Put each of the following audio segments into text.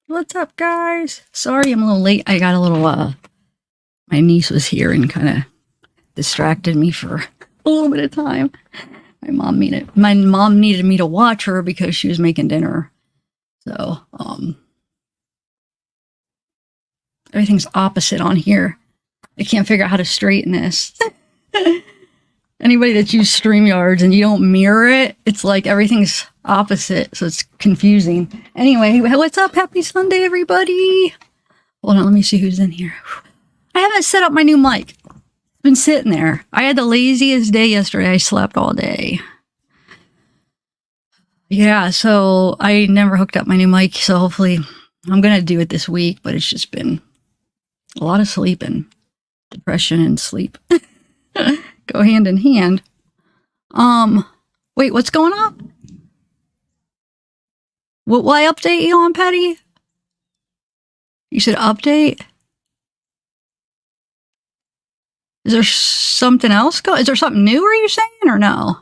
What's up, guys? Sorry I'm a little late. I got a little, my niece was here and kind of distracted me for a little bit of time. My mom needed me to watch her because she was making dinner. So, everything's opposite on here. I can't figure out how to straighten this. Anybody that's used StreamYards and you don't mirror it, it's like everything's opposite, so it's confusing. Anyway, what's up? Happy Sunday, everybody. Hold on, let me see who's in here. I haven't set up my new mic. It's been sitting there. I had the laziest day yesterday. I slept all day. Yeah, so I never hooked up my new mic, so hopefully I'm going to do it this week, but it's just been a lot of sleeping. Depression and sleep. Go hand in hand. Wait, what's going on? What will I update you on, Patty? You said update? Is there something else is there something new, are you saying, or no?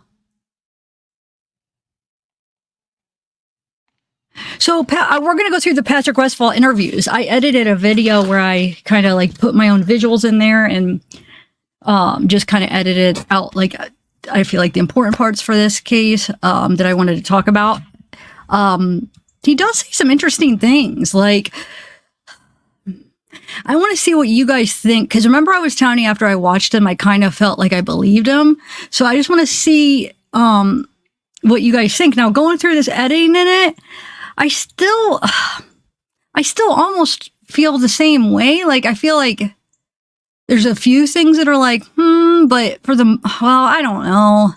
So we're going to go through the Patrick Westfall interviews. I edited a video where I kind of like put my own visuals in there and just kind of edited out, like, I feel like the important parts for this case that I wanted to talk about. He does say some interesting things. Like, I want to see what you guys think, because remember I was telling you after I watched him, I kind of felt like I believed him. So I just want to see what you guys think. Now, going through this editing in it, I still almost feel the same way. Like, I feel like there's a few things that are like, but for the, well, I don't know.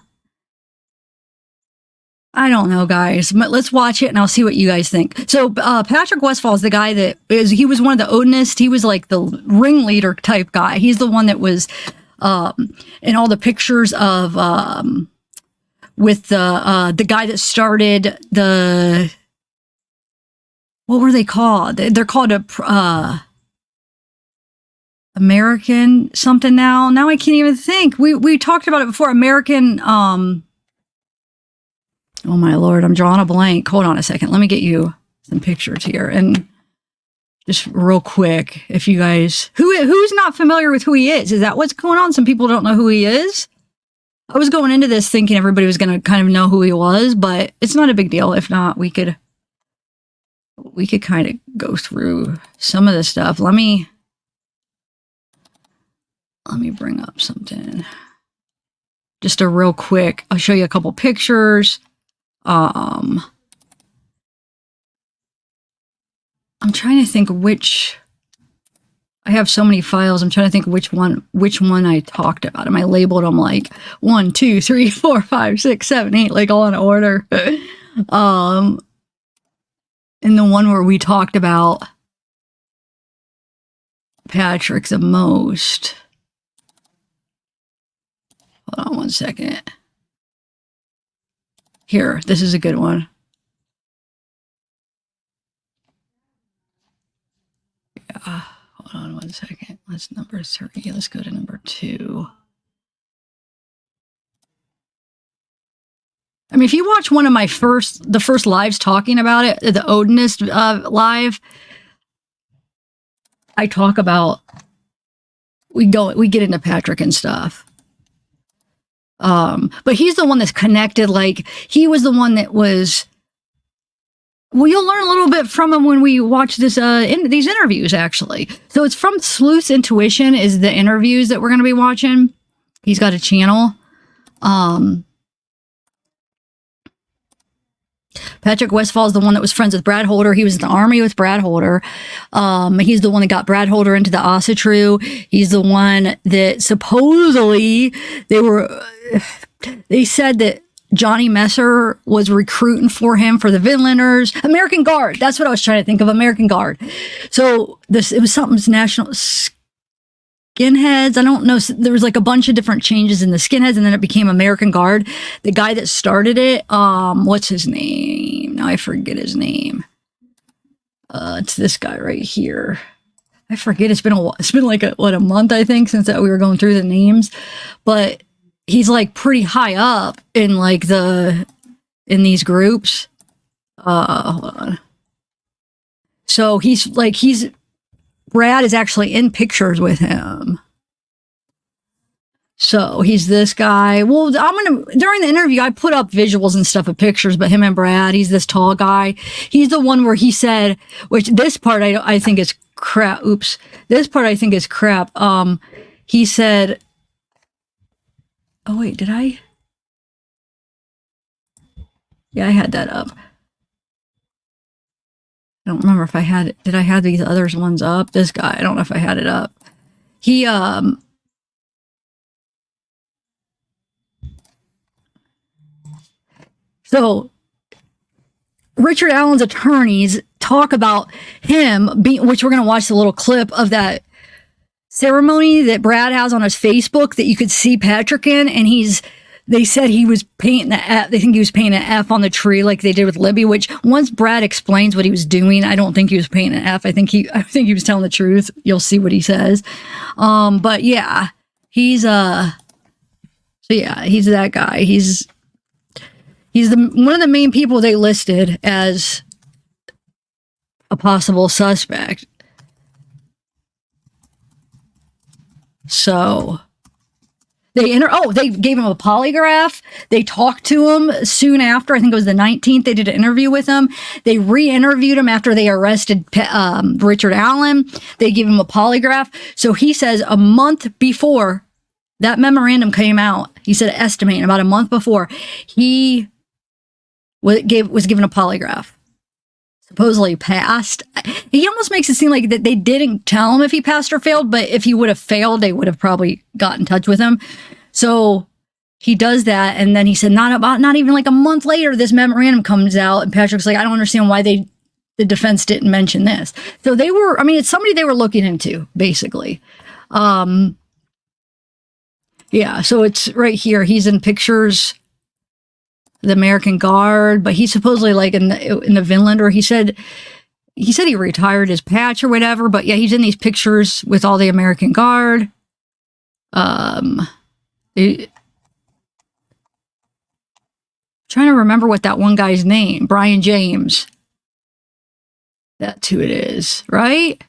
I don't know, guys. But let's watch it and I'll see what you guys think. So Patrick Westfall is the guy he was one of the Odinists. He was like the ringleader type guy. He's the one that was in all the pictures of with the guy that started the, what were they called? They're called a American something now. Now I can't even think. We talked about it before. American, oh my Lord, I'm drawing a blank. Hold on a second. Let me get you some pictures here. And just real quick, if you guys, who's not familiar with who he is that what's going on? Some people don't know who he is. I was going into this thinking everybody was going to kind of know who he was, but it's not a big deal. If not, we could kind of go through some of this stuff. Let me bring up something. Just a real quick, I'll show you a couple pictures. I'm trying to think I have so many files. I'm trying to think which one I talked about. I labeled them like 1, 2, 3, 4, 5, 6, 7, 8, like all in order. In the one where we talked about Patrick the most. Hold on one second. Here, this is a good one. Yeah, hold on one second. That's number 3. Let's go to number 2. I mean, if you watch one of my the first lives talking about it, the Odinist live, I talk about, we get into Patrick and stuff. But he's the one that's connected. Like, he was the one that was, well, you'll learn a little bit from him when we watch this, these interviews, actually. So it's from Sleuth Intuition is the interviews that we're going to be watching. He's got a channel. Patrick Westfall is the one that was friends with Brad Holder. He was in the army with Brad Holder. He's the one that got Brad Holder into the Ossetru. He's the one that supposedly they said that Johnny Messer was recruiting for him for the Vinlanders. American Guard. That's what I was trying to think of. American Guard. So it was something's national skinheads. I don't know. There was like a bunch of different changes in the skinheads, and then it became American Guard. The guy that started it, what's his name? Now I forget his name. It's this guy right here. I forget. It's been like a month, I think, since that we were going through the names, but he's like pretty high up in like in these groups. Hold on. So Brad is actually in pictures with him. So he's this guy. Well, during the interview, I put up visuals and stuff of pictures, but him and Brad, he's this tall guy. He's the one where he said, which this part I think is crap. Oops. This part I think is crap. He said, oh wait, did I? Yeah, I had that up. I don't remember if I had it. Did I have these other ones up? This guy, I don't know if I had it up. He, so Richard Allen's attorneys talk about him being, which we're going to watch the little clip of that ceremony that Brad has on his Facebook that you could see Patrick in. And they said he was painting the F. They think he was painting an F on the tree like they did with Libby, which once Brad explains what he was doing, I don't think he was painting an F. I think he was telling the truth. You'll see what he says. But yeah, he's that guy. He's one of the main people they listed as a possible suspect. So they gave him a polygraph. They talked to him soon after. I think it was the 19th. They did an interview with him. They re-interviewed him after they arrested Richard Allen. They gave him a polygraph. So he says a month before that memorandum came out, he said estimating about a month before, he was given a polygraph. Supposedly passed. He almost makes it seem like that they didn't tell him if he passed or failed, but if he would have failed, they would have probably got in touch with him. So he does that, and then he said not even like a month later, this memorandum comes out, and Patrick's like, I don't understand why the defense didn't mention this. So it's somebody they were looking into, basically. Yeah, so it's right here. He's in pictures, the American Guard, but he's supposedly like in the Vinland, or he said he retired his patch or whatever, but yeah, he's in these pictures with all the American Guard. Trying to remember what that one guy's name, Brian James. That's who it is, right?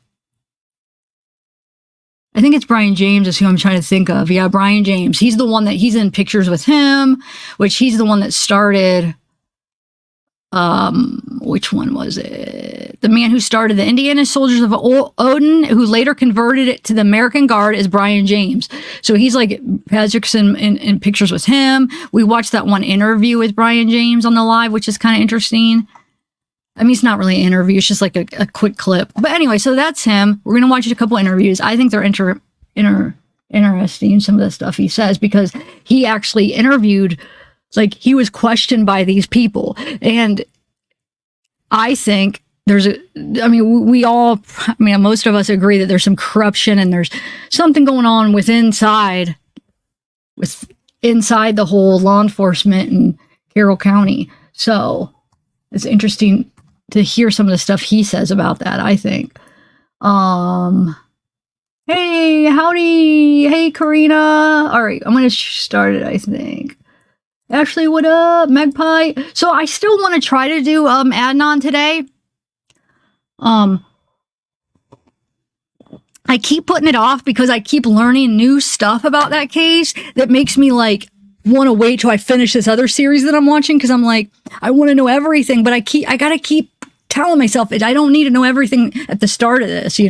I think it's Brian James is who I'm trying to think of. Yeah, Brian James. He's the one that he's in pictures with him, which he's the one that started, which one was it? The man who started the Indiana Soldiers of Odin, who later converted it to the American Guard, is Brian James. So he's like, Patrick's in pictures with him. We watched that one interview with Brian James on the live, which is kind of interesting. I mean, it's not really an interview. It's just like a quick clip. But anyway, so that's him. We're going to watch a couple interviews. I think they're interesting, some of the stuff he says, because he actually interviewed, like he was questioned by these people. And I think most of us agree that there's some corruption and there's something going on inside the whole law enforcement in Carroll County. So it's interesting to hear some of the stuff he says about that, I think. Hey, howdy. Hey, Karina. All right, I'm going to start it, I think. Ashley, what up? Magpie. So I still want to try to do Adnan today. I keep putting it off because I keep learning new stuff about that case that makes me like want to wait till I finish this other series that I'm watching, because I'm like, I want to know everything, but I gotta keep telling myself I don't need to know everything at the start of this,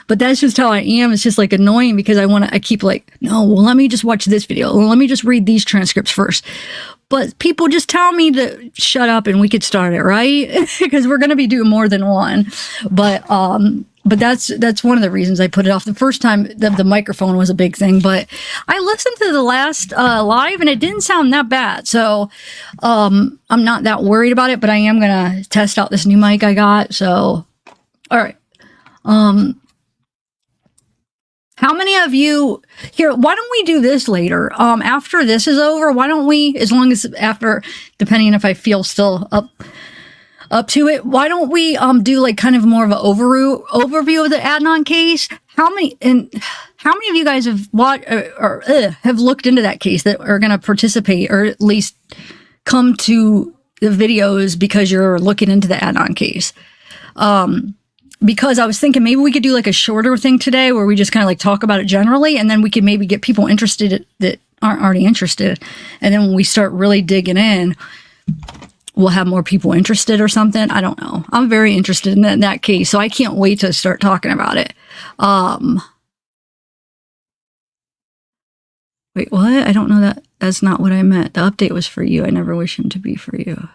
but that's just how I am. It's just like annoying because I keep like, no, well, let me just watch this video. Well, let me just read these transcripts first. But people just tell me to shut up and we could start it, right? Because we're going to be doing more than one. But that's one of the reasons I put it off. The first time the microphone was a big thing, but I listened to the last live and it didn't sound that bad. So I'm not that worried about it, but I am going to test out this new mic I got. So, all right. How many of you here, why don't we do this later? After this is over, why don't we, as long as after, depending if I feel still up to it, why don't we do like kind of more of an overview of the Adnan case? How many of you guys have watched or have looked into that case that are going to participate or at least come to the videos because you're looking into the Adnan case? because I was thinking maybe we could do like a shorter thing today where we just kind of like talk about it generally, and then we could maybe get people interested that aren't already interested. And then when we start really digging in, we'll have more people interested or something. I don't know. I'm very interested in that case, so I can't wait to start talking about it. Wait, what? I don't know that. That's not what I meant. The update was for you. I never wish him to be for you.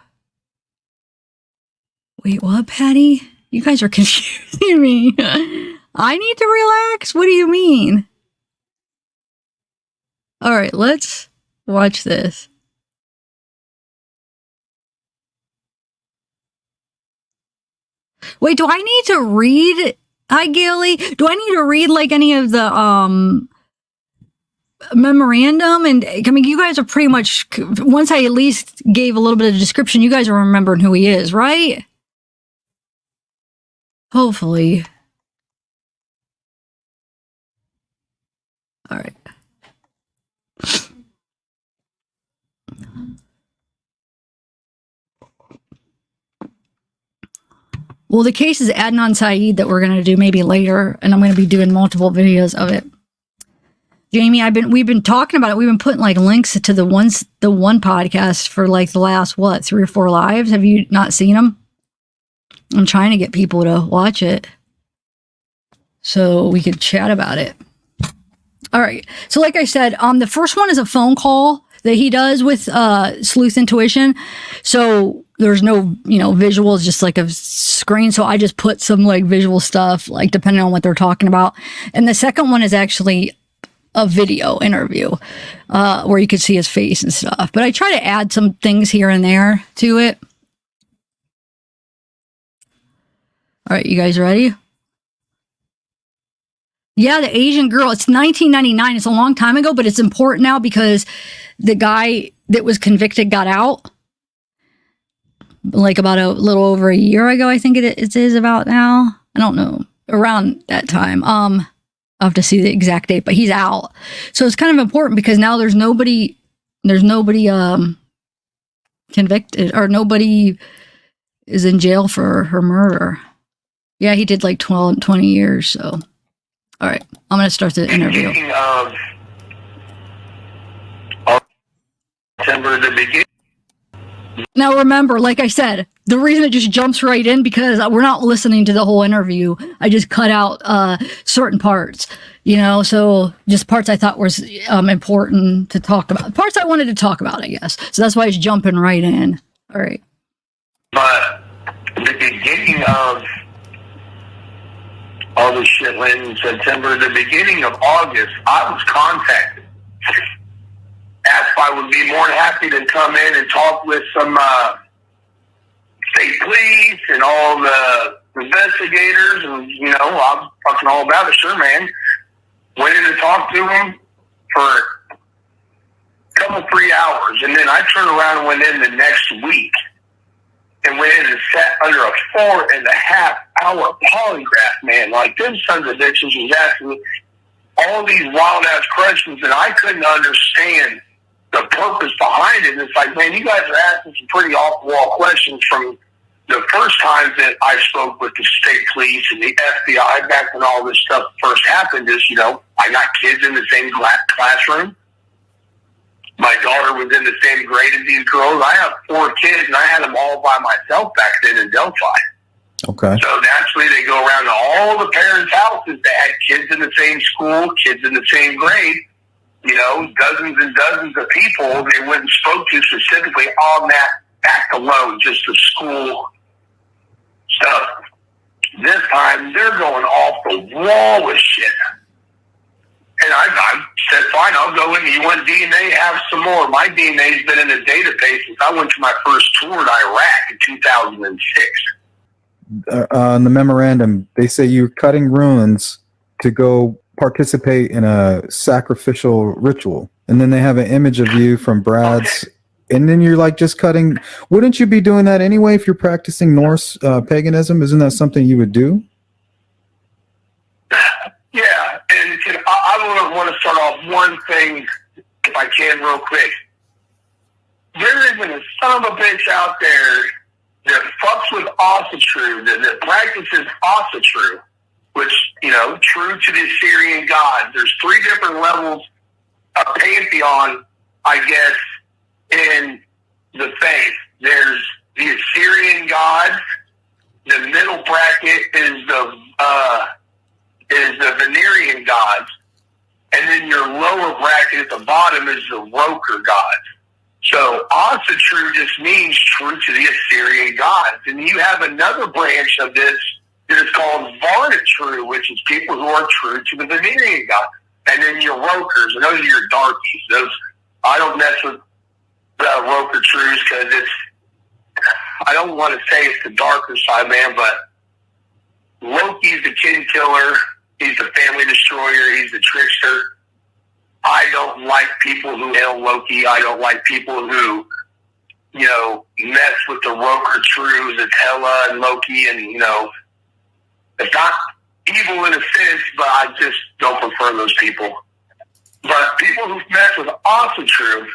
Wait, what, Patty? You guys are confusing me. I need to relax? What do you mean? All right, let's watch this. Wait, do I need to read? Hi, Gailey. Do I need to read like any of the memorandum? And I mean, you guys are pretty much, once I at least gave a little bit of a description, you guys are remembering who he is, right? Hopefully. All right. Well, the case is Adnan Saeed that we're going to do maybe later, and I'm going to be doing multiple videos of it. Jamie, we've been talking about it. We've been putting like links to the one podcast for like the last 3 or 4 lives. Have you not seen them? I'm trying to get people to watch it so we could chat about it. All right. So like I said, the first one is a phone call that he does with Sleuth Intuition. So there's no, visuals, just like a screen. So I just put some like visual stuff, like depending on what they're talking about. And the second one is actually a video interview where you could see his face and stuff. But I try to add some things here and there to it. All right, you guys ready? Yeah, the Asian girl. It's 1999. It's a long time ago, but it's important now because the guy that was convicted got out. Like about a little over a year ago, I think it is about now. I don't know. Around that time. I'll have to see the exact date, but he's out. So it's kind of important because now there's nobody convicted, or nobody is in jail for her murder. Yeah, he did like 20 years, so. All right, I'm going to start the interview. Now remember, like I said, the reason it just jumps right in because we're not listening to the whole interview. I just cut out certain parts, so just parts I thought was important to talk about. Parts I wanted to talk about, I guess. So that's why it's jumping right in. All right. But the beginning of all this shit went in September. The beginning of August, I was contacted. Asked if I would be more than happy to come in and talk with some state police and all the investigators. And, I was talking all about it. Sure, man. Went in and talked to them for a couple, 3 hours. And then I turned around and went in the next week. And went in and sat under a 4.5-hour polygraph, man. Like, them sons of bitches was asking me all these wild-ass questions, and I couldn't understand the purpose behind it. And it's like, man, you guys are asking some pretty off-the-wall questions from the first times that I spoke with the state police and the FBI back when all this stuff first happened is, I got kids in the same classroom. My daughter was in the same grade as these girls. I have 4 kids, and I had them all by myself back then in Delphi. Okay. So naturally, they go around to all the parents' houses that had kids in the same school, kids in the same grade, dozens and dozens of people they went and spoke to specifically on that act alone, just the school stuff. This time, they're going off the wall with shit. And I said, fine, I'll go in. You want DNA? Have some more. My DNA's been in a database since I went to my first tour in Iraq in 2006. In the memorandum, they say you're cutting ruins to go participate in a sacrificial ritual. And then they have an image of you from Brad's. Okay. And then you're like just cutting. Wouldn't you be doing that anyway if you're practicing Norse paganism? Isn't that something you would do? Yeah, and I want to start off one thing, if I can, real quick. There isn't a son of a bitch out there that fucks with Asatru, that practices Asatru, which, true to the Assyrian gods. There's 3 different levels of pantheon, I guess, in the faith. There's the Assyrian gods. The middle bracket is the Venerian gods, and then your lower bracket at the bottom is the Roker gods. So Asatru just means true to the Assyrian gods. And you have another branch of this that is called Varnatru, which is people who are true to the Venerian gods. And then your Rokers, and those are your darkies. Those, I don't mess with Roker Trus because I don't want to say it's the darker side, man, but Loki's the kin killer. He's the family destroyer. He's the trickster. I don't like people who hail Loki. I don't like people who, mess with the Roker Trus. It's Hela and Loki, and, it's not evil in a sense, but I just don't prefer those people. But people who mess with Asatru,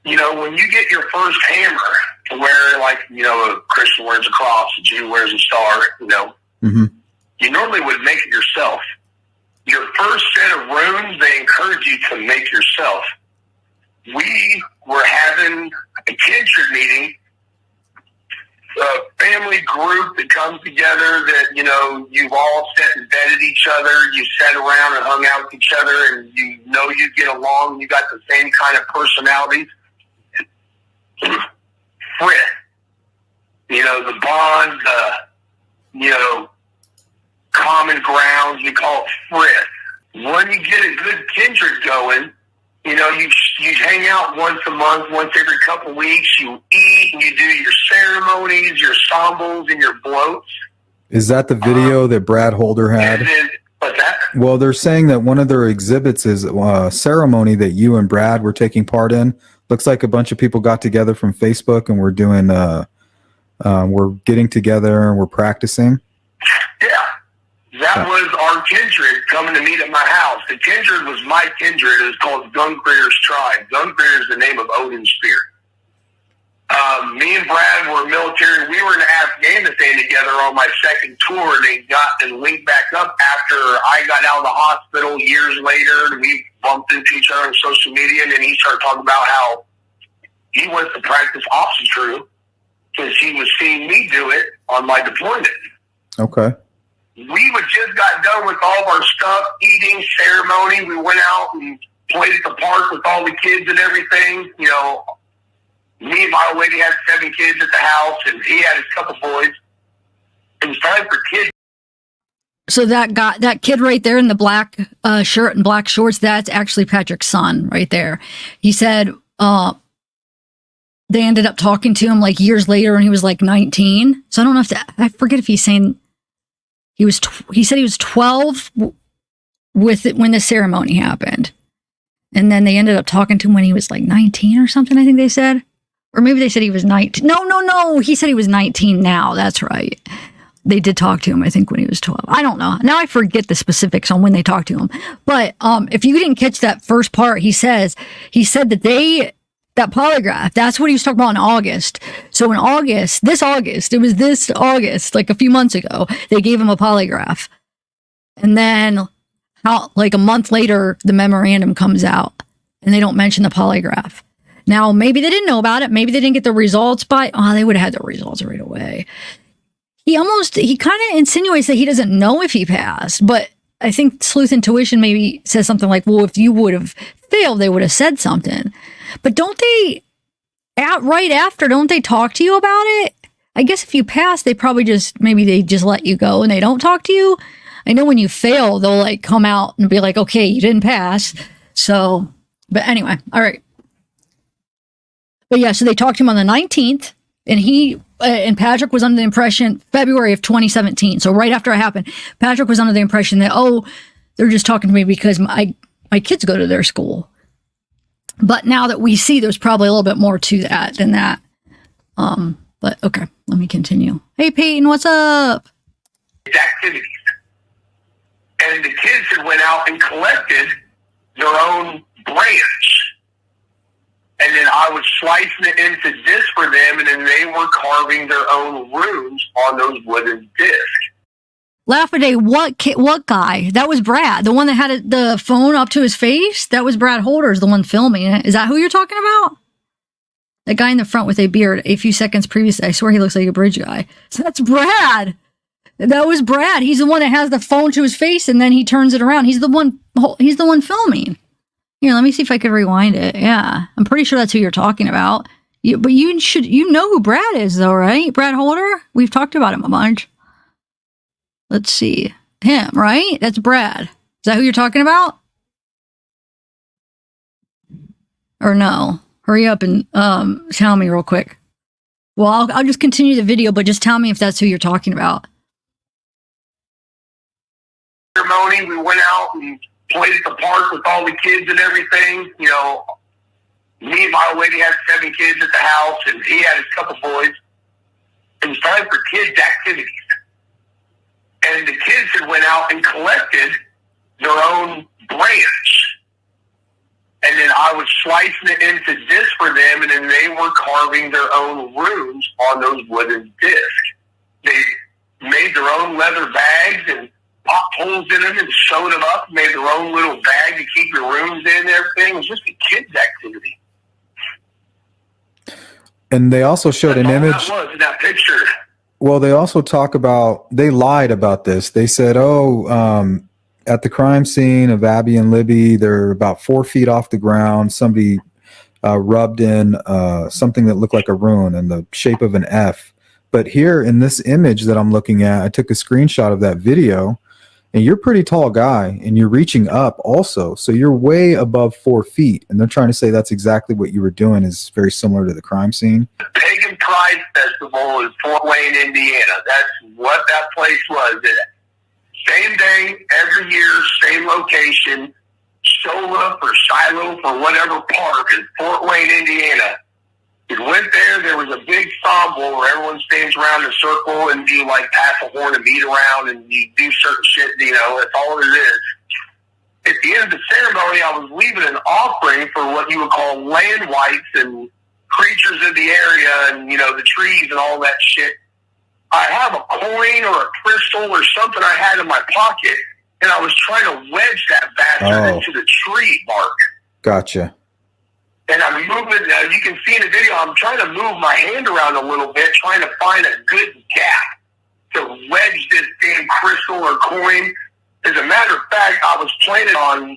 when you get your first hammer, to where, a Christian wears a cross, a Jew wears a star, Mm-hmm. You normally would make it yourself. Your first set of runes, they encourage you to make yourself. We were having a kindred meeting, a family group that comes together that, you've all sat and vetted each other, you sat around and hung out with each other, and you get along, you got the same kind of personalities. Frit. The bond, common grounds, we call it Frit. When you get a good kindred going, you hang out once a month, once every couple weeks, you eat, and you do your ceremonies, your symbols, and your bloats. Is that the video that Brad Holder had? What's that? Well, they're saying that one of their exhibits is a ceremony that you and Brad were taking part in. Looks like a bunch of people got together from Facebook and we're doing, we're getting together and we're practicing. Yeah. That was our kindred coming to meet at my house. The kindred was my kindred. It was called Gungrier's Tribe. Gungrier's the name of Odin's spirit. Me and Brad were military. We were in Afghanistan together on my second tour, and they got and linked back up after I got out of the hospital years later. And we bumped into each other on social media, and then he started talking about how he wants to practice Asatru because he was seeing me do it on my deployment. Okay. We just got done with all of our stuff, eating, ceremony. We went out and played at the park with all the kids and everything. Me and my old lady had 7 kids at the house, and he had his couple boys. It was time for kids. So that kid right there in the black shirt and black shorts, that's actually Patrick's son right there. He said they ended up talking to him years later, and he was 19. So I don't know if I forget if he's saying he said he was 12 with it when the ceremony happened. And then they ended up talking to him when he was 19 or something, I think they said. Or maybe they said he was 19. No. He said he was 19 now. That's right. They did talk to him, I think, when he was 12. I don't know. Now I forget the specifics on when they talked to him. But if you didn't catch that first part, he said that that polygraph, that's what he was talking about in August. So in August, it was this August, a few months ago, they gave him a polygraph. And then a month later, the memorandum comes out and they don't mention the polygraph. Now, maybe they didn't know about it. Maybe they didn't get the results they would have had the results right away. He kind of insinuates that he doesn't know if he passed, but I think Sleuth Intuition maybe says something like, well, if you would have failed, they would have said something. But don't they talk to you about it? I guess if you pass, they probably maybe they just let you go and they don't talk to you. I know when you fail, they'll come out and be like, okay, you didn't pass. So, but anyway, all right. But yeah, so they talked to him on the 19th, and and Patrick was under the impression February of 2017. So right after it happened, Patrick was under the impression that, they're just talking to me because my kids go to their school. But now that we see, there's probably a little bit more to that than that. But okay, let me continue. Hey, Peyton, what's up? Activities. And the kids had went out and collected their own branch. And then I was slicing it into discs for them, and then they were carving their own runes on those wooden discs. Laugh a day. What guy? That was Brad, the one that had the phone up to his face. That was Brad Holders, the one filming it. Is that who you're talking about? That guy in the front with a beard. A few seconds previous, I swear he looks like a bridge guy. So that's Brad. That was Brad. He's the one that has the phone to his face, and then he turns it around. He's the one filming. Here, let me see if I could rewind it. Yeah, I'm pretty sure that's who you're talking about. But you know who Brad is, though, right? Brad Holder. We've talked about him a bunch. Let's see. Him, right? That's Brad. Is that who you're talking about? Or no? Hurry up and tell me real quick. Well, I'll just continue the video, but just tell me if that's who you're talking about. Ceremony, we went out and played at the park with all the kids and everything. You know, me and my old lady had 7 kids at the house, and he had his couple boys. It was time for kids' activities. And the kids had went out and collected their own branch. And then I was slicing it into discs for them, and then they were carving their own runes on those wooden discs. They made their own leather bags and popped holes in them and sewed them up, made their own little bag to keep your runes in and everything. It was just a kid's activity. And they also showed an image. That was in that picture. Well, they also talk about, they lied about this. They said, at the crime scene of Abby and Libby, they're about 4 feet off the ground. Somebody rubbed in something that looked like a rune in the shape of an F. But here in this image that I'm looking at, I took a screenshot of that video, and you're a pretty tall guy, and you're reaching up also. So you're way above 4 feet. And they're trying to say that's exactly what you were doing is very similar to the crime scene. The Pagan Pride Festival in Fort Wayne, Indiana. That's what that place was. Same day, every year, same location, Shola or Shiloh or whatever park in Fort Wayne, Indiana. We went there. There was a big ensemble where everyone stands around in a circle and you like pass a horn and beat around and you do certain shit. You know, that's all it is. At the end of the ceremony, I was leaving an offering for what you would call land whites and creatures of the area and, you know, the trees and all that shit. I have a coin or a crystal or something I had in my pocket, and I was trying to wedge that bastard into the tree bark. Gotcha. And I'm moving, you can see in the video, I'm trying to move my hand around a little bit, trying to find a good gap to wedge this damn crystal or coin. As a matter of fact, I was planning on,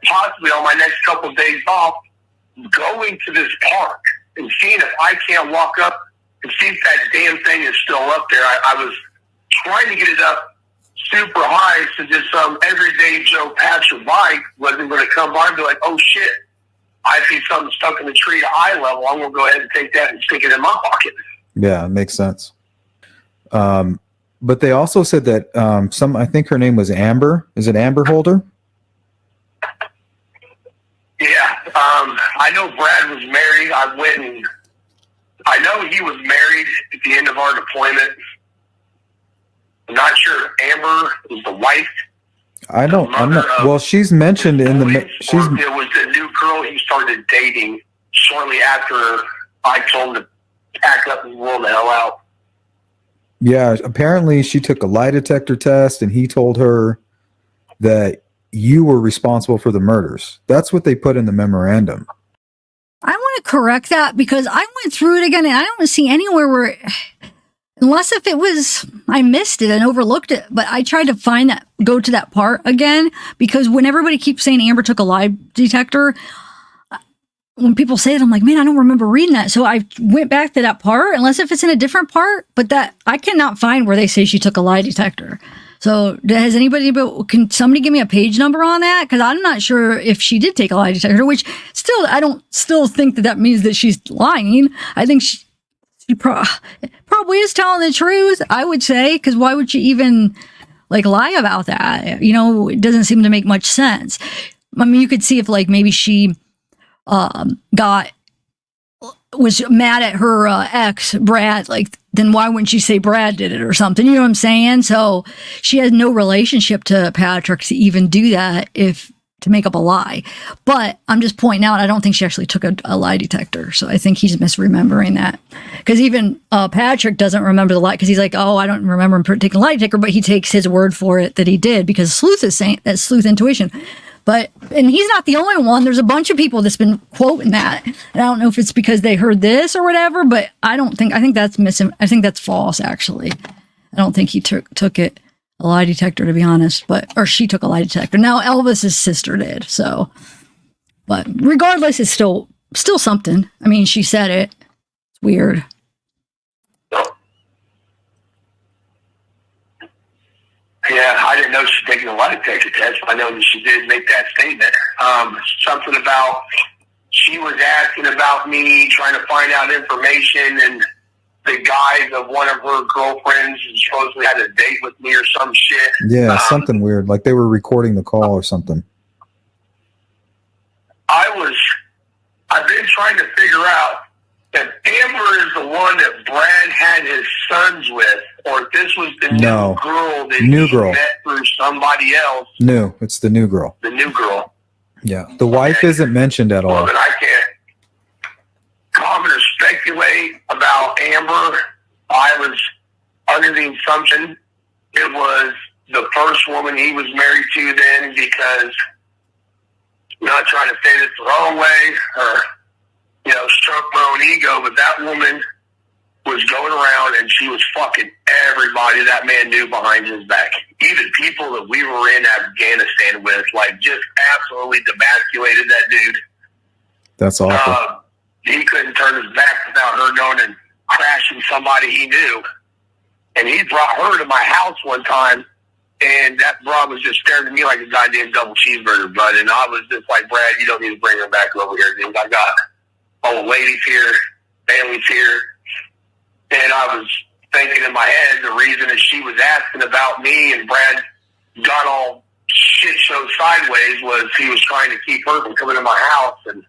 possibly on my next couple of days off, going to this park and seeing if I can't walk up and see if that damn thing is still up there. I was trying to get it up super high so just some everyday Joe passerby wasn't going to come by and be like, oh shit, I see something stuck in the tree at eye level. I'm going to go ahead and take that and stick it in my pocket. Yeah, it makes sense. But they also said that I think her name was Amber. Is it Amber Holder? Yeah. I know Brad was married. I know he was married at the end of our deployment. I'm not sure Amber is the wife. I'm not. Well, she's mentioned in the. It was the new girl he started dating shortly after I told him to pack up and roll the hell out. Yeah, apparently she took a lie detector test, and he told her that you were responsible for the murders. That's what they put in the memorandum. I want to correct that because I went through it again, and I don't see anywhere where. Unless if it was, I missed it and overlooked it, but I tried to go to that part again, because when everybody keeps saying Amber took a lie detector, when people say it, I'm like, man, I don't remember reading that. So I went back to that part, unless if it's in a different part, but that I cannot find where they say she took a lie detector. So can somebody give me a page number on that? Because I'm not sure if she did take a lie detector, which I don't think that means that she's lying. I think she probably is telling the truth, I would say, because why would she even lie about that? You know, it doesn't seem to make much sense. I mean, you could see if maybe she was mad at her ex Brad, then why wouldn't she say Brad did it or something? You know what I'm saying? So she has no relationship to Patrick to even do that, to make up a lie. But I'm just pointing out, I don't think she actually took a lie detector. So I think he's misremembering that. Because even Patrick doesn't remember the lie, because he's like, oh, I don't remember him taking a lie detector, but he takes his word for it that he did, because Sleuth is saying that's Sleuth Intuition. And he's not the only one. There's a bunch of people that's been quoting that. And I don't know if it's because they heard this or whatever, but I think that's false, actually. I don't think he took it a lie detector, to be honest, or she took a lie detector. Now Elvis's sister did, so. But regardless, it's still something. I mean, she said it. It's weird. Yeah, I didn't know she'd taken a lie detector test. I know that she did make that statement. Something about she was asking about me, trying to find out information, and the guys of one of her girlfriends supposedly had a date with me or some shit. Yeah, something weird. Like they were recording the call or something. I've been trying to figure out if Amber is the one that Brad had his sons with, or if this was the new girl that he met through somebody else. No, it's the new girl. The new girl. Yeah. The wife isn't mentioned at all. Well, then I can't comment or speculate about Amber. I was under the assumption it was the first woman he was married to then, because I'm not trying to say this the wrong way or, stroke my own ego, but that woman was going around and she was fucking everybody that man knew behind his back. Even people that we were in Afghanistan with, like, just absolutely demasculated that dude. That's awful. He couldn't turn his back without her going and crashing somebody he knew. And he brought her to my house one time, and that broad was just staring at me like a goddamn double cheeseburger, bud. And I was just like, Brad, you don't need to bring her back over here, dude. I got old ladies here, families here. And I was thinking in my head, the reason that she was asking about me and Brad got all shit show sideways was he was trying to keep her from coming to my house and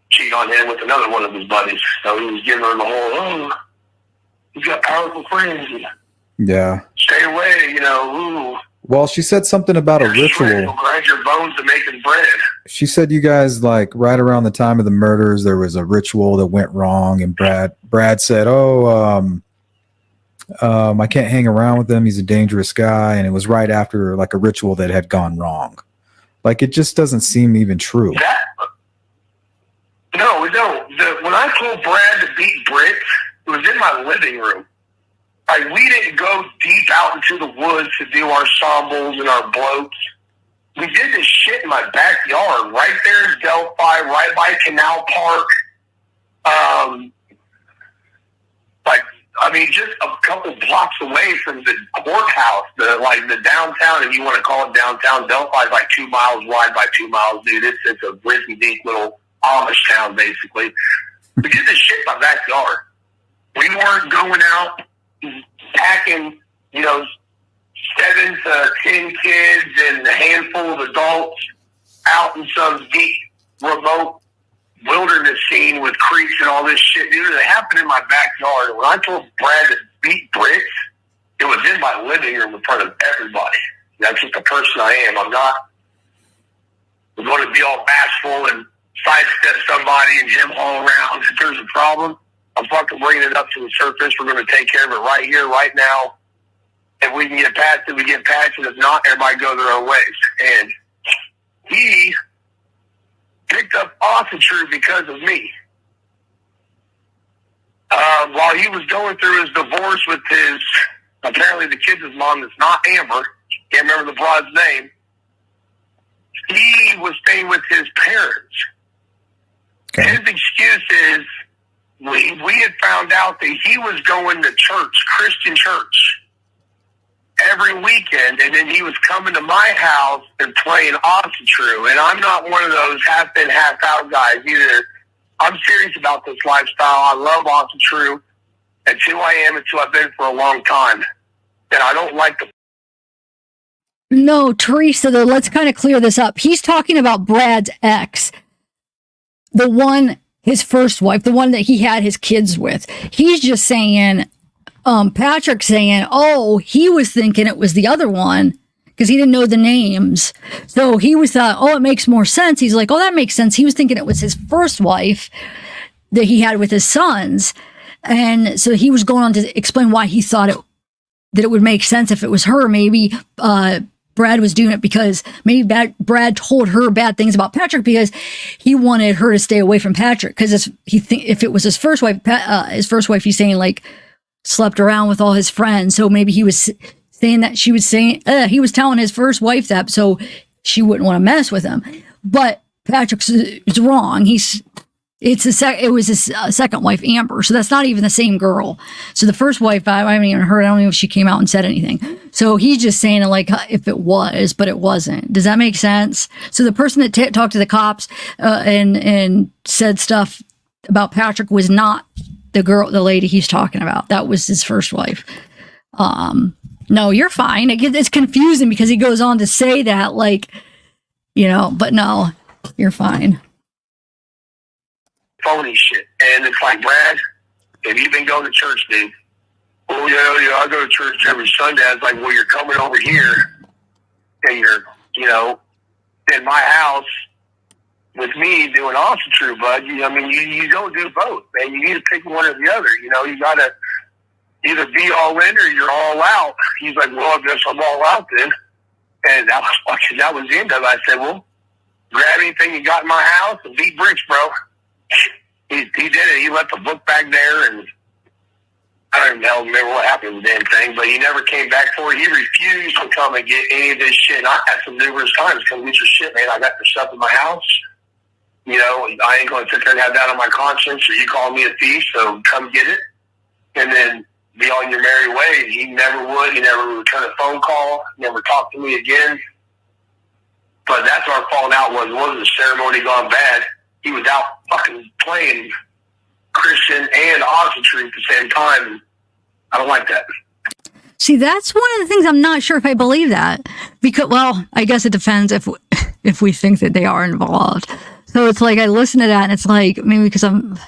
cheat on him with another one of his buddies. So he was giving her the whole, he's got powerful friends. Yeah. Stay away, ooh. Well, she said something about a ritual. Grind your bones to making bread. She said you guys, like, right around the time of the murders, there was a ritual that went wrong, and Brad said, I can't hang around with him. He's a dangerous guy. And it was right after, like, a ritual that had gone wrong. Like, it just doesn't seem even true. No. When I told Brad to beat bricks, it was in my living room. Like, we didn't go deep out into the woods to do our symbols and our bloats. We did this shit in my backyard, right there in Delphi, right by Canal Park. Just a couple blocks away from the courthouse, the downtown, if you want to call it downtown. Delphi is like 2 miles wide by 2 miles, dude. It's a rinky deep little Amish town, basically. We did this shit in my backyard. We weren't going out packing, 7 to 10 kids and a handful of adults out in some deep, remote wilderness scene with creeks and all this shit. Dude, it happened in my backyard. When I told Brad to beat bricks, it was in my living room in front of everybody. That's just the person I am. I'm not going to be all bashful and sidestep somebody and him all around. If there's a problem, I'm fucking bringing it up to the surface. We're going to take care of it right here, right now. If we can get past it, we get past it. If not, everybody go their own ways. And he picked up arson because of me. While he was going through his divorce with apparently the kid's mom that's not Amber, can't remember the broad's name, he was staying with his parents. Okay. His excuse is, we had found out that he was going to church, Christian church, every weekend, and then he was coming to my house and playing True. And I'm not one of those half in, half out guys either. I'm serious about this lifestyle. I love True. It's who I am. It's who I've been for a long time. And I don't like the... No, Teresa, though, let's kind of clear this up. He's talking about Brad's ex. The one, his first wife, the one that he had his kids with. He's just saying, Patrick saying, he was thinking it was the other one because he didn't know the names. So he was thought, oh, it makes more sense. He's like, oh, that makes sense. He was thinking it was his first wife that he had with his sons. And so he was going on to explain why he thought that it would make sense if it was her. Maybe Brad was doing it because maybe Brad told her bad things about Patrick because he wanted her to stay away from Patrick. Because if it was his first wife, he's saying like slept around with all his friends. So maybe he was saying that he was telling his first wife that so she wouldn't want to mess with him. But Patrick's is wrong. It was his second wife, Amber. So that's not even the same girl. So the first wife, I haven't even heard. I don't know if she came out and said anything. So he's just saying it like if it was, but it wasn't. Does that make sense? So the person that talked to the cops and said stuff about Patrick was not the lady he's talking about. That was his first wife. No, you're fine. It's confusing because he goes on to say that like, but no, you're fine. Phony shit. And it's like, Brad, have you been going to church, dude? Oh, yeah, I go to church every Sunday. I was like, well, you're coming over here and you're, in my house with me doing awesome true, bud. You don't do both, man. You need to pick one or the other. You got to either be all in or you're all out. He's like, well, I guess I'm all out then. And that was the end of it. I said, well, grab anything you got in my house and beat bricks, bro. He did it. He left the book back there, and I don't even remember what happened with the damn thing, but he never came back for it. He refused to come and get any of this shit. And I asked him numerous times, come get your shit, man. I got the stuff in my house. I ain't going to sit there and have that on my conscience, or you call me a thief, so come get it. And then be on your merry way. He never would. He never would return a phone call, never talked to me again. But that's our falling out was. It wasn't the ceremony gone bad. He was out fucking playing Christian and Oxentry at the same time. I don't like that. See, that's one of the things I'm not sure if I believe that. Because, well, I guess it depends if we think that they are involved. So it's like I listen to that and it's like, maybe because I'm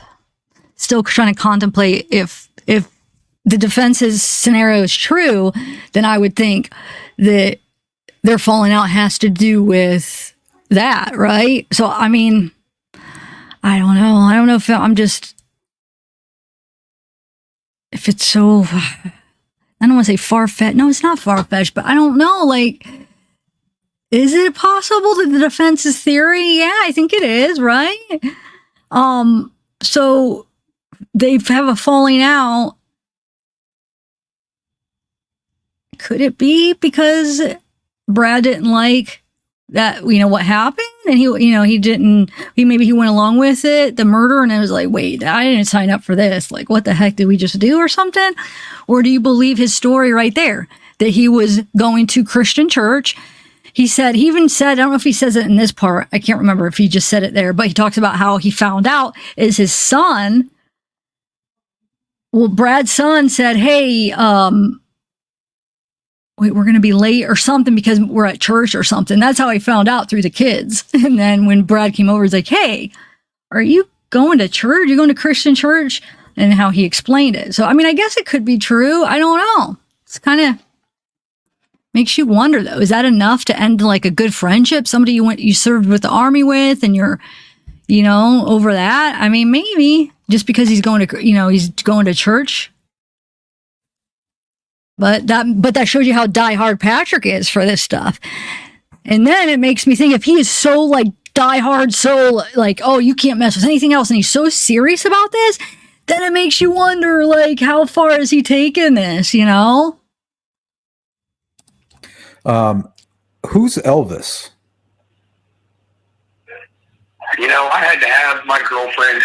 still trying to contemplate if the defense's scenario is true, then I would think that their falling out has to do with that, right? So, I mean, I don't know. I don't know if if it's so, I don't want to say far-fetched. No, it's not far-fetched, but I don't know. Like, is it possible that the defense's theory? Yeah, I think it is, right? So they have a falling out. Could it be because Brad didn't like that, what happened? And he went along with it, the murder, and it was like, wait, I didn't sign up for this. Like, what the heck did we just do or something? Or do you believe his story right there? That he was going to Christian church. He even said, I don't know if he says it in this part. I can't remember if he just said it there, but he talks about how he found out is his son. Well, Brad's son said, hey, wait, we're going to be late or something because we're at church or something. That's how I found out through the kids. And then when Brad came over, he's like, hey, are you going to church? You going to Christian church? And how he explained it. So, I mean, I guess it could be true. I don't know. It's kind of makes you wonder, though. Is that enough to end like a good friendship? Somebody you served with the army with and you're, over that? I mean, maybe just because he's going to church. But that shows you how diehard Patrick is for this stuff. And then it makes me think if he is so like diehard, so like, oh, you can't mess with anything else, and he's so serious about this, then it makes you wonder, like, how far is he taking this, Who's Elvis? I had to have my girlfriend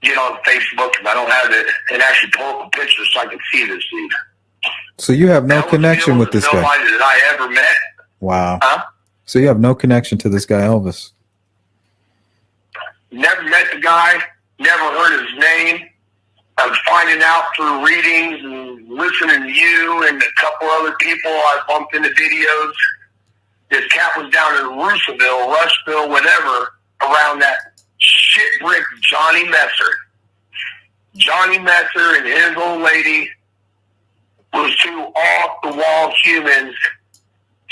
get on Facebook, and I don't have it, and actually pull up a picture so I can see this dude. So you have no connection with this guy? Nobody that I ever met. Wow. Huh? So you have no connection to this guy, Elvis? Never met the guy. Never heard his name. I was finding out through readings and listening to you and a couple other people. I bumped into videos. This cat was down in Rushville, whatever, around that shit brick Johnny Messer. Johnny Messer and his old lady was two off-the-wall humans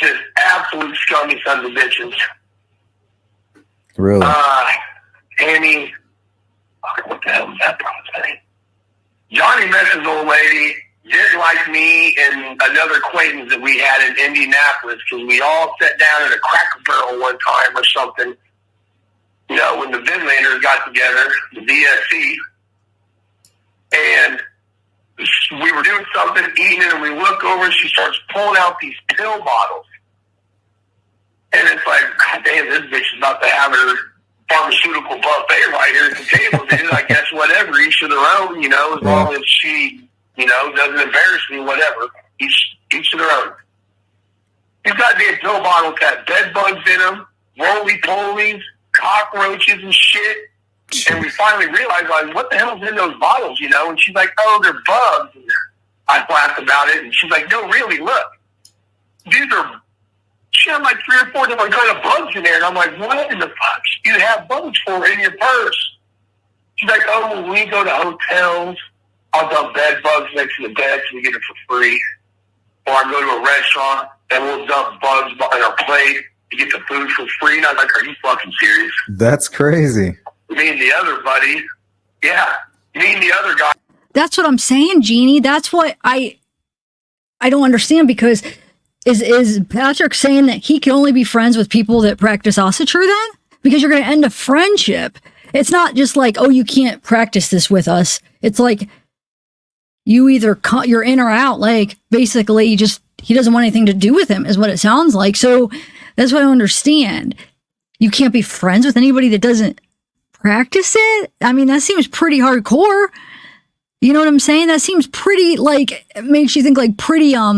Just absolute scummy sons of bitches. Really? Annie, what the hell was that brother's name? Johnny met this old lady, didn't like me and another acquaintance that we had in Indianapolis because we all sat down at a Cracker Barrel one time or something. You know, when the Vinlanders got together, the DSC, and we were doing something, eating it, and we look over and she starts pulling out these pill bottles. And it's like, God damn, this bitch is about to have her pharmaceutical buffet right here at the table, dude. I guess whatever, each to their own, you know, as long as she, you know, doesn't embarrass me, whatever. Each to their own. These goddamn pill bottles had bed bugs in them, roly-polies, cockroaches and shit. And we finally realized, like, what the hell's in those bottles, you know? And she's like, oh, they're bugs. And I laughed about it, and she's like, no, really, look. These are, she had like 3 or 4 different kind of bugs in there. And I'm like, what in the fuck do you have bugs for in your purse? She's like, oh, when we go to hotels, I'll dump bed bugs next to the bed so we get it for free. Or I go to a restaurant, and we'll dump bugs on our plate to get the food for free. And I was like, are you fucking serious? That's crazy. Me and the other buddy, yeah, me and the other guy. That's what I'm saying, Jeannie. That's what I don't understand, because is Patrick saying that he can only be friends with people that practice ossature then? Because you're going to end a friendship. It's not just like, oh, you can't practice this with us. It's like you either you're in or out. Like basically, he doesn't want anything to do with him, is what it sounds like. So that's what I don't understand. You can't be friends with anybody that doesn't practice it. I mean, that seems pretty hardcore. You know what I'm saying? That seems pretty, like, it makes you think like pretty, I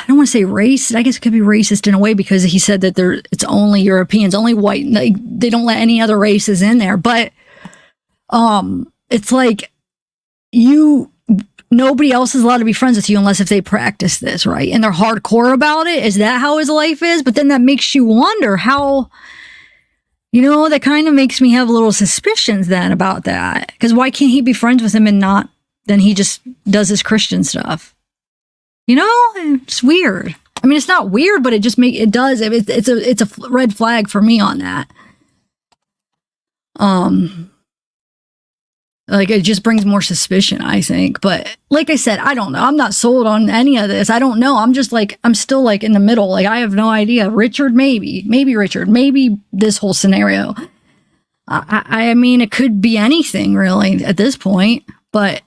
don't want to say racist. I guess it could be racist in a way, because he said that it's only Europeans, only white, like they don't let any other races in there. But, it's like nobody else is allowed to be friends with you unless if they practice this, right? And they're hardcore about it. Is that how his life is? But then that makes you wonder how, you know, that kind of makes me have little suspicions then about that. Because why can't he be friends with him and not, then he just does his Christian stuff? You know, it's weird. I mean, it's not weird, but it's a red flag for me on that. Like, it just brings more suspicion, I think. But like I said, I don't know. I'm not sold on any of this. I don't know. I'm just like, I'm still like in the middle. Like, I have no idea. Richard, maybe Richard, maybe this whole scenario. I mean, it could be anything really at this point, but.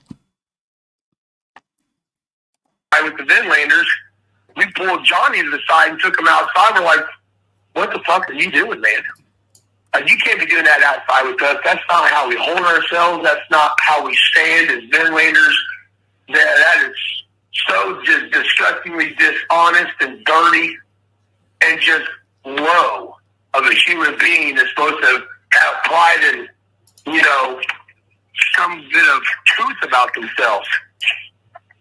With the Vinlanders, we pulled Johnny to the side and took him outside. We're like, what the fuck are you doing, man? You can't be doing that outside with us. That's not how we hold ourselves. That's not how we stand as Vinlanders. That is so just disgustingly dishonest and dirty and just low of a human being that's supposed to have pride and, you know, some bit of truth about themselves.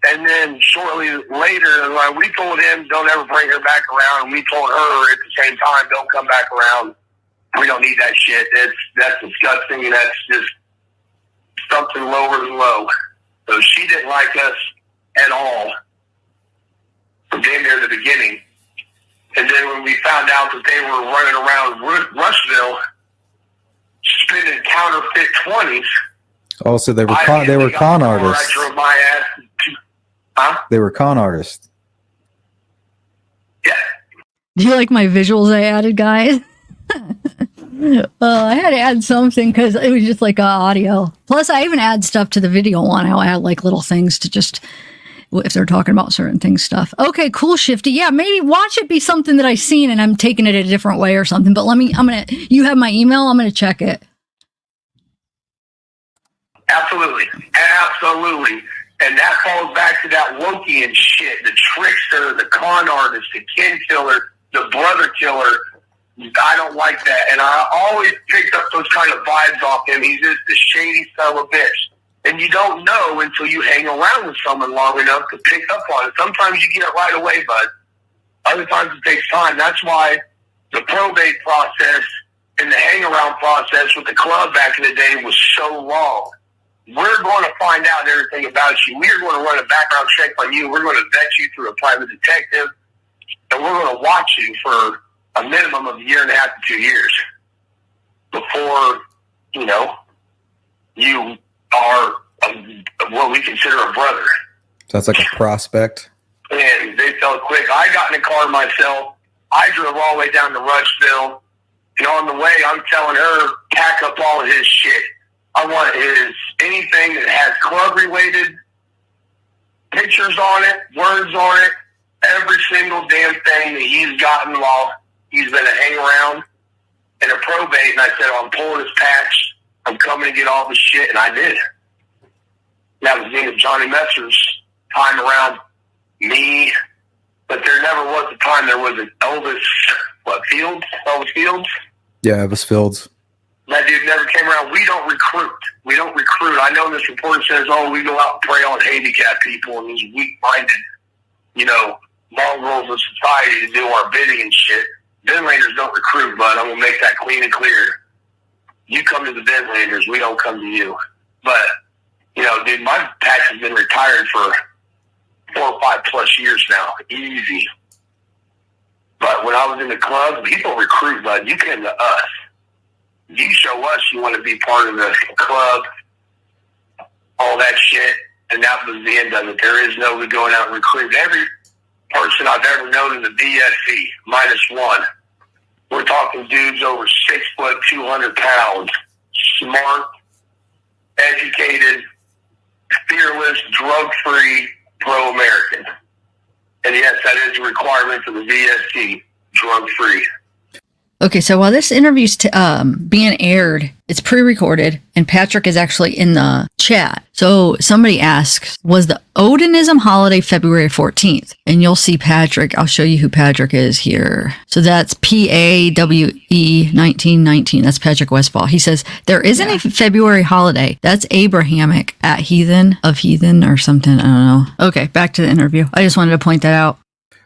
And then shortly later, we told him, don't ever bring her back around. And we told her at the same time, don't come back around. We don't need that shit. That's disgusting, and that's just something lower than low. So she didn't like us at all from being there at the beginning. And then when we found out that they were running around Rushville spinning counterfeit 20s. Oh, so they were con artists. I drove my ass to, huh? They were con artists. Yeah. Do you like my visuals I added, guys? I had to add something because it was just like audio. Plus, I even add stuff to the video one. I add like little things to just, if they're talking about certain things, stuff. Okay, cool, Shifty. Yeah, maybe watch it be something that I've seen and I'm taking it a different way or something. But you have my email. I'm going to check it. Absolutely. And that falls back to that Wokian shit, the trickster, the con artist, the kin killer, the brother killer. I don't like that. And I always picked up those kind of vibes off him. He's just a shady son of a bitch. And you don't know until you hang around with someone long enough to pick up on it. Sometimes you get it right away, bud. Other times it takes time. That's why the probate process and the hang-around process with the club back in the day was so long. We're going to find out everything about you. We're going to run a background check on you. We're going to vet you through a private detective. and we're going to watch you for a minimum of 1.5 to 2 years before, you know, you are what we consider a brother. That's like a prospect. And they felt quick. I got in the car myself. I drove all the way down to Rushville. And on the way, I'm telling her, pack up all of his shit. I want anything that has club-related pictures on it, words on it, every single damn thing that he's gotten while he's been a hang around in a probate. And I said, I'm pulling his patch. I'm coming to get all the shit. And I did. That was the end of Johnny Messer's time around me. But there never was a time there was an Elvis Fields? Yeah, Elvis Fields. That dude never came around. We don't recruit. I know this report says, we go out and prey on handicapped people and these weak-minded, you know, mongrels of society to do our bidding and shit. Ventilators don't recruit, bud. I'm going to make that clean and clear. You come to the ventilators. We don't come to you. But, you know, dude, my patch has been retired for 4 or 5 plus years now. Easy. But when I was in the club, people recruit, bud. You came to us. You show us you want to be part of the club, all that shit, and that was the end of it. There is no going out and recruit. Every person I've ever known in the VSC, -1. We're talking dudes over 6 foot, 200 pounds, smart, educated, fearless, drug-free, pro-American. And yes, that is a requirement for the VSC, drug-free. Okay, so while this interview's being aired, it's pre-recorded, and Patrick is actually in the chat. So somebody asks, was the Odinism holiday February 14th? And you'll see Patrick. I'll show you who Patrick is here. So that's PAWE 1919. That's Patrick Westfall. He says, there isn't a February holiday. That's Abrahamic at Heathen or something. I don't know. Okay, back to the interview. I just wanted to point that out.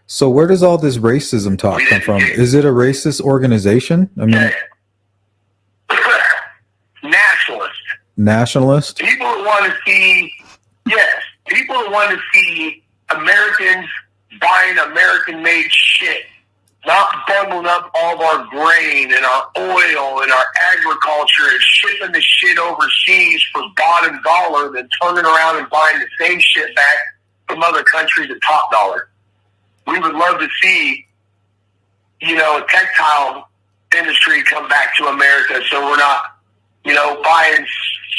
So where does all this racism talk come from? Is it a racist organization? I mean, nationalist. People that want to see, people that want to see Americans buying American-made shit, not bundling up all of our grain and our oil and our agriculture and shipping the shit overseas for bottom dollar, then turning around and buying the same shit back from other countries at top dollar. We would love to see, you know, a textile industry come back to America so we're not, you know, buying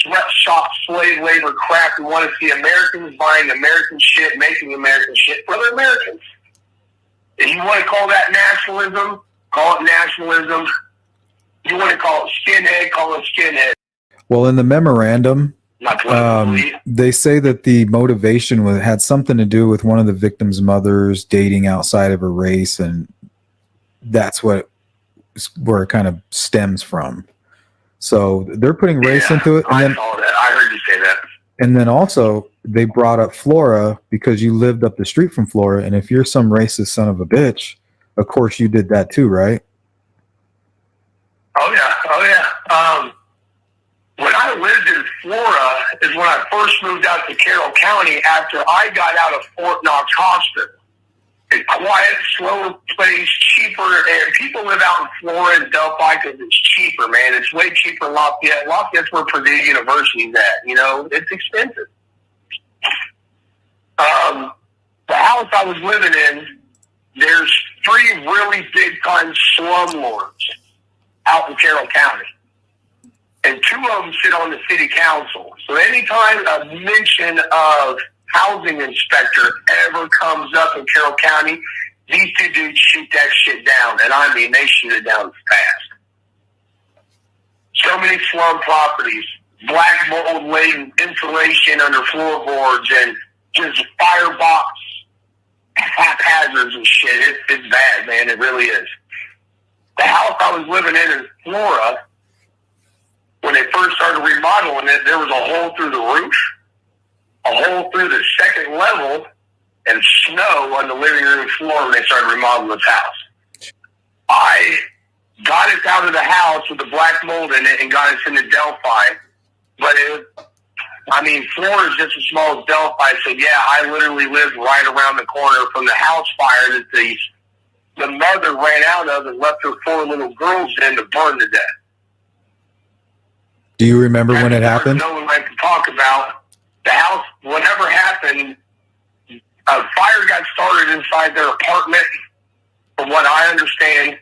sweatshop slave labor crap. We want to see Americans buying American shit, making American shit for other Americans. If you want to call that nationalism, call it nationalism. You want to call it skinhead, call it skinhead. Well, in the memorandum, they say that the motivation had something to do with one of the victim's mothers dating outside of her race, and that's where it kind of stems from. So they're putting race into it. And I saw that. I heard you say that. And then also they brought up Flora because you lived up the street from Flora, and if you're some racist son of a bitch, of course you did that too, right? Oh yeah. When I lived in Florida is when I first moved out to Carroll County after I got out of Fort Knox Hospital. A quiet, slow place, cheaper, and people live out in Florida and Delphi because it's cheaper, man. It's way cheaper in Lafayette. Lafayette's where Purdue University's at, you know. It's expensive. The house I was living in, there's 3 really big-time slumlords out in Carroll County. And 2 of them sit on the city council. So anytime a mention of housing inspector ever comes up in Carroll County, these 2 dudes shoot that shit down. And I mean, they shoot it down fast. So many slum properties, black mold laden insulation under floorboards, and just firebox haphazards and shit. It's bad, man. It really is. The house I was living in Florida, when they first started remodeling it, there was a hole through the roof, a hole through the second level, and snow on the living room floor when they started remodeling this house. I got us out of the house with the black mold in it and got us into Delphi. But Florida is just as small as Delphi. So yeah, I literally lived right around the corner from the house fire that the the mother ran out of and left her 4 little girls in to burn to death. Do you remember when it happened? No one likes to talk about the house. Whatever happened, a fire got started inside their apartment, from what I understand,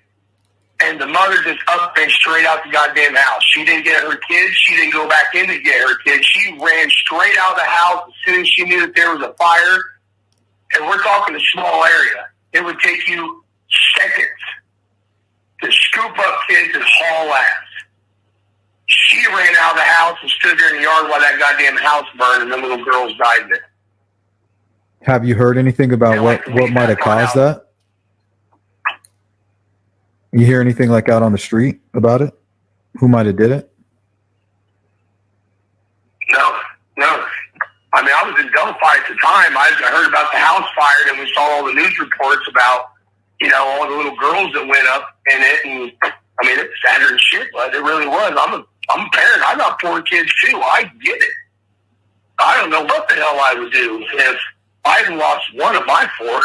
and the mother just up and straight out the goddamn house. She didn't get her kids. She didn't go back in to get her kids. She ran straight out of the house as soon as she knew that there was a fire. And we're talking a small area. It would take you seconds to scoop up kids and haul ass. She ran out of the house and stood there in the yard while that goddamn house burned and the little girls died in it. Have you heard anything about what might have caused that? You hear anything like out on the street about it? Who might have did it? No. I mean, I was in Delphi at the time. I heard about the house fire, and we saw all the news reports about, all the little girls that went up in it. And I mean, it's sadder than shit, but it really was. I'm a parent. I got 4 kids too. I get it. I don't know what the hell I would do if I had lost one of my 4,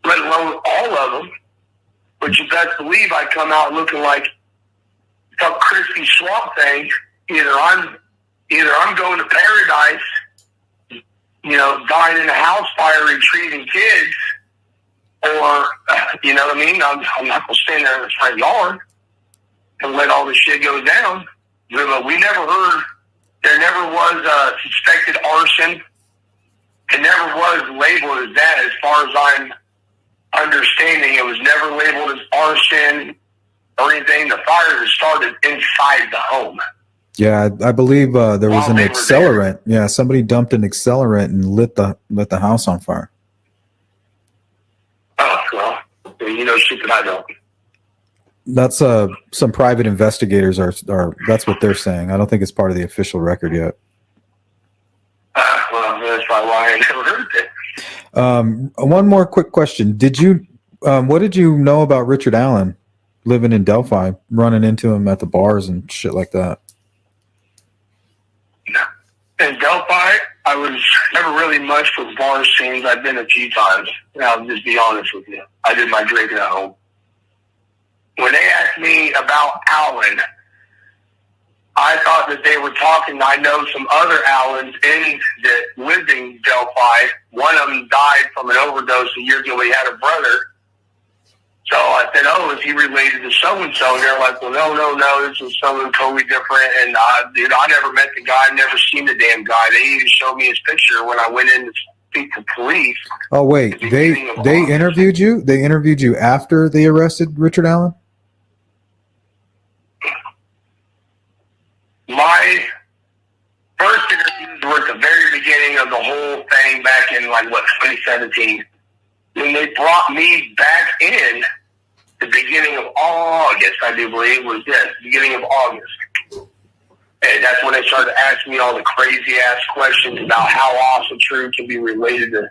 let alone all of them. But you best believe I'd come out looking like some crispy swamp thing. Either I'm going to paradise, dying in a house fire, retrieving kids, or you know what I mean. I'm not gonna stand there in the front yard and let all this shit go down. But we never heard. There never was a suspected arson. It never was labeled as that, as far as I'm understanding. It was never labeled as arson or anything. The fire was started inside the home. Yeah, I believe there was an accelerant. Yeah, somebody dumped an accelerant and lit the house on fire. Oh, well, shit that I don't. That's some private investigators are that's what they're saying. I don't think it's part of the official record yet. Well, that's probably why I never heard it. One more quick question. What did you know about Richard Allen living in Delphi, running into him at the bars and shit like that? In Delphi, I was never really much for bar scenes. I've been a few times. I'll just be honest with you. I did my drinking at home. When they asked me about Allen, I thought that they were talking. I know some other Allens that lived in Delphi. One of them died from an overdose a year ago. He had a brother. So I said, is he related to so-and-so? And they're like, well, no, this is someone totally different. And, I never met the guy. I've never seen the damn guy. They even showed me his picture when I went in to speak to police. Oh, wait, they interviewed you? They interviewed you after they arrested Richard Allen? My first interviews were at the very beginning of the whole thing back in, 2017. When they brought me back in the beginning of August, I do believe was beginning of August. And that's when they started asking me all the crazy ass questions about how Austin True can be related to,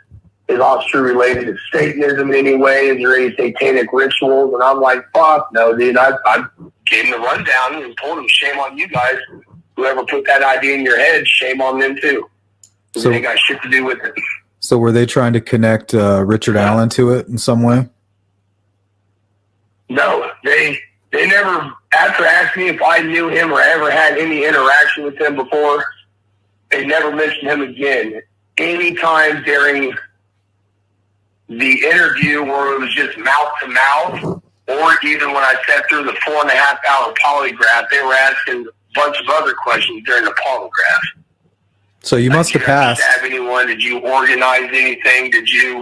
is Austin True related to Satanism in any way? Is there any satanic rituals? And I'm like, fuck no, dude. I gave them the rundown and told them, shame on you guys. Whoever put that idea in your head, shame on them too. So they got shit to do with it. So were they trying to connect Richard Allen to it in some way? No, they never, after asking me if I knew him or ever had any interaction with him before, they never mentioned him again. Anytime during the interview where it was just mouth to mouth, or even when I sat through the 4.5-hour polygraph, they were asking a bunch of other questions during the polygraph. So you must have passed. Did you stab anyone? Did you organize anything? Did you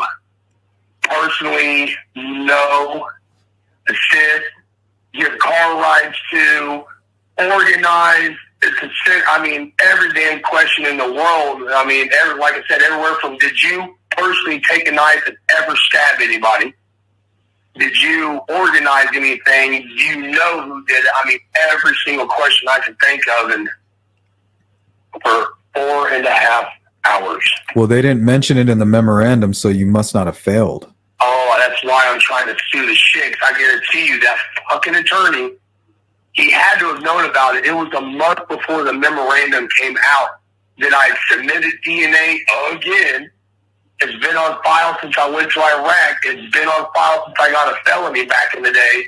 personally know, assist, give car rides to, organize, consent? I mean, every damn question in the world. I mean, like I said, everywhere from did you personally take a knife and ever stab anybody? Did you organize anything? Do you know who did it? I mean, every single question I could think of, and for 4.5 hours. Well, they didn't mention it in the memorandum, so you must not have failed. Oh, that's why I'm trying to sue the shit. I guarantee you that fucking attorney, he had to have known about it. It was a month before the memorandum came out that I submitted DNA again It's been on file since I went to Iraq. It's been on file since I got a felony back in the day.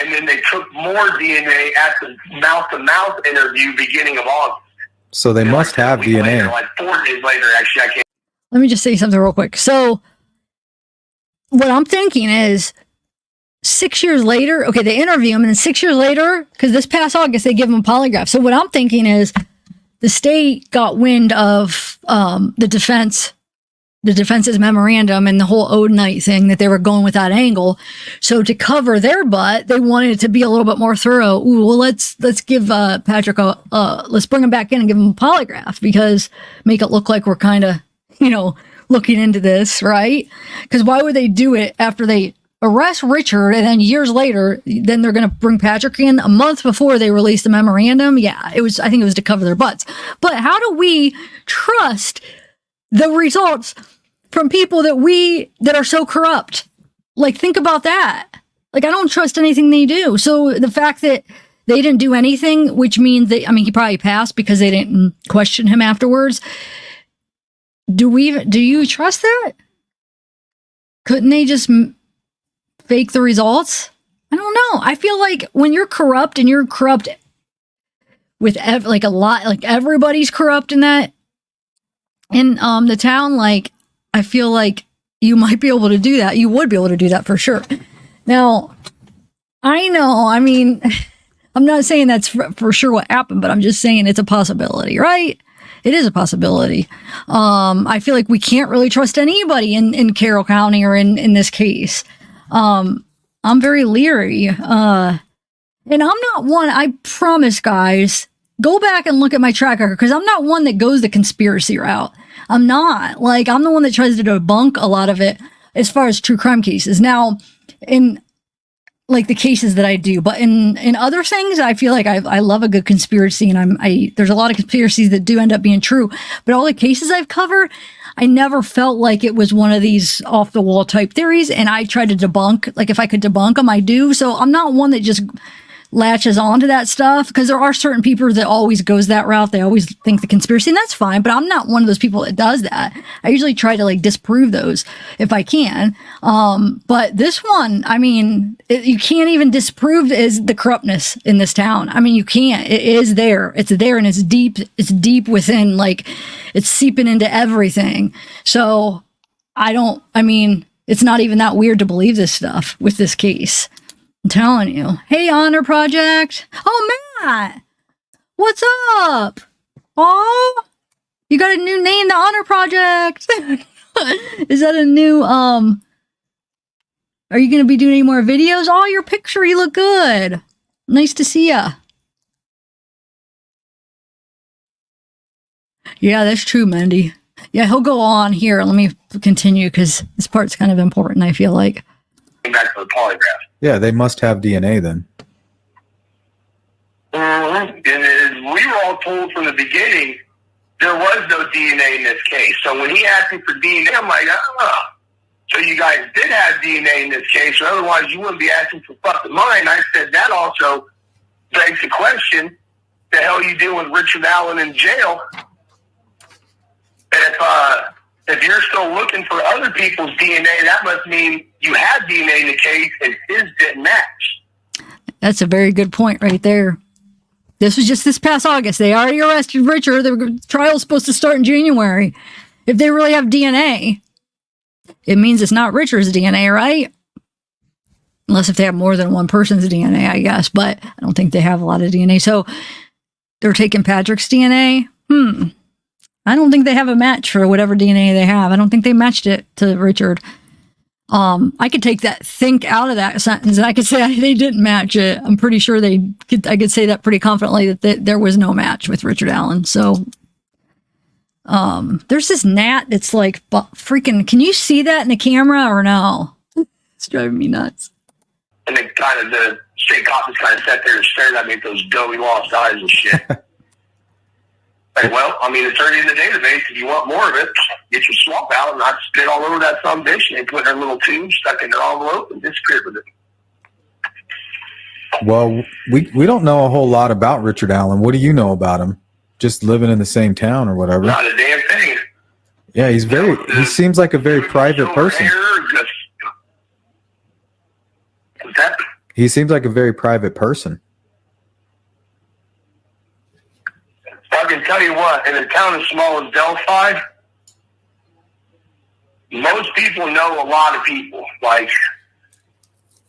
And then they took more DNA at the mouth-to-mouth interview beginning of August. So they must have DNA. Later, like 4 days later, actually, I can't. Let me just say something real quick. So what I'm thinking is 6 years later, okay, they interview him, and then 6 years later, because this past August, they give him a polygraph. So what I'm thinking is the state got wind of the defense's memorandum and the whole ode night thing, that they were going with that angle. So to cover their butt, they wanted it to be a little bit more thorough. Ooh, well, let's give Patrick let's bring him back in and give him a polygraph, because make it look like we're kind of, looking into this, right? Because why would they do it after they arrest Richard, and then years later, then they're going to bring Patrick in a month before they release the memorandum? Yeah, I think it was to cover their butts. But how do we trust the results from people that are so corrupt? Like, think about that. Like, I don't trust anything they do. So the fact that they didn't do anything, which means that, he probably passed because they didn't question him afterwards. Do you trust that? Couldn't they just fake the results? I don't know. I feel like when you're corrupt, and you're corrupt with a lot, like everybody's corrupt in that, in the town, like, I feel like you might be able to do that. You would be able to do that for sure. Now, I know, I'm not saying that's for sure what happened, but I'm just saying it's a possibility, right? It is a possibility. I feel like we can't really trust anybody in Carroll County or in this case. I'm very leery. And I'm not one, I promise, guys, go back and look at my track record, because I'm not one that goes the conspiracy route. I'm not. Like, I'm the one that tries to debunk a lot of it as far as true crime cases. Now, in like the cases that I do, but in other things, I feel like I love a good conspiracy, and there's a lot of conspiracies that do end up being true, but all the cases I've covered, I never felt like it was one of these off the wall type theories, and I try to debunk, like if I could debunk them, I do. So I'm not one that just latches onto that stuff, because there are certain people that always goes that route. They always think the conspiracy, and that's fine, but I'm not one of those people that does that. I usually try to disprove those if I can. But this one, you can't even disprove is the corruptness in this town. You can't. It is there. It's there, and it's deep within, it's seeping into everything. So it's not even that weird to believe this stuff with this case. I'm telling you. Hey, Honor Project. Oh, Matt. What's up? Oh, you got a new name, the Honor Project. Is that a new, are you going to be doing any more videos? Oh, your picture, you look good. Nice to see ya. Yeah, that's true, Mandy. Yeah, he'll go on here. Let me continue, because this part's kind of important, I feel like. Back to the polygraph. Yeah, they must have DNA then. Mm-hmm. And we were all told from the beginning there was no DNA in this case. So when he asked me for DNA, I'm like, so you guys did have DNA in this case, or otherwise you wouldn't be asking for fucking mine. I said that also begs the question, the hell you do with Richard Allen in jail? And if you're still looking for other people's DNA, that must mean you had DNA in the case and his didn't match. That's a very good point right there. This was just this past August. They already arrested Richard. The trial's supposed to start in January. If they really have DNA, it means it's not Richard's DNA, right? Unless if they have more than one person's DNA, I guess. But I don't think they have a lot of DNA. So they're taking Patrick's DNA. I don't think they have a match for whatever DNA they have. I don't think they matched it to Richard. I could take that think out of that sentence, and I could say they didn't match it. I'm pretty sure I could say that pretty confidently, that there was no match with Richard Allen. So there's this gnat that's like freaking, can you see that in the camera or no? It's driving me nuts. And then the state cop just kind of sat there and stared at me with those doughy lost eyes and shit. Well, it's already in the database. If you want more of it, get your swamp out, and I spit all over that some bitch, and they put it in a little tube, stuck in their envelope, and disappeared with it. Well, we don't know a whole lot about Richard Allen. What do you know about him? Just living in the same town or whatever? Not a damn thing. Yeah, he seems like a very private person. What's that? He seems like a very private person. I can tell you what, in a town as small as Delphi, most people know a lot of people. Like,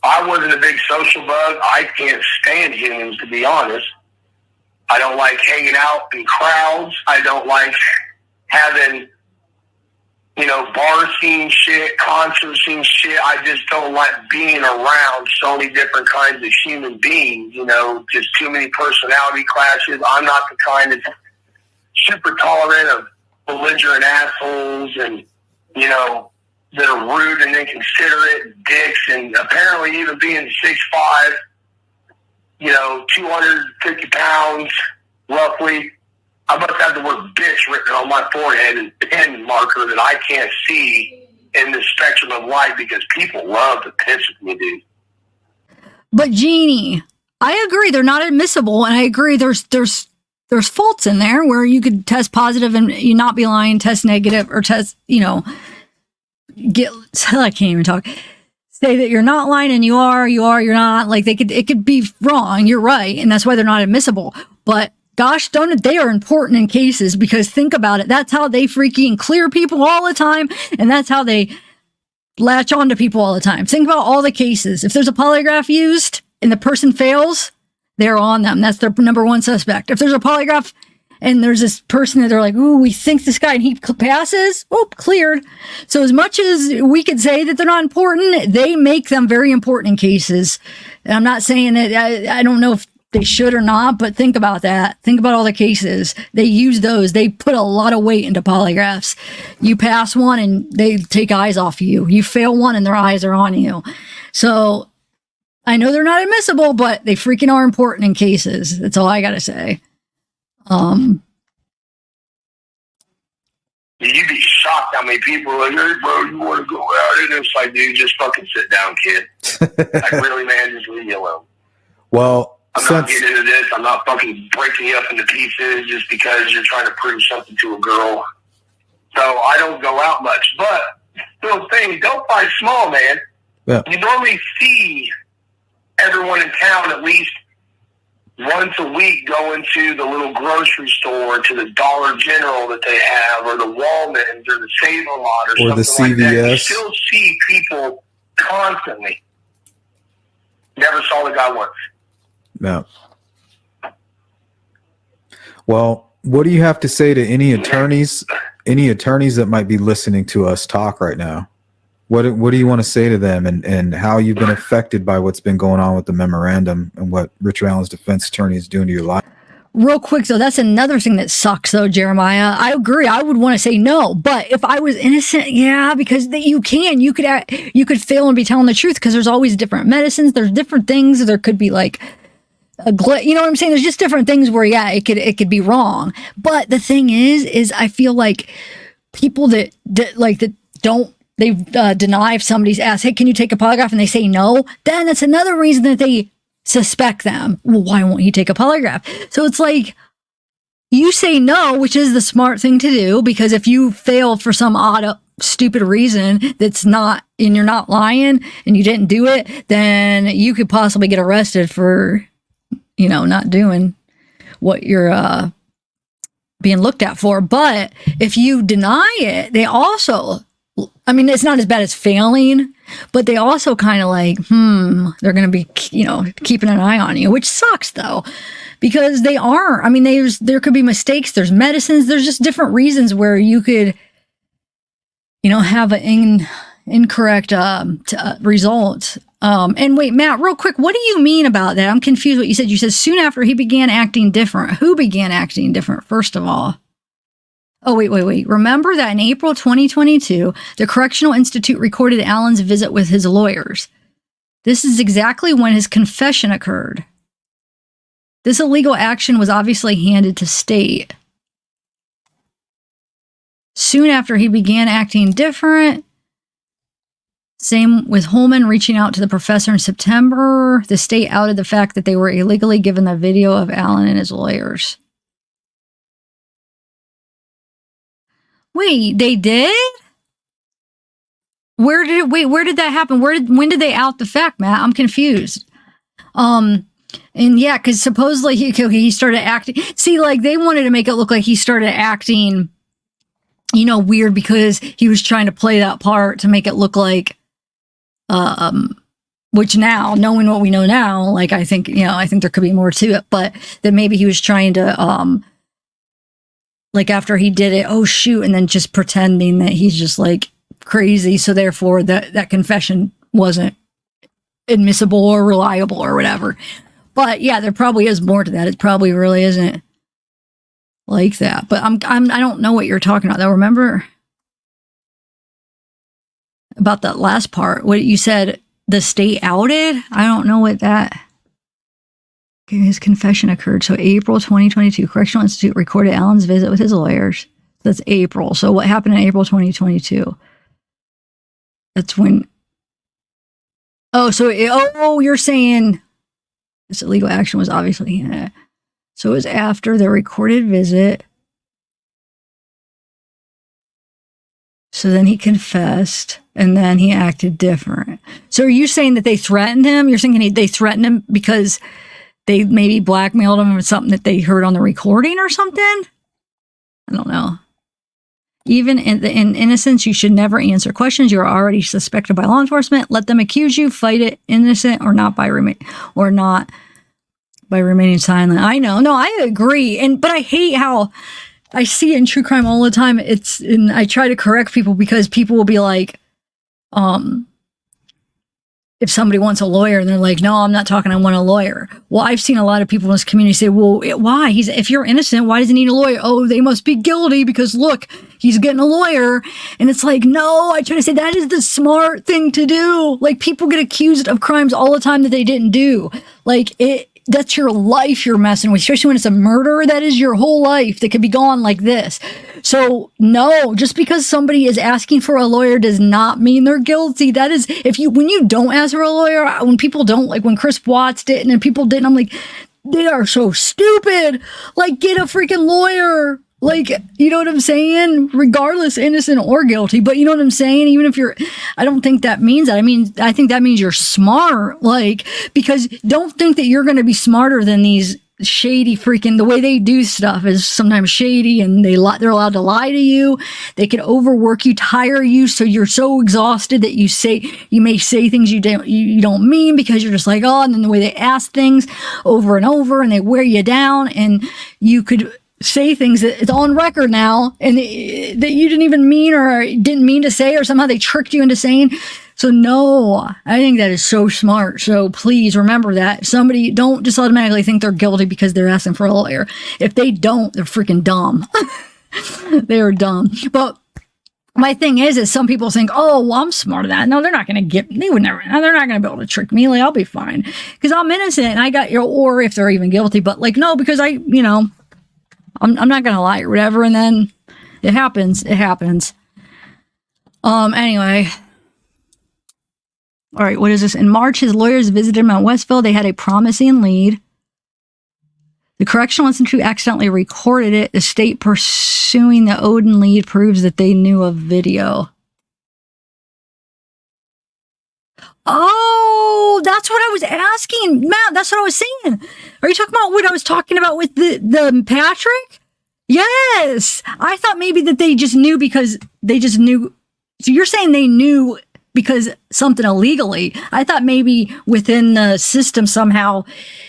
I wasn't a big social bug. I can't stand humans, to be honest. I don't like hanging out in crowds. I don't like having, bar scene shit, concert scene shit. I just don't like being around so many different kinds of human beings, just too many personality clashes. I'm not the kind that's super tolerant of belligerent assholes and, that are rude and inconsiderate dicks, and apparently even being 6'5", 250 pounds, roughly. I must have the word bitch written on my forehead in pen marker that I can't see in the spectrum of light because people love to piss with me, dude. But Jeannie, I agree they're not admissible, and I agree there's faults in there where you could test positive and you not be lying, test negative, or test, I can't even talk. Say that you're not lying and you're not. Like it could be wrong. You're right. And that's why they're not admissible. But gosh darn it, they are important in cases, because think about it. That's how they freaking clear people all the time. And that's how they latch on to people all the time. Think about all the cases. If there's a polygraph used and the person fails, they're on them. That's their number one suspect. If there's a polygraph and there's this person that they're like, ooh, we think this guy, and he passes, oh, cleared. So as much as we could say that they're not important, they make them very important in cases. And I'm not saying that, I don't know if they should or not, but think about that. Think about all the cases. They use those. They put a lot of weight into polygraphs. You pass one and they take eyes off you. You fail one and their eyes are on you. So I know they're not admissible, but they freaking are important in cases. That's all I got to say. You'd be shocked how many people are like, hey, bro, you want to go out? And it's like, dude, just fucking sit down, kid. Like, really, man, just leave me alone. Well, I'm not getting into this. I'm not fucking breaking you up into pieces just because you're trying to prove something to a girl. So I don't go out much. But still saying, Delphi's small, man. Yeah. You normally see everyone in town at least once a week going to the little grocery store, to the Dollar General that they have, or the Walmart, or the Save-A-Lot, or something the CVS. like that. You still see people constantly. Never saw the guy once. No. Well, what do you have to say to any attorneys that might be listening to us talk right now? What do you want to say to them, and how you've been affected by what's been going on with the memorandum and what Richard Allen's defense attorney is doing to your life? Real quick, though, that's another thing that sucks, though, Jeremiah. I agree. I would want to say no, but if I was innocent, yeah, because you could fail and be telling the truth, because there's always different medicines. There's different things. There could be like you know what I'm saying? There's just different things where, yeah, it could be wrong. But the thing is I feel like people that don't. They deny if somebody's asked, hey, can you take a polygraph? And they say no. Then that's another reason that they suspect them. Well, why won't you take a polygraph? So it's like, you say no, which is the smart thing to do, because if you fail for some odd, stupid reason that's not, and you're not lying and you didn't do it, then you could possibly get arrested for, not doing what you're being looked at for. But if you deny it, they also, it's not as bad as failing, but they also kind of like, they're going to be, keeping an eye on you, which sucks though, because they are. There could be mistakes. There's medicines. There's just different reasons where you could, have an incorrect result. And wait, Matt, real quick, what do you mean about that? I'm confused what you said. You said soon after he began acting different. Who began acting different, first of all? Oh, wait. Remember that in April 2022, the Correctional Institute recorded Allen's visit with his lawyers. This is exactly when his confession occurred. This illegal action was obviously handed to state. Soon after he began acting different, same with Holman reaching out to the professor in September, the state outed the fact that they were illegally given the video of Allen and his lawyers. Wait, they did? Where did that happen? When did they out the fact, Matt? I'm confused. And yeah, because supposedly he started acting. See, like they wanted to make it look like he started acting, weird because he was trying to play that part to make it look like, which now, knowing what we know now, like I think there could be more to it, but that maybe he was trying to, like after he did it, oh shoot, and then just pretending that he's just like crazy, so therefore that confession wasn't admissible or reliable or whatever. But yeah, there probably is more to that. It probably really isn't like that. But I don't know what you're talking about though. Remember about that last part? What you said, the state outed? I don't know what that. Okay, his confession occurred. So April 2022, Correctional Institute recorded Allen's visit with his lawyers. That's April. So what happened in April 2022? That's when. Oh, so you're saying this illegal action was obviously. Yeah. So it was after the recorded visit. So then he confessed, and then he acted different. So are you saying that they threatened him? You're thinking they threatened him because they maybe blackmailed him with something that they heard on the recording or something? I don't know. Even in innocence, you should never answer questions. You are already suspected by law enforcement. Let them accuse you. Fight it innocent or not by remaining silent. I know. No, I agree. But I hate how I see it in true crime all the time. And I try to correct people because people will be like, if somebody wants a lawyer and they're like, no, I'm not talking, I want a lawyer. Well, I've seen a lot of people in this community say, well, why? If you're innocent, why does he need a lawyer? Oh, they must be guilty because look, he's getting a lawyer. And it's like, no, I try to say that is the smart thing to do. Like people get accused of crimes all the time that they didn't do. Like that's your life you're messing with, especially when it's a murder. That is your whole life that could be gone like this. So no, just because somebody is asking for a lawyer does not mean they're guilty. That is, when you don't ask for a lawyer, when people don't, like when Chris Watts didn't and people didn't, I'm like, they are so stupid. Like get a freaking lawyer. Like, you know what I'm saying? Regardless, innocent or guilty. But you know what I'm saying? Even if I don't think that means that. I mean, I think that means you're smart. Like, because don't think that you're going to be smarter than these shady freaking, the way they do stuff is sometimes shady and they're allowed to lie to you. They can overwork you, tire you. So you're so exhausted that you may say things you don't mean because you're just like, oh, and then the way they ask things over and over and they wear you down and you could say things that it's on record now and that you didn't even mean or didn't mean to say, or somehow they tricked you into saying. So no, I think that is so smart. So please remember that. Somebody don't just automatically think they're guilty because they're asking for a lawyer. If they don't, they're freaking dumb. They are dumb. But my thing is some people think, oh, well, I'm smart at that. No, they're not going to they're not going to be able to trick me. Like, I'll be fine because I'm innocent and I got or if they're even guilty, but like, no, because I'm not going to lie or whatever. And then it happens. Anyway. All right. What is this? In March, his lawyers visited him at Westville. They had a promising lead. The Correctional Institute accidentally recorded it. The state pursuing the Odin lead proves that they knew of video. Oh, that's what I was asking. Matt, that's what I was saying. Are you talking about what I was talking about with the Patrick? Yes. I thought maybe that they just knew because they just knew. So you're saying they knew because something illegally. I thought maybe within the system somehow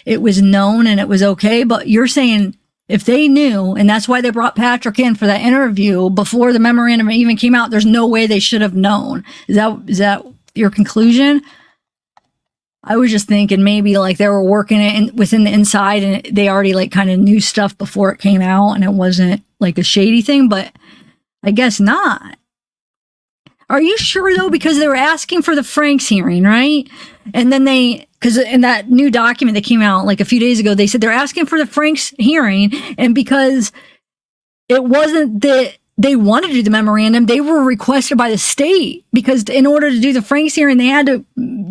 it was known and it was okay. But you're saying if they knew, and that's why they brought Patrick in for that interview before the memorandum even came out, there's no way they should have known. Is that your conclusion? I was just thinking maybe like they were working it within the inside and they already like kind of knew stuff before it came out and it wasn't like a shady thing, but I guess not. Are you sure though? Because they were asking for the Franks hearing, right? And then because in that new document that came out like a few days ago, they said they're asking for the Franks hearing. And because it wasn't that they wanted to do the memorandum, they were requested by the state because in order to do the Franks hearing, they had to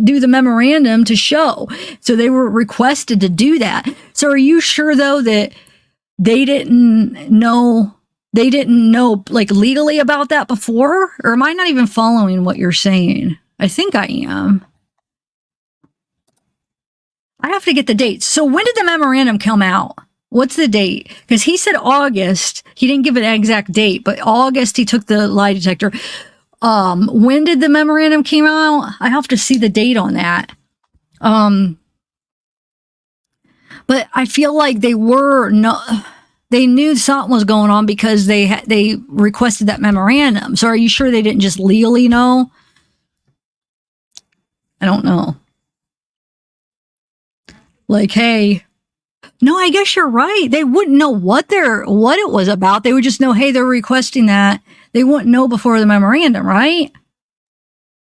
do the memorandum to show. So they were requested to do that. So are you sure though that they didn't know they didn't know like legally about that before? Or am I not even following what you're saying? I think I am. I have to get the dates. So when did the memorandum come out? What's the date? Because he said August. He didn't give an exact date, but August he took the lie detector. When did the memorandum came out? I have to see the date on that. But I feel like they knew something was going on because they requested that memorandum. So are you sure they didn't just legally know? I don't know. Like, hey, no, I guess you're right. They wouldn't know what it was about. They would just know, hey, they're requesting that. They wouldn't know before the memorandum, right?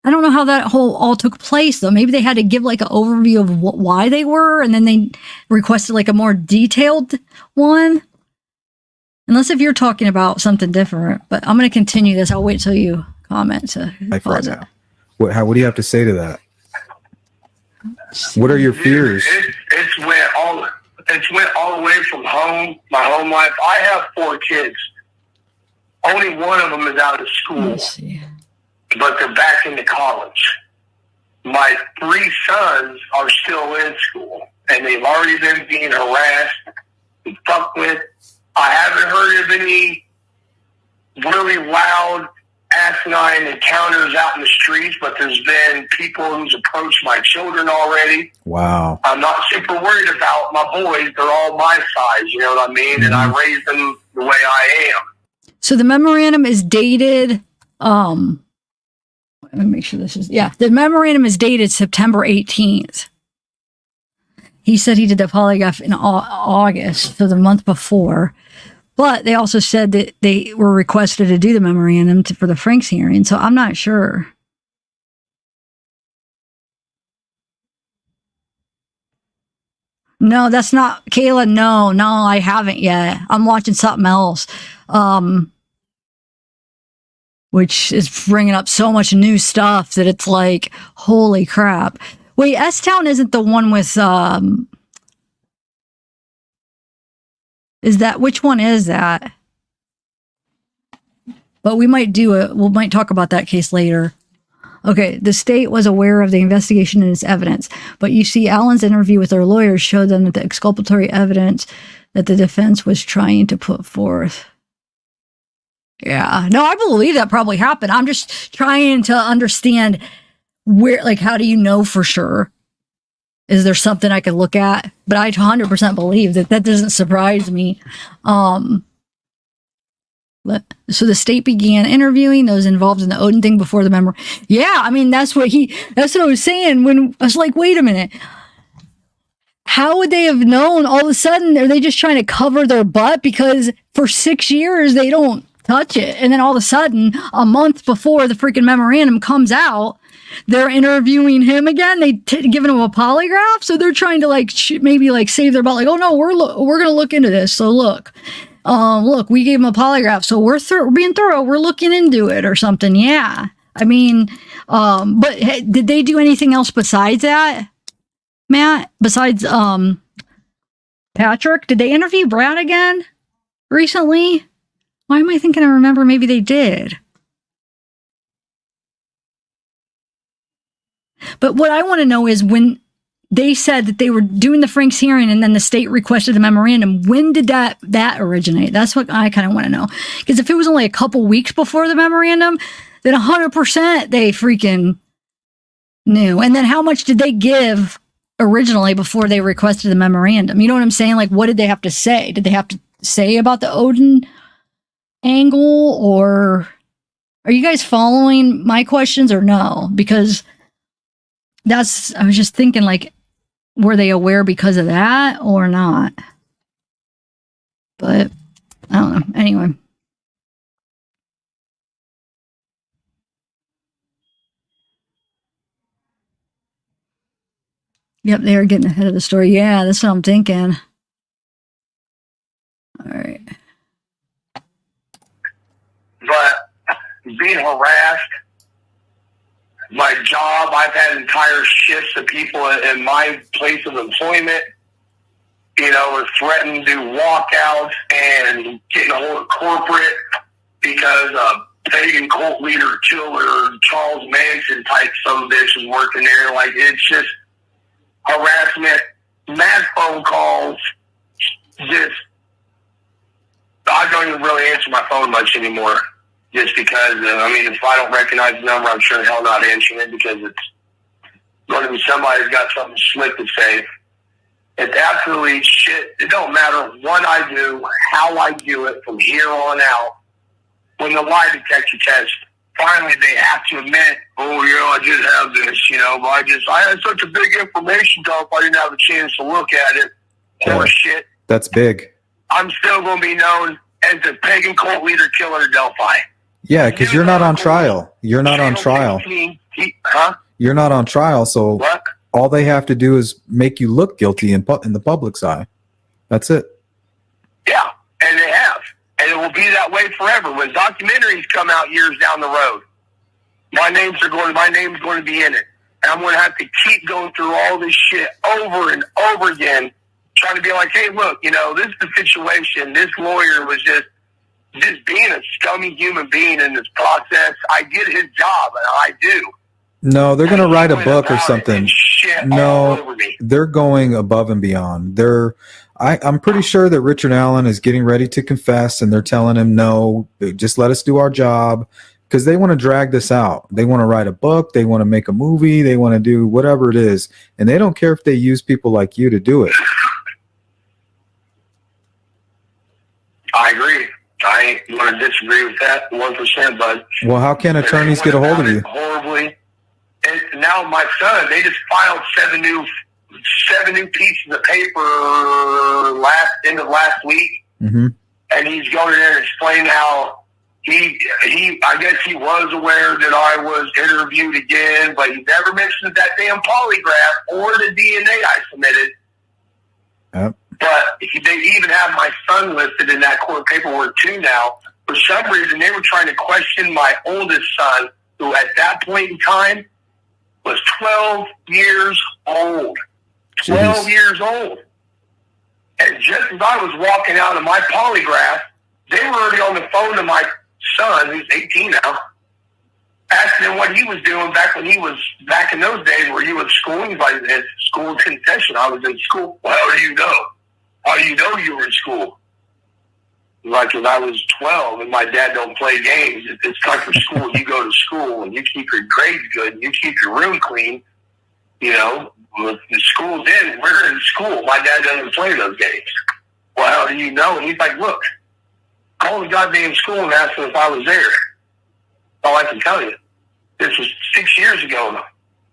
I don't know how that all took place, though. Maybe they had to give like an overview of why they were, and then they requested like a more detailed one. Unless if you're talking about something different. But I'm going to continue this. I'll wait till you comment. To pause it. What do you have to say to that? What are your fears? It's went all the way from home, my home life. I have 4 kids. Only one of them is out of school, but they're back into college. My 3 sons are still in school, and they've already been being harassed and fucked with. I haven't heard of any really loud, asinine encounters out in the streets, but there's been people who's approached my children already. Wow. I'm not super worried about my boys. They're all my size, you know what I mean? Mm-hmm. And I raised them the way I am. So the memorandum is dated, let me make sure the memorandum is dated September 18th. He said he did the polygraph in August, so the month before. But they also said that they were requested to do the memorandum for the Franks hearing, so I'm not sure. No, that's not, Kayla, no, I haven't yet. I'm watching something else, which is bringing up so much new stuff that it's like, holy crap. Wait, S-Town isn't the one with, which one is that? But we might might talk about that case later. Okay, the state was aware of the investigation and its evidence, but you see Allen's interview with their lawyers showed them that the exculpatory evidence that the defense was trying to put forth. Yeah, no, I believe that probably happened. I'm just trying to understand where, like, how do you know for sure? Is there something I could look at? But I 100% believe that doesn't surprise me. So the state began interviewing those involved in the Odin thing before the member. Yeah, I mean, that's what I was saying when I was like, wait a minute. How would they have known all of a sudden? Are they just trying to cover their butt? Because for 6 years, they don't touch it. And then all of a sudden, a month before the freaking memorandum comes out, they're interviewing him again. Giving him a polygraph. So they're trying to maybe save their butt. Like, oh no, we're going to look into this. So look, we gave him a polygraph. So we're being thorough. We're looking into it or something. Yeah. I mean, but did they do anything else besides that, Matt? Besides, Patrick, did they interview Brad again recently? Why am I thinking I remember maybe they did? But what I want to know is when they said that they were doing the Franks hearing and then the state requested the memorandum, when did that originate? That's what I kind of want to know. Because if it was only a couple weeks before the memorandum, then 100% they freaking knew. And then how much did they give originally before they requested the memorandum? You know what I'm saying? Like, what did they have to say? Did they have to say about the Odin angle? Or are you guys following my questions or no? Because I was just thinking, like, were they aware because of that or not? But I don't know. Anyway. Yep, they are getting ahead of the story. Yeah, that's what I'm thinking. All right. But being harassed, my job, I've had entire shifts of people in my place of employment, are threatening to do walkouts and getting a hold of corporate because pagan cult leader, killer, Charles Manson type some bitch is working there. Like, it's just harassment, mad phone calls, just, I don't even really answer my phone much anymore. Just because, if I don't recognize the number, I'm sure the hell not answering it because it's going to be somebody who's got something slick to say. It's absolutely shit. It don't matter what I do, how I do it from here on out. When the lie detector test, finally they have to admit, I just have this, but I had such a big information dump, I didn't have a chance to look at it. Horse shit. That's big. I'm still going to be known as the pagan cult leader killer of Delphi. Yeah, because you're not on trial. You're not on trial. You're not on trial, so what? All they have to do is make you look guilty in the public's eye. That's it. Yeah, and they have. And it will be that way forever. When documentaries come out years down the road, my name's going to be in it. And I'm going to have to keep going through all this shit over and over again, trying to be like, hey, look, this is the situation. This lawyer was just being a scummy human being in this process. I did his job, and I do. No, they're going to write a book or something. No, they're going above and beyond. I'm pretty sure that Richard Allen is getting ready to confess, and they're telling him, no, just let us do our job, because they want to drag this out. They want to write a book. They want to make a movie. They want to do whatever it is, and they don't care if they use people like you to do it. I agree. I ain't going to disagree with that 1%, bud. Well, how can attorneys get a hold of you? Horribly. And now my son, they just filed seven new pieces of paper end of last week. Mm-hmm. And he's going in there and explaining how I guess he was aware that I was interviewed again, but he never mentioned that damn polygraph or the DNA I submitted. Yep. But they even have my son listed in that court paperwork too now. For some reason, they were trying to question my oldest son, who at that point in time was 12 years old. 12 years old. And just as I was walking out of my polygraph, they were already on the phone to my son, who's 18 now, asking him what he was doing back in those days where he was schooling. He's like, his school concession. I was in school. Well, how do you know? How do you know you were in school? Like, because I was 12 and my dad don't play games. If it's time for school, you go to school and you keep your grades good and you keep your room clean. If the school's in, we're in school. My dad doesn't play those games. Well, how do you know? And he's like, look, call the goddamn school and ask them if I was there. All I can tell you. This was 6 years ago.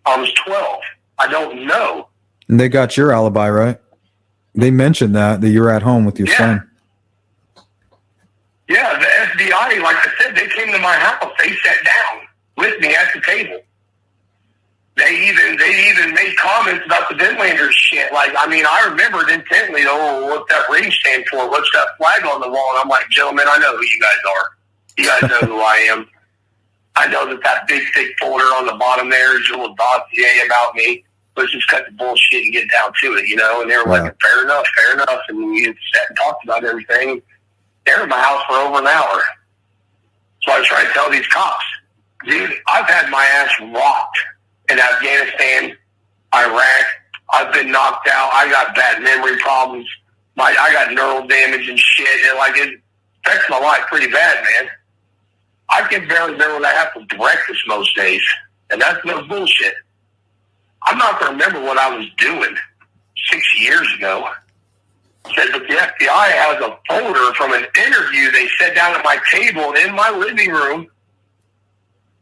I was 12. I don't know. And they got your alibi, right? They mentioned that you were at home with your son. Yeah, the FBI, like I said, they came to my house. They sat down with me at the table. They even made comments about the ventilator shit. Like, I remembered intently, what's that ring stand for? What's that flag on the wall? And I'm like, gentlemen, I know who you guys are. You guys know who I am. I know that big, thick folder on the bottom there is your little dossier about me. Let's just cut the bullshit and get down to it, And they were like, fair enough. And we sat and talked about everything. They were in my house for over an hour. So I tried to tell these cops, dude, I've had my ass rocked in Afghanistan, Iraq. I've been knocked out. I got bad memory problems. I got neural damage and shit. And it affects my life pretty bad, man. I can barely remember when I have for breakfast most days. And that's no bullshit. I'm not going to remember what I was doing 6 years ago. Said, but the FBI has a folder from an interview they set down at my table in my living room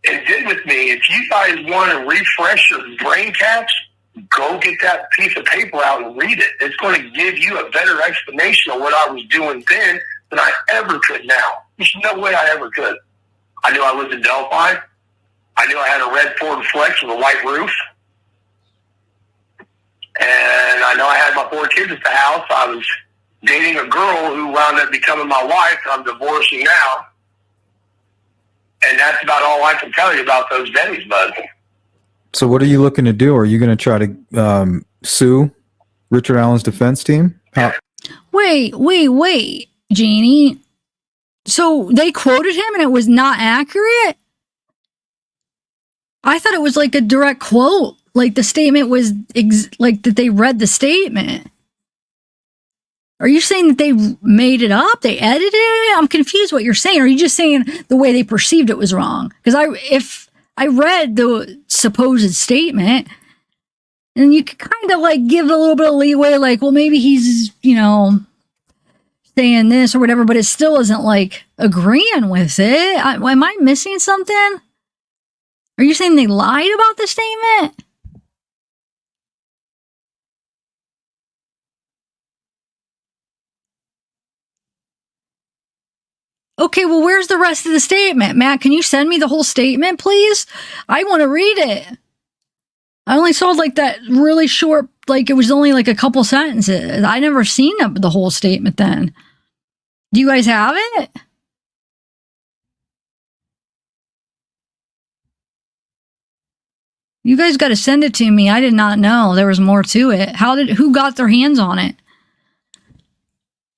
and did with me. If you guys want to refresh your brain caps, go get that piece of paper out and read it. It's going to give you a better explanation of what I was doing then than I ever could now. There's no way I ever could. I knew I lived in Delphi. I knew I had a red Ford Flex with a white roof. And I know I had my 4 kids at the house. I was dating a girl who wound up becoming my wife. I'm divorcing now. And that's about all I can tell you about those days, bud. So what are you looking to do? Are you going to try to sue Richard Allen's defense team? Wait, Jeannie. So they quoted him and it was not accurate? I thought it was like a direct quote. Like the statement was like that they read the statement. Are you saying that they made it up? They edited it? I'm confused what you're saying. Are you just saying the way they perceived it was wrong? Because if I read the supposed statement, and you could kind of like give it a little bit of leeway, like, well, maybe he's, saying this or whatever, but it still isn't like agreeing with it. Am I missing something? Are you saying they lied about the statement? Okay, well, where's the rest of the statement? Matt, can you send me the whole statement, please? I want to read it. I only saw like that really short, like it was only like a couple sentences. I never seen the whole statement then. Do you guys have it? You guys got to send it to me. I did not know there was more to it. Who got their hands on it?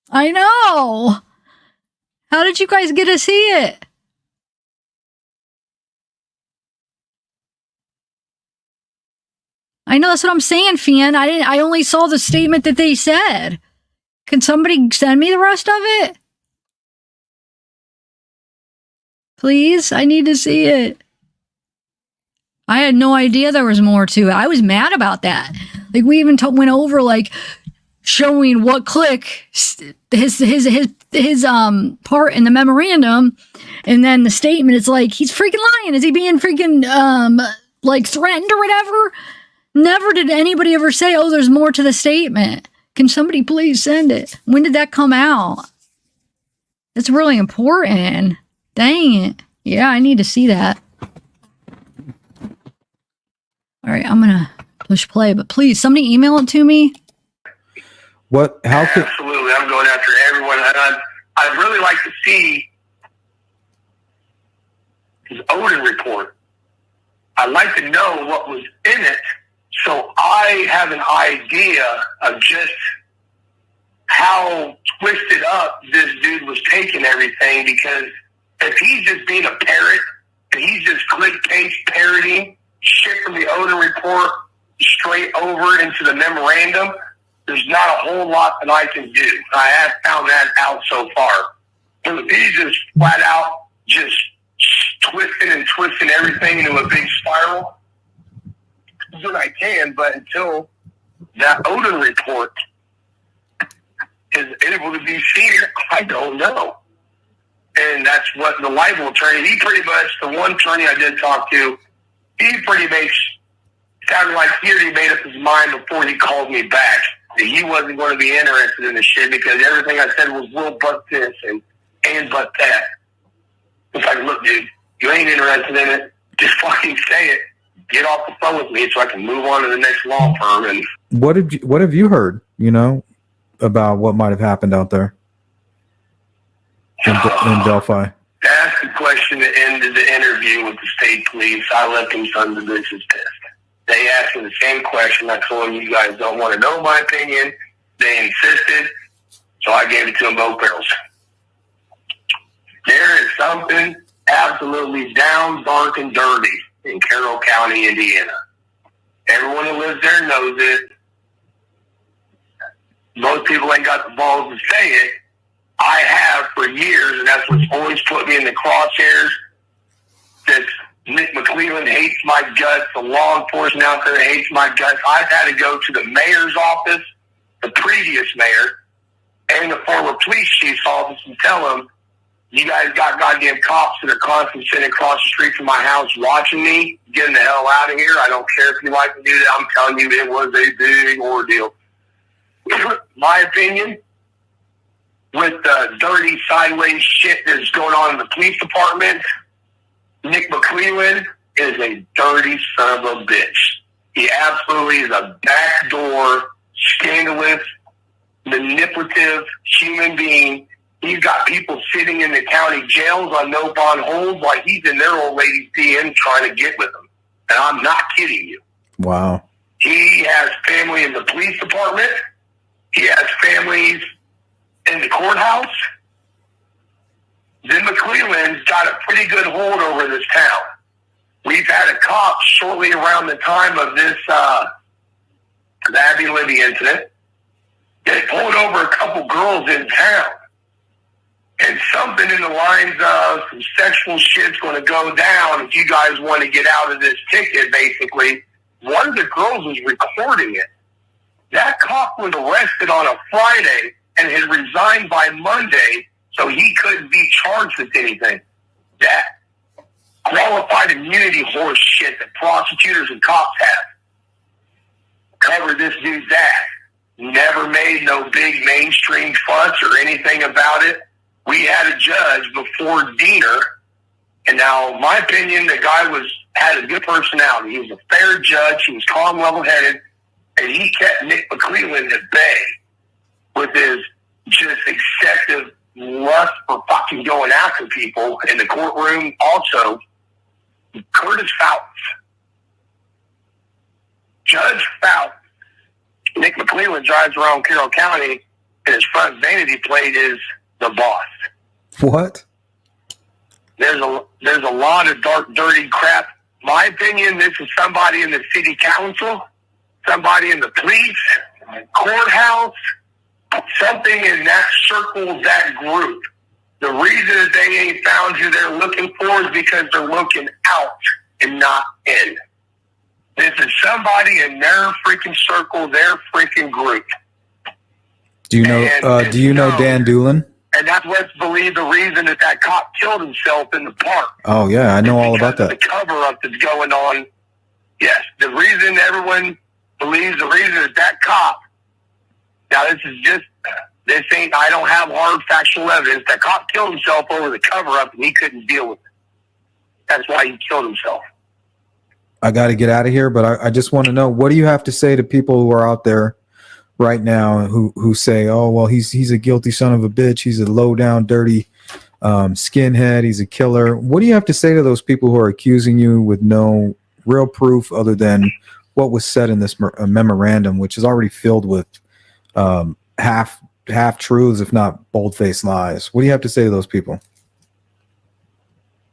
I know. How did you guys get to see it? I know, that's what I'm saying, Fian. I only saw the statement that they said. Can somebody send me the rest of it? Please, I need to see it. I had no idea there was more to it. I was mad about that. Like we even went over like showing what click his part in the memorandum, and then the statement. It's like he's freaking lying. Is he being freaking like threatened or whatever? Never did anybody ever say, "Oh, there's more to the statement." Can somebody please send it? When did that come out? It's really important. Dang it. Yeah, I need to see that. All right, I'm going to push play, but please, somebody email it to me. What? How could? Absolutely. I'm going after everyone. And I'd really like to see his Odin report. I'd like to know what was in it so I have an idea of just how twisted up this dude was taking everything, because if he's just being a parrot and he's just click-paste parroting shit from the Odin report straight over into the memorandum, there's not a whole lot that I can do. I have found that out so far. But he's just flat out just twisting and twisting everything into a big spiral, do what I can, but until that Odin report is able to be seen, I don't know. And that's what the libel attorney, he pretty much, the one attorney I did talk to, he pretty much sounded like he already made up his mind before he called me back that he wasn't going to be interested in the shit, because everything I said was, "Will but this and but that." It's like, look, dude, you ain't interested in it. Just fucking say it. Get off the phone with me so I can move on to the next law firm. And what have you heard, about what might have happened out there in Delphi? That's the question that ended the interview with the state police. I let them sons of bitches pissed. They asked me the same question. I told them, you guys don't want to know my opinion. They insisted, so I gave it to them both barrels. There is something absolutely down, dark, and dirty in Carroll County, Indiana. Everyone who lives there knows it. Most people ain't got the balls to say it. I have for years, and that's what's always put me in the crosshairs. That Nick McClellan hates my guts. The law enforcement out there hates my guts. I've had to go to the mayor's office, the previous mayor, and the former police chief's office and tell them, you guys got goddamn cops that are constantly sitting across the street from my house watching me. Getting the hell out of here. I don't care if you like to do that. I'm telling you, it was a big ordeal. My opinion, with the dirty sideways shit that's going on in the police department, Nick McClellan is a dirty son of a bitch. He absolutely is a backdoor, scandalous, manipulative human being. He's got people sitting in the county jails on no bond holds while he's in their old lady's DM trying to get with them. And I'm not kidding you. Wow. He has family in the police department. He has families in the courthouse. the McClellan's got a pretty good hold over this town. We've had a cop shortly around the time of this the Abby Libby incident. They pulled over a couple girls in town. And something in the lines of some sexual shit's going to go down if you guys want to get out of this ticket, basically. One of the girls was recording it. That cop was arrested on a Friday and had resigned by Monday, so he couldn't be charged with anything. That qualified immunity horse shit that prosecutors and cops have. Covered this dude's ass. Never made no big mainstream fuss or anything about it. We had a judge before Diener, and now, my opinion, the guy had a good personality. He was a fair judge. He was calm, level-headed, and he kept Nick McClellan at bay with his just excessive lust for fucking going after people in the courtroom. Also, Curtis Fouts. Judge Fouts. Nick McClellan drives around Carroll County, and his front vanity plate is the boss. What? There's a lot of dark, dirty crap. My opinion, this is somebody in the city council, somebody in the police, courthouse, something in that circle, that group. The reason that they ain't found who they're looking for is because they're looking out and not in. This is somebody in their freaking circle, their freaking group. Do you know Dan Doolin? And that's what's believed the reason that cop killed himself in the park. Oh, yeah, I know all about that. The cover-up that's going on. Yes, the reason everyone believes the reason that cop, now this ain't, I don't have hard factual evidence. That cop killed himself over the cover-up and he couldn't deal with it. That's why he killed himself. I got to get out of here, but I just want to know, what do you have to say to people who are out there right now who say, oh, well, he's a guilty son of a bitch. He's a low down, dirty skinhead. He's a killer. What do you have to say to those people who are accusing you with no real proof other than what was said in this memorandum, which is already filled with half truths, if not bold-faced lies? What do you have to say to those people?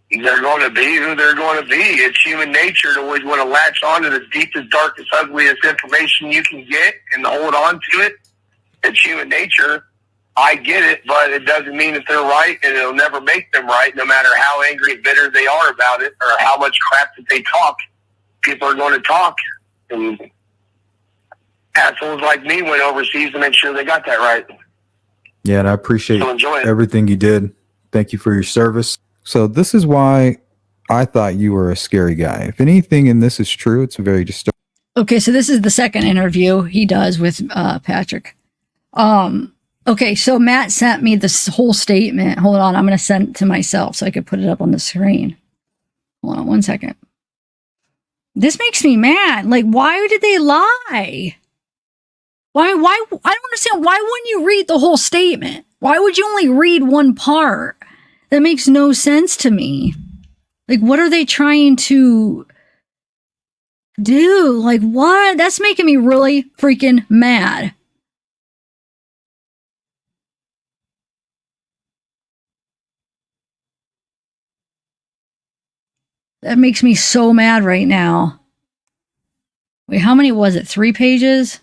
They're going to be who they're going to be. It's human nature to always want to latch on to the deepest, darkest, ugliest information you can get and hold on to it. It's human nature. I get it, but it doesn't mean that they're right, and it'll never make them right, no matter how angry and bitter they are about it or how much crap that they talk. People are going to talk, and assholes like me went overseas to make sure they got that right. Yeah, and I appreciate everything you did. Thank you for your service. So this is why I thought you were a scary guy. If anything in this is true, it's very disturbing. Okay, so this is the second interview he does with Patrick. Okay, so Matt sent me this whole statement. Hold on, I'm going to send it to myself so I could put it up on the screen. Hold on 1 second. This makes me mad. Like, why did they lie? Why? I don't understand. Why wouldn't you read the whole statement? Why would you only read one part? That makes no sense to me. Like, what are they trying to do? Like, what? That's making me really freaking mad. That makes me so mad right now. Wait, how many was it? 3 pages?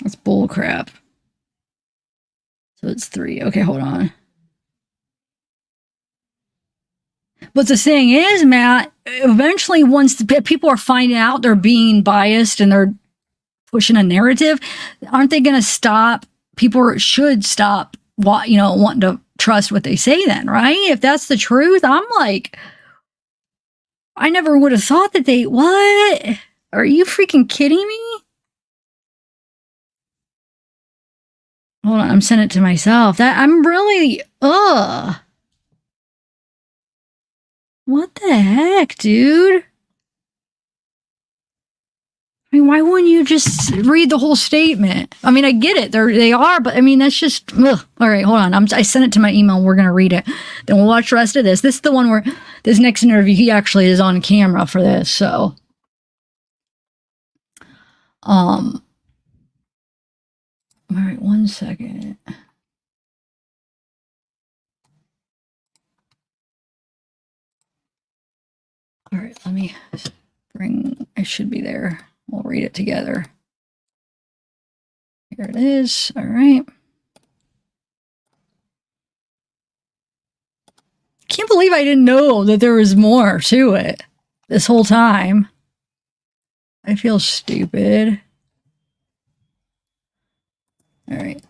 That's bull crap. So it's 3. Okay, hold on. But the thing is, Matt, eventually once the people are finding out they're being biased and they're pushing a narrative, aren't they going to stop? People should stop, wanting to trust what they say then, right? If that's the truth, I'm like, I never would have thought that what? Are you freaking kidding me? Hold on, I'm sending it to myself. That I'm really, what the heck, dude? I mean, why wouldn't you just read the whole statement? I mean, I get it. They are, but I mean, that's just, ugh. All right, hold on. I sent it to my email. We're going to read it. Then we'll watch the rest of this. This is the one where this next interview, he actually is on camera for this. So, All right, 1 second. All right, let me bring, it should be there. We'll read it together. Here it is. All right. Can't believe I didn't know that there was more to it this whole time. I feel stupid. All right.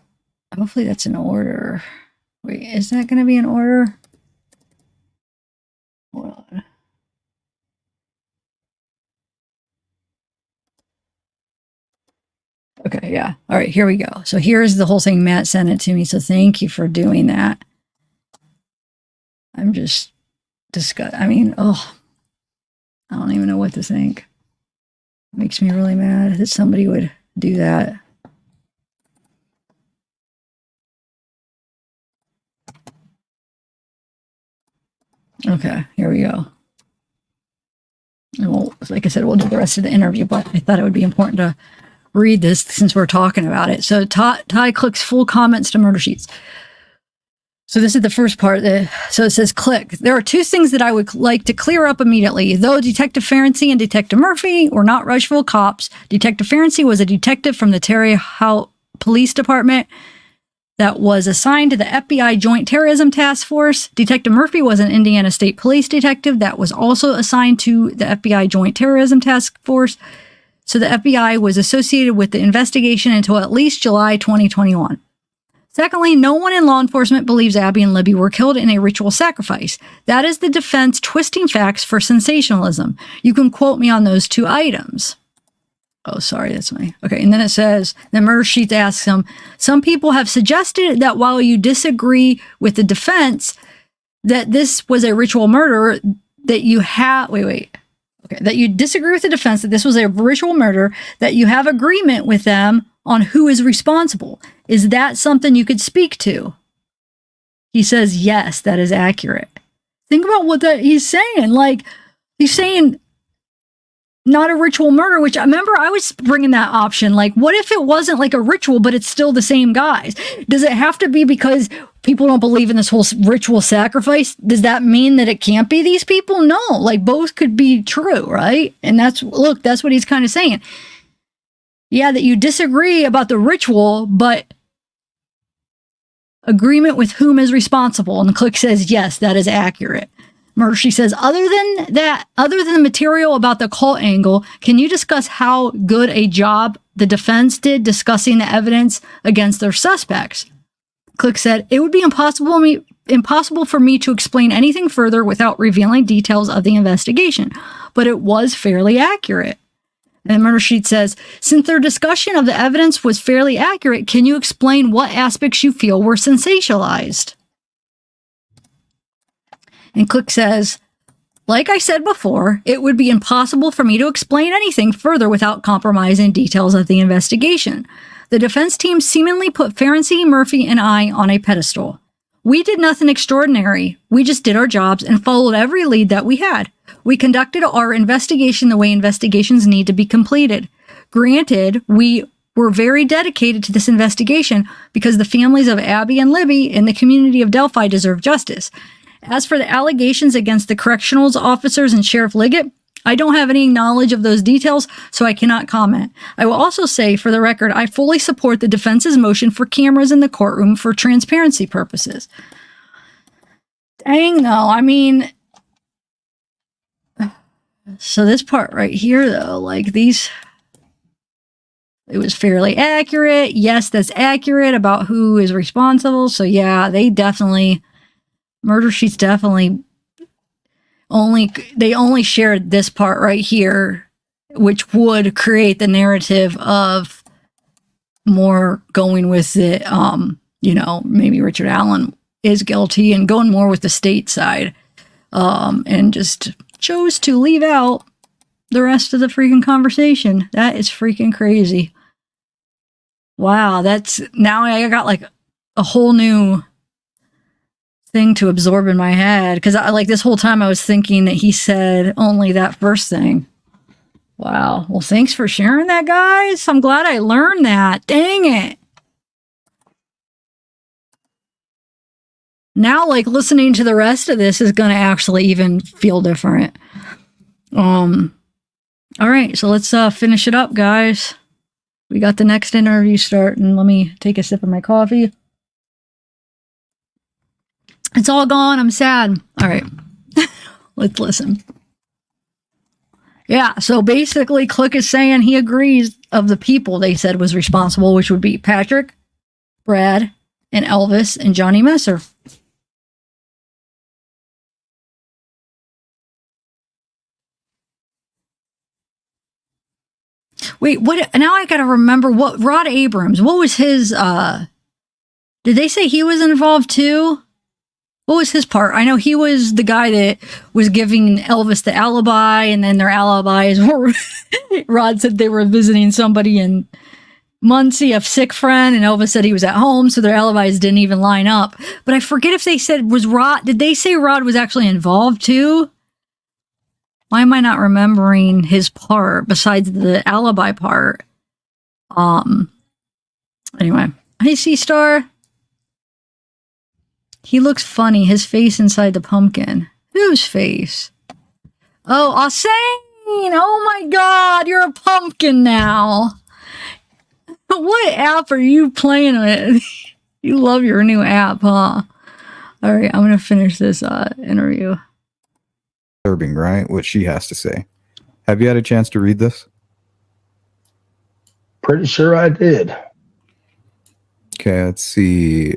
Hopefully that's in order. Wait, is that going to be in order? Hold on. Okay, yeah. All right, here we go. So here's the whole thing. Matt sent it to me, so thank you for doing that. I'm just disgusted. I mean, oh, I don't even know what to think. It makes me really mad that somebody would do that. Okay, here we go. And we'll, like I said, we'll do the rest of the interview, but I thought it would be important to read this since we're talking about it. So Ty clicks full comments to murder sheets. So this is the first part. So it says, click. There are two things that I would like to clear up immediately. Though Detective Ferenczi and Detective Murphy were not Rushville cops, Detective Ferenczi was a detective from the Terre Haute Police Department that was assigned to the FBI Joint Terrorism Task Force. Detective Murphy was an Indiana State Police detective that was also assigned to the FBI Joint Terrorism Task Force. So the FBI was associated with the investigation until at least July 2021. Secondly, no one in law enforcement believes Abby and Libby were killed in a ritual sacrifice. That is the defense twisting facts for sensationalism. You can quote me on those two items. Oh, sorry, that's me. Okay, and then it says, the murder sheet asks him, some people have suggested that while you disagree with the defense that this was a ritual murder, that you have, that you disagree with the defense that this was a ritual murder, that you have agreement with them on who is responsible. Is that something you could speak to? He says, yes, that is accurate. Think about what he's saying. Like, he's saying not a ritual murder, which I remember I was bringing that option. Like, what if it wasn't like a ritual, but it's still the same guys? Does it have to be because people don't believe in this whole ritual sacrifice? Does that mean that it can't be these people? No, like both could be true, right? And that's what he's kind of saying. Yeah, that you disagree about the ritual, but agreement with whom is responsible. And the click says, yes, that is accurate. Murphy says, other than the material about the cult angle, can you discuss how good a job the defense did discussing the evidence against their suspects? Click said, it would be impossible for me to explain anything further without revealing details of the investigation, but it was fairly accurate. And the murder sheet says, since their discussion of the evidence was fairly accurate, can you explain what aspects you feel were sensationalized? And Click says, like I said before, it would be impossible for me to explain anything further without compromising details of the investigation. The defense team seemingly put Ferenczi, Murphy, and I on a pedestal. We did nothing extraordinary. We just did our jobs and followed every lead that we had. We conducted our investigation the way investigations need to be completed. Granted, we were very dedicated to this investigation because the families of Abby and Libby in the community of Delphi deserve justice. As for the allegations against the correctional officers and Sheriff Liggett, I don't have any knowledge of those details, so I cannot comment. I will also say, for the record, I fully support the defense's motion for cameras in the courtroom for transparency purposes. Dang, though. I mean, so this part right here, though, like these, it was fairly accurate. Yes, that's accurate about who is responsible. So yeah, they definitely, murder sheets definitely only shared this part right here, which would create the narrative of more going with it. Maybe Richard Allen is guilty and going more with the state side, and just chose to leave out the rest of the freaking conversation. That is freaking crazy. Wow, now I got like a whole new thing to absorb in my head, because this whole time I was thinking that he said only that first thing. Wow. Well, thanks for sharing that, guys. I'm glad I learned that. Dang it. Now, like, listening to the rest of this is going to actually even feel different. All right, so let's finish it up, guys. We got the next interview starting. Let me take a sip of my coffee. It's all gone. I'm sad. All right, let's listen. Yeah, so basically, Click is saying he agrees of the people they said was responsible, which would be Patrick, Brad, and Elvis, and Johnny Messer. Wait, what? Now I gotta remember what Rod Abrams, what was his, did they say he was involved too? What was his part? I know he was the guy that was giving Elvis the alibi, and then their alibis were, Rod said they were visiting somebody in Muncie, a sick friend, and Elvis said he was at home, so their alibis didn't even line up. But I forget if they said, was Rod, did they say Rod was actually involved too? Why am I not remembering his part besides the alibi part? Anyway. Hey, C-Star. He looks funny. His face inside the pumpkin. Whose face? Oh, Austin! Oh my god, you're a pumpkin now. What app are you playing with? You love your new app, huh? All right, I'm going to finish this interview. Disturbing, right? What she has to say. Have you had a chance to read this? Pretty sure I did. Okay, let's see.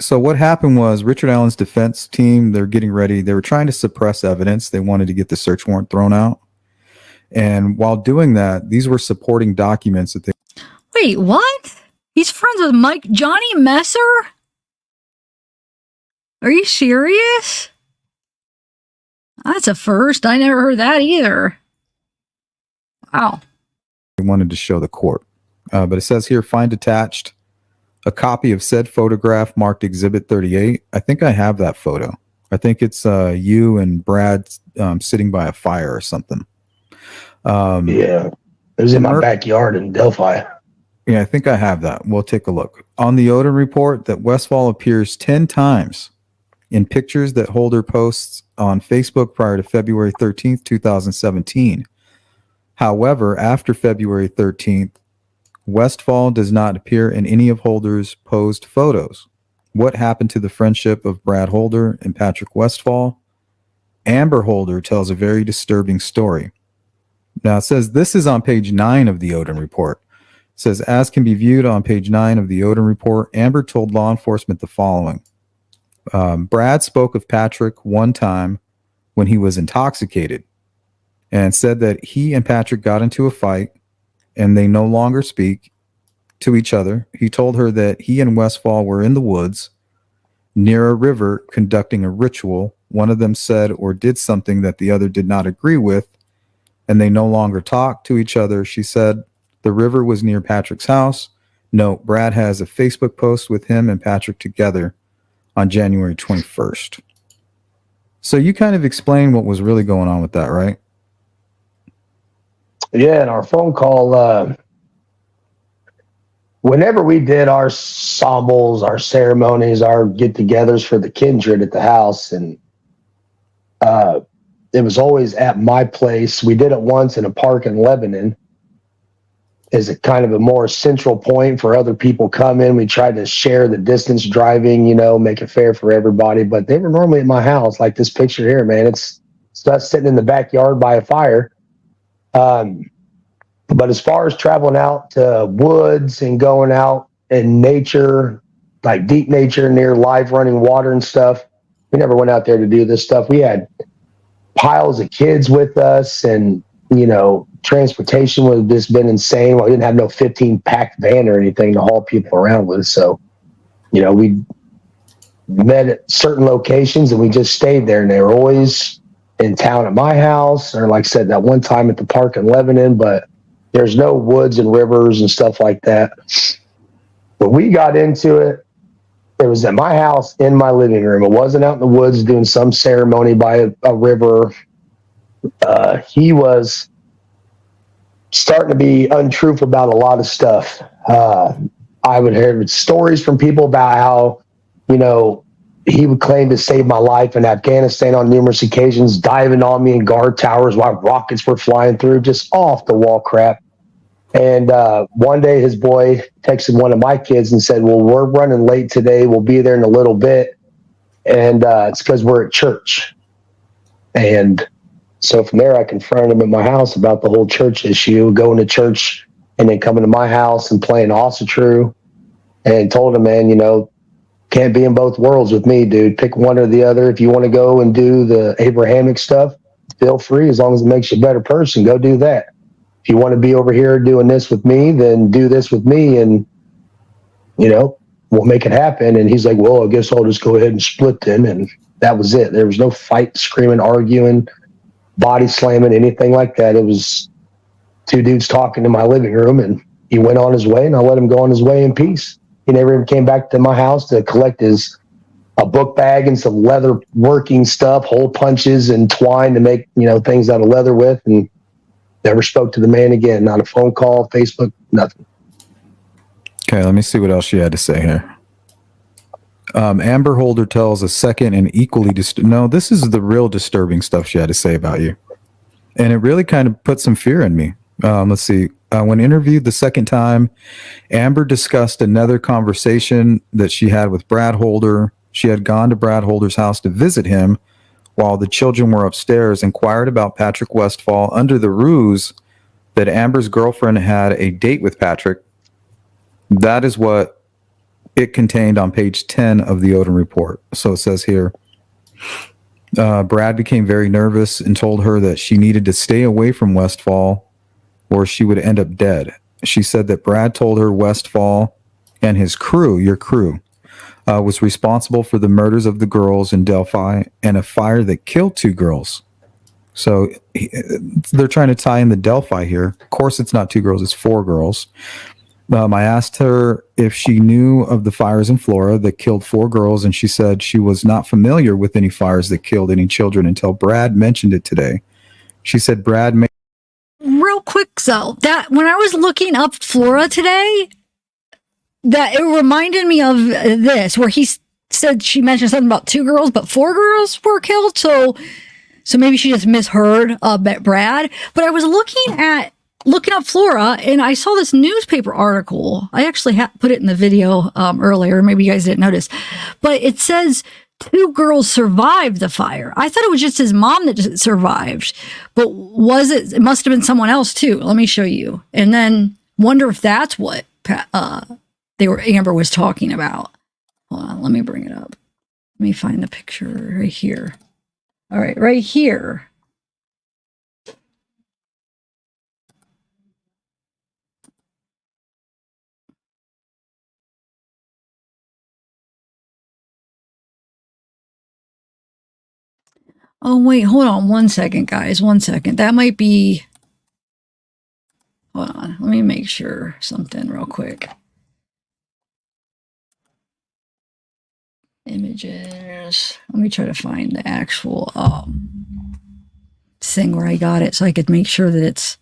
So what happened was Richard Allen's defense team, they're getting ready. They were trying to suppress evidence. They wanted to get the search warrant thrown out. And while doing that, these were supporting documents that they... Wait, what? He's friends with Johnny Messer? Are you serious? That's a first. I never heard that either. Wow. They wanted to show the court. But it says here, find attached a copy of said photograph marked Exhibit 38. I think I have that photo. I think it's you and Brad sitting by a fire or something. Yeah. It was in my backyard in Delphi. Yeah, I think I have that. We'll take a look. On the Odin report, that Westfall appears 10 times in pictures that Holder posts on Facebook prior to February 13th, 2017. However, after February 13th, Westfall does not appear in any of Holder's posed photos. What happened to the friendship of Brad Holder and Patrick Westfall? Amber Holder tells a very disturbing story. Now it says this is on page 9 of the Odin report. It says, as can be viewed on page 9 of the Odin report, Amber told law enforcement the following. Brad spoke of Patrick one time when he was intoxicated and said that he and Patrick got into a fight and they no longer speak to each other. He told her that he and Westfall were in the woods near a river conducting a ritual. One of them said or did something that the other did not agree with, and they no longer talked to each other. She said the river was near Patrick's house. Note, Brad has a Facebook post with him and Patrick together on January 21st. So you kind of explained what was really going on with that, right? Yeah, and our phone call, whenever we did our ensembles, our ceremonies, our get-togethers for the kindred at the house, and it was always at my place. We did it once in a park in Lebanon as a kind of a more central point for other people coming. We tried to share the distance driving, make it fair for everybody, but they were normally at my house, like this picture here, man. It's us sitting in the backyard by a fire. But as far as traveling out to woods and going out in nature, like deep nature near live running water and stuff, we never went out there to do this stuff. We had piles of kids with us, and transportation would have just been insane. Well, we didn't have no 15 packed van or anything to haul people around with. So, we met at certain locations and we just stayed there, and they were always in town at my house, or like I said, that one time at the park in Lebanon, but there's no woods and rivers and stuff like that. But we got into it. It was at my house in my living room. It wasn't out in the woods doing some ceremony by a river. He was starting to be untruthful about a lot of stuff. I would hear stories from people about how, he would claim to save my life in Afghanistan on numerous occasions, diving on me in guard towers while rockets were flying through, just off the wall crap. And one day his boy texted one of my kids and said, well, we're running late today. We'll be there in a little bit. And it's because we're at church. And so from there, I confronted him at my house about the whole church issue, going to church and then coming to my house and playing Also True, and told him, man, you know, can't be in both worlds with me, dude. Pick one or the other. If you want to go and do the Abrahamic stuff, feel free. As long as it makes you a better person, go do that. If you want to be over here doing this with me, then do this with me, and, you know, we'll make it happen. And he's like, well, I guess I'll just go ahead and split then. And that was it. There was no fight, screaming, arguing, body slamming, anything like that. It was two dudes talking in my living room, and he went on his way, and I let him go on his way in peace. He never even came back to my house to collect a book bag and some leather working stuff, hole punches and twine to make, you know, things out of leather with, and never spoke to the man again. Not a phone call, Facebook, nothing. Okay, let me see what else she had to say here. Amber Holder tells a second and equally no, this is the real disturbing stuff she had to say about you. And it really kind of put some fear in me. Let's see. When interviewed the second time, Amber discussed another conversation that she had with Brad Holder. She had gone to Brad Holder's house to visit him while the children were upstairs, inquired about Patrick Westfall under the ruse that Amber's girlfriend had a date with Patrick. That is what it contained on page 10 of the Odin report. So it says here, Brad became very nervous and told her that she needed to stay away from Westfall or she would end up dead. She said that Brad told her Westfall and his crew, your crew, was responsible for the murders of the girls in Delphi and a fire that killed 2 girls. So they're trying to tie in the Delphi here. Of course, it's not 2 girls, it's 4 girls. I asked her if she knew of the fires in Florida that killed 4 girls, and she said she was not familiar with any fires that killed any children until Brad mentioned it today. She said Brad made... Real quick, so that when I was looking up Florida today, that it reminded me of this, where he said she mentioned something about 2 girls, but 4 girls were killed. So maybe she just misheard Brad. But I was looking up Flora, and I saw this newspaper article. I actually put it in the video earlier. Maybe you guys didn't notice, but it says 2 girls survived the fire. I thought it was just his mom that survived, but was it? It must have been someone else too. Let me show you, and then wonder if that's what Amber was talking about. Hold on, let me bring it up. Let me find the picture right here. All right, right here. Oh, wait, hold on 1 second, guys. 1 second. That might be... Hold on. Let me make sure something real quick. Images. Let me try to find the actual thing where I got it so I could make sure that it's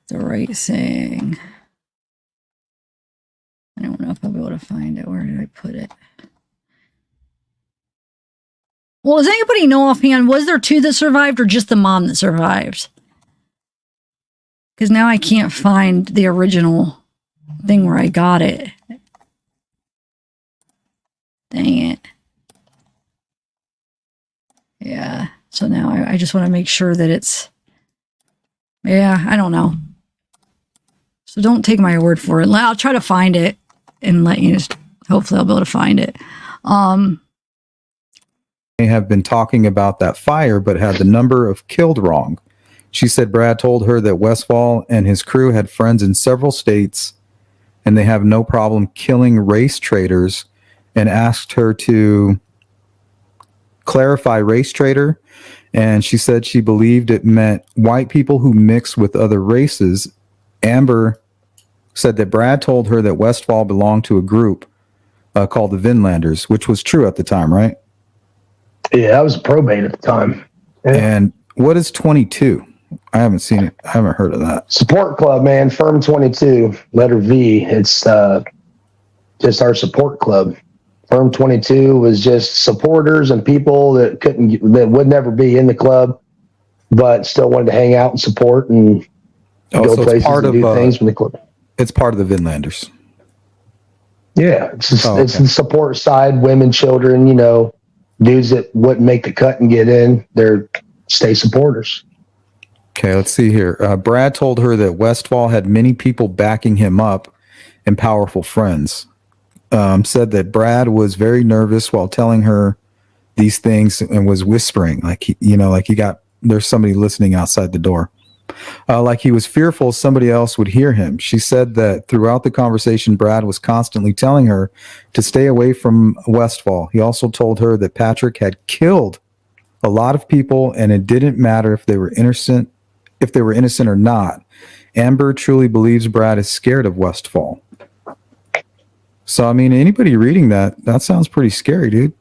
the right thing. I don't know if I'll be able to find it. Where did I put it? Well, does anybody know offhand, was there 2 that survived or just the mom that survived? Because now I can't find the original thing where I got it. Dang it. Yeah, so now I just want to make sure that it's... Yeah, I don't know. So don't take my word for it. I'll try to find it and let you... Hopefully I'll be able to find it. They have been talking about that fire, but had the number of killed wrong. She said Brad told her that Westfall and his crew had friends in several states, and they have no problem killing race traitors, and asked her to clarify race traitor. And she said she believed it meant white people who mix with other races. Amber said that Brad told her that Westfall belonged to a group called the Vinlanders, which was true at the time, right? Yeah, I was probate at the time. Yeah. And what is 22? I haven't seen it. I haven't heard of that. Support club, man. Firm 22, letter V. It's just our support club. Firm 22 was just supporters and people that would never be in the club, but still wanted to hang out and support and go so places and do things from the club. It's part of the Vinlanders. Yeah, it's the support side, women, children, dudes that wouldn't make the cut and get in, they're stay supporters. Okay, let's see here. Brad told her that Westfall had many people backing him up and powerful friends. Said that Brad was very nervous while telling her these things and was whispering, there's somebody listening outside the door. Like he was fearful somebody else would hear him. She said that throughout the conversation, Brad was constantly telling her to stay away from Westfall. He also told her that Patrick had killed a lot of people and it didn't matter if they were innocent or not. Amber truly believes Brad is scared of Westfall. So, I mean, anybody reading that sounds pretty scary, dude.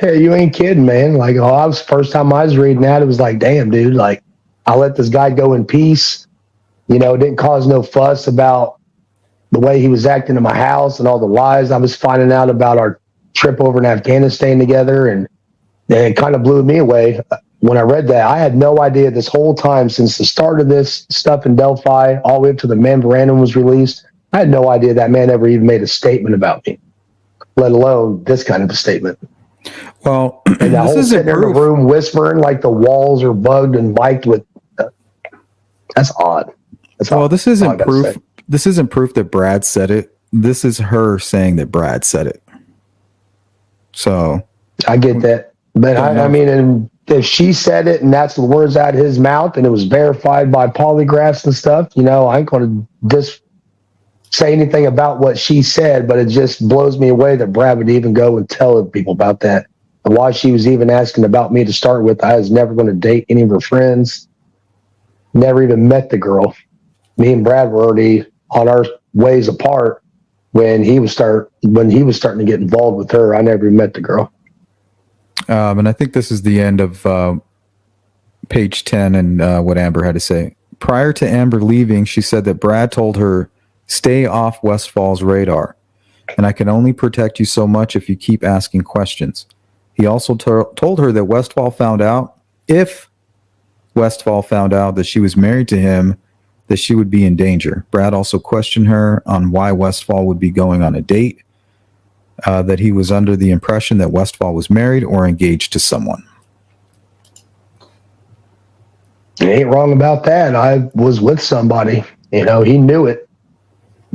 You ain't kidding, man. Like, first time I was reading that, it was like, damn, dude, like, I let this guy go in peace. Didn't cause no fuss about the way he was acting in my house and all the lies I was finding out about our trip over in Afghanistan together. And it kind of blew me away when I read that. I had no idea this whole time since the start of this stuff in Delphi, all the way up to the memorandum was released. I had no idea that man ever even made a statement about me, let alone this kind of a statement. Well, and that whole sitting in the room whispering like the walls are bugged and mic'd with. That's odd. This isn't proof. This isn't proof that Brad said it. This is her saying that Brad said it. So I get that, but I mean, and if she said it and that's the words out of his mouth and it was verified by polygraphs and stuff, I ain't going to say anything about what she said, but it just blows me away that Brad would even go and tell people about that. And why she was even asking about me to start with. I was never going to date any of her friends. Never even met the girl. Me and Brad were already on our ways apart when he was starting to get involved with her. I never even met the girl. And I think this is the end of page 10 and what Amber had to say. Prior to Amber leaving, she said that Brad told her, stay off Westfall's radar, and I can only protect you so much if you keep asking questions. He also told her that if Westfall found out that she was married to him, that she would be in danger. Brad also questioned her on why Westfall would be going on a date, that he was under the impression that Westfall was married or engaged to someone. You ain't wrong about that. I was with somebody. He knew it.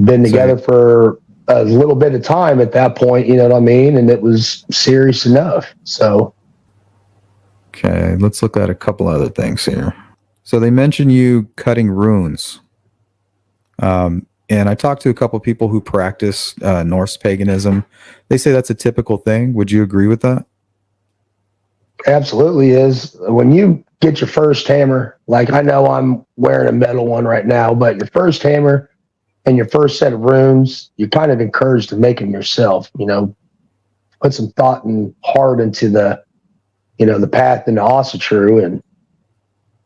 Been together for a little bit of time at that point, you know what I mean? And it was serious enough. So. Okay, let's look at a couple other things here. So they mention you cutting runes. And I talked to a couple people who practice Norse paganism. They say that's a typical thing. Would you agree with that? Absolutely is. When you get your first hammer, like I know I'm wearing a metal one right now, but your first hammer and your first set of runes, you're kind of encouraged to make them yourself, put some thought and heart into the path into Ossetru. And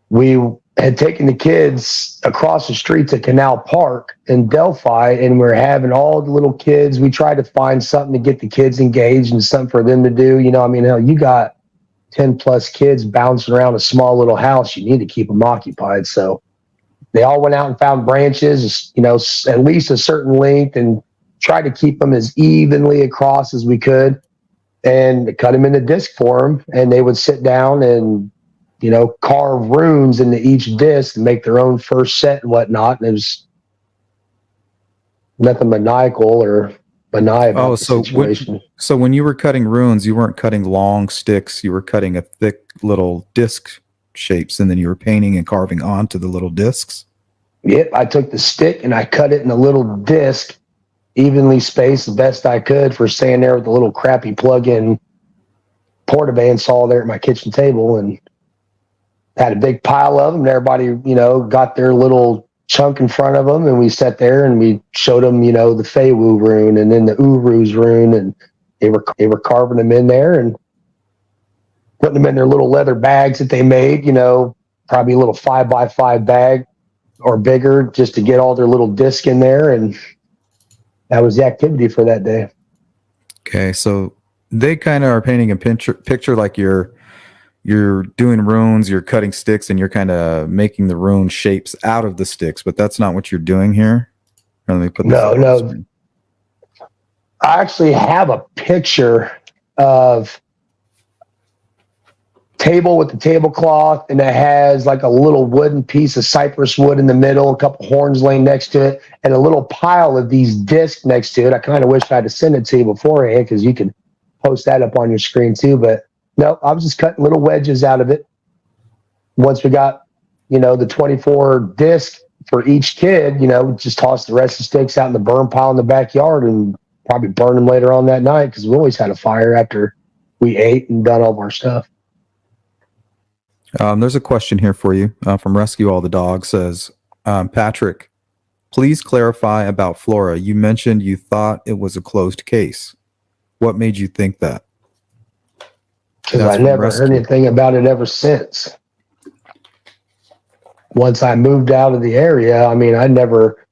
we had taken the kids across the street to Canal Park in Delphi, and we're having all the little kids. We tried to find something to get the kids engaged and something for them to do. Hell, you got 10 plus kids bouncing around a small little house. You need to keep them occupied. So they all went out and found branches, at least a certain length, and tried to keep them as evenly across as we could, and cut them into disc form. And they would sit down and, carve runes into each disc and make their own first set and whatnot. And it was nothing maniacal or benign about the situation. So when you were cutting runes, you weren't cutting long sticks. You were cutting a thick little disc shapes, and then you were painting and carving onto the little discs. Yep, I took the stick and I cut it in a little disc, evenly spaced the best I could, for staying there with the little crappy plug-in porta saw there at my kitchen table, and had a big pile of them. And everybody, got their little chunk in front of them, and we sat there and we showed them, the Feywu rune and then the Uru's rune, and they were carving them in there and putting them in their little leather bags that they made, probably a little 5x5 bag or bigger, just to get all their little disc in there. And that was the activity for that day. Okay, so they kind of are painting a picture like you're doing runes, you're cutting sticks, and you're kind of making the rune shapes out of the sticks, but that's not what you're doing here. Let me put this up on the screen. I actually have a picture of table with the tablecloth, and it has like a little wooden piece of cypress wood in the middle, a couple horns laying next to it, and a little pile of these discs next to it. I kind of wish I had to send it to you beforehand because you could post that up on your screen too. But no, I was just cutting little wedges out of it. Once we got, the 24 disc for each kid, just toss the rest of the sticks out in the burn pile in the backyard and probably burn them later on that night because we always had a fire after we ate and done all of our stuff. There's a question here for you from Rescue All the Dogs. Says, Patrick, please clarify about Flora. You mentioned you thought it was a closed case. What made you think that? Because I never heard anything about it ever since. Once I moved out of the area, I never,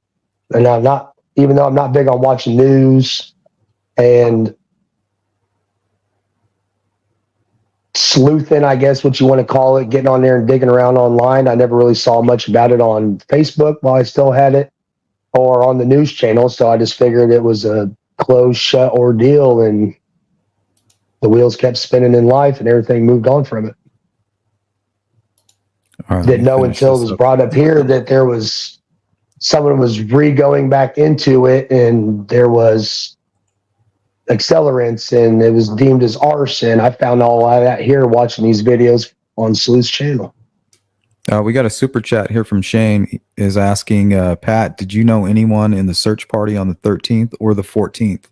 and I'm not, even though I'm not big on watching news and sleuthing, I guess what you want to call it, getting on there and digging around online, I never really saw much about it on Facebook while I still had it or on the news channel. So I just figured it was a closed shut ordeal and the wheels kept spinning in life and everything moved on from it. Right, didn't know until it was brought up here that there was someone was going back into it and there was accelerants and it was deemed as arson. I found all of that here watching these videos on Sleuth's channel. We got a super chat here from Shane is asking, Pat, did you know anyone in the search party on the 13th or the 14th?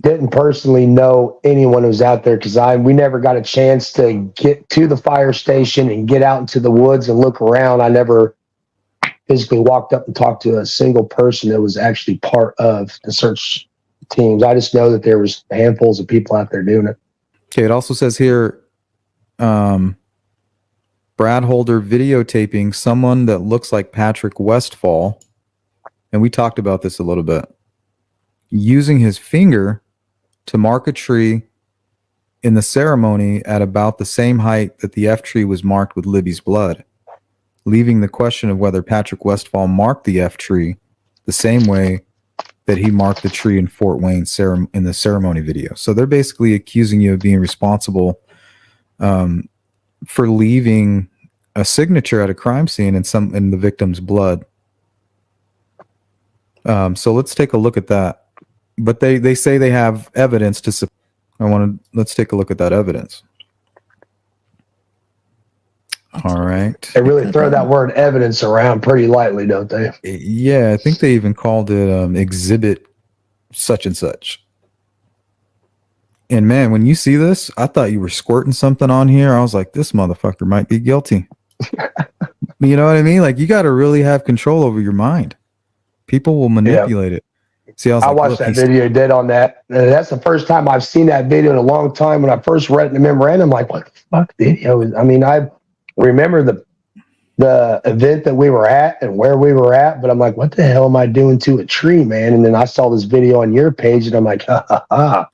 Didn't personally know anyone who was out there because we never got a chance to get to the fire station and get out into the woods and look around. I never physically walked up and talked to a single person that was actually part of the search teams. I just know that there was handfuls of people out there doing it. Okay, it also says here, Brad Holder videotaping someone that looks like Patrick Westfall, and we talked about this a little bit, using his finger to mark a tree in the ceremony at about the same height that the F tree was marked with Libby's blood, leaving the question of whether Patrick Westfall marked the F tree the same way that he marked the tree in Fort Wayne in the ceremony video. So they're basically accusing you of being responsible for leaving a signature at a crime scene in the victim's blood. So let's take a look at that. But they say they have evidence to let's take a look at that evidence. All right. They really throw that word evidence around pretty lightly, don't they? Yeah, I think they even called it exhibit such and such. And man, when you see this, I thought you were squirting something on here. I was like, this motherfucker might be guilty. You know what I mean? Like, you got to really have control over your mind. People will manipulate it. See, I watched that video dead on that. That's the first time I've seen that video in a long time. When I first read it in the memorandum, I'm like, what the fuck video is? I remember the event that we were at and where we were at, but I'm like, what the hell am I doing to a tree, man? And then I saw this video on your page and I'm like, ha ha ha.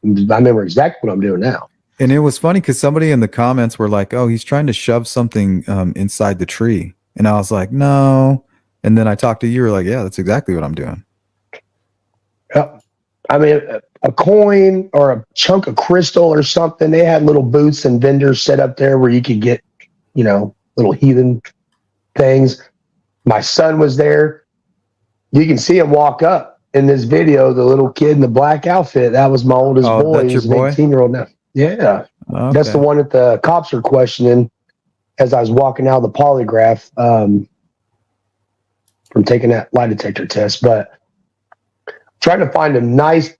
I remember exactly what I'm doing now. And it was funny because somebody in the comments were like, oh, he's trying to shove something inside the tree. And I was like, no. And then I talked to you, were like, yeah, that's exactly what I'm doing. Yeah. A coin or a chunk of crystal or something. They had little booths and vendors set up there where you could get, little heathen things. My son was there. You can see him walk up in this video, the little kid in the black outfit. That was my oldest boy. That's He's your boy? an 18-year-old now. Yeah. Okay. That's the one that the cops are questioning as I was walking out of the polygraph from taking that lie detector test. But trying to find a nice,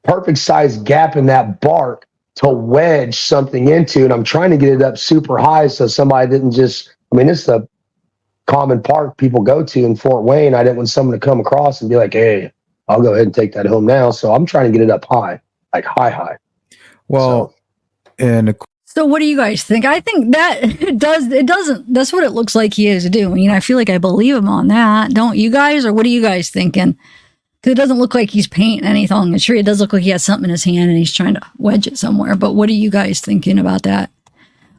perfect size gap in that bark to wedge something into, and I'm trying to get it up super high so somebody didn't just, this is a common park people go to in Fort Wayne. I didn't want someone to come across and be like, hey, I'll go ahead and take that home now. So I'm trying to get it up high, like high. Well, so what do you guys think? I think that that's what it looks like he is doing. I feel like I believe him on that. Don't you guys? Or what are you guys thinking? Because it doesn't look like he's painting anything on the tree. It does look like he has something in his hand and he's trying to wedge it somewhere. But what are you guys thinking about that?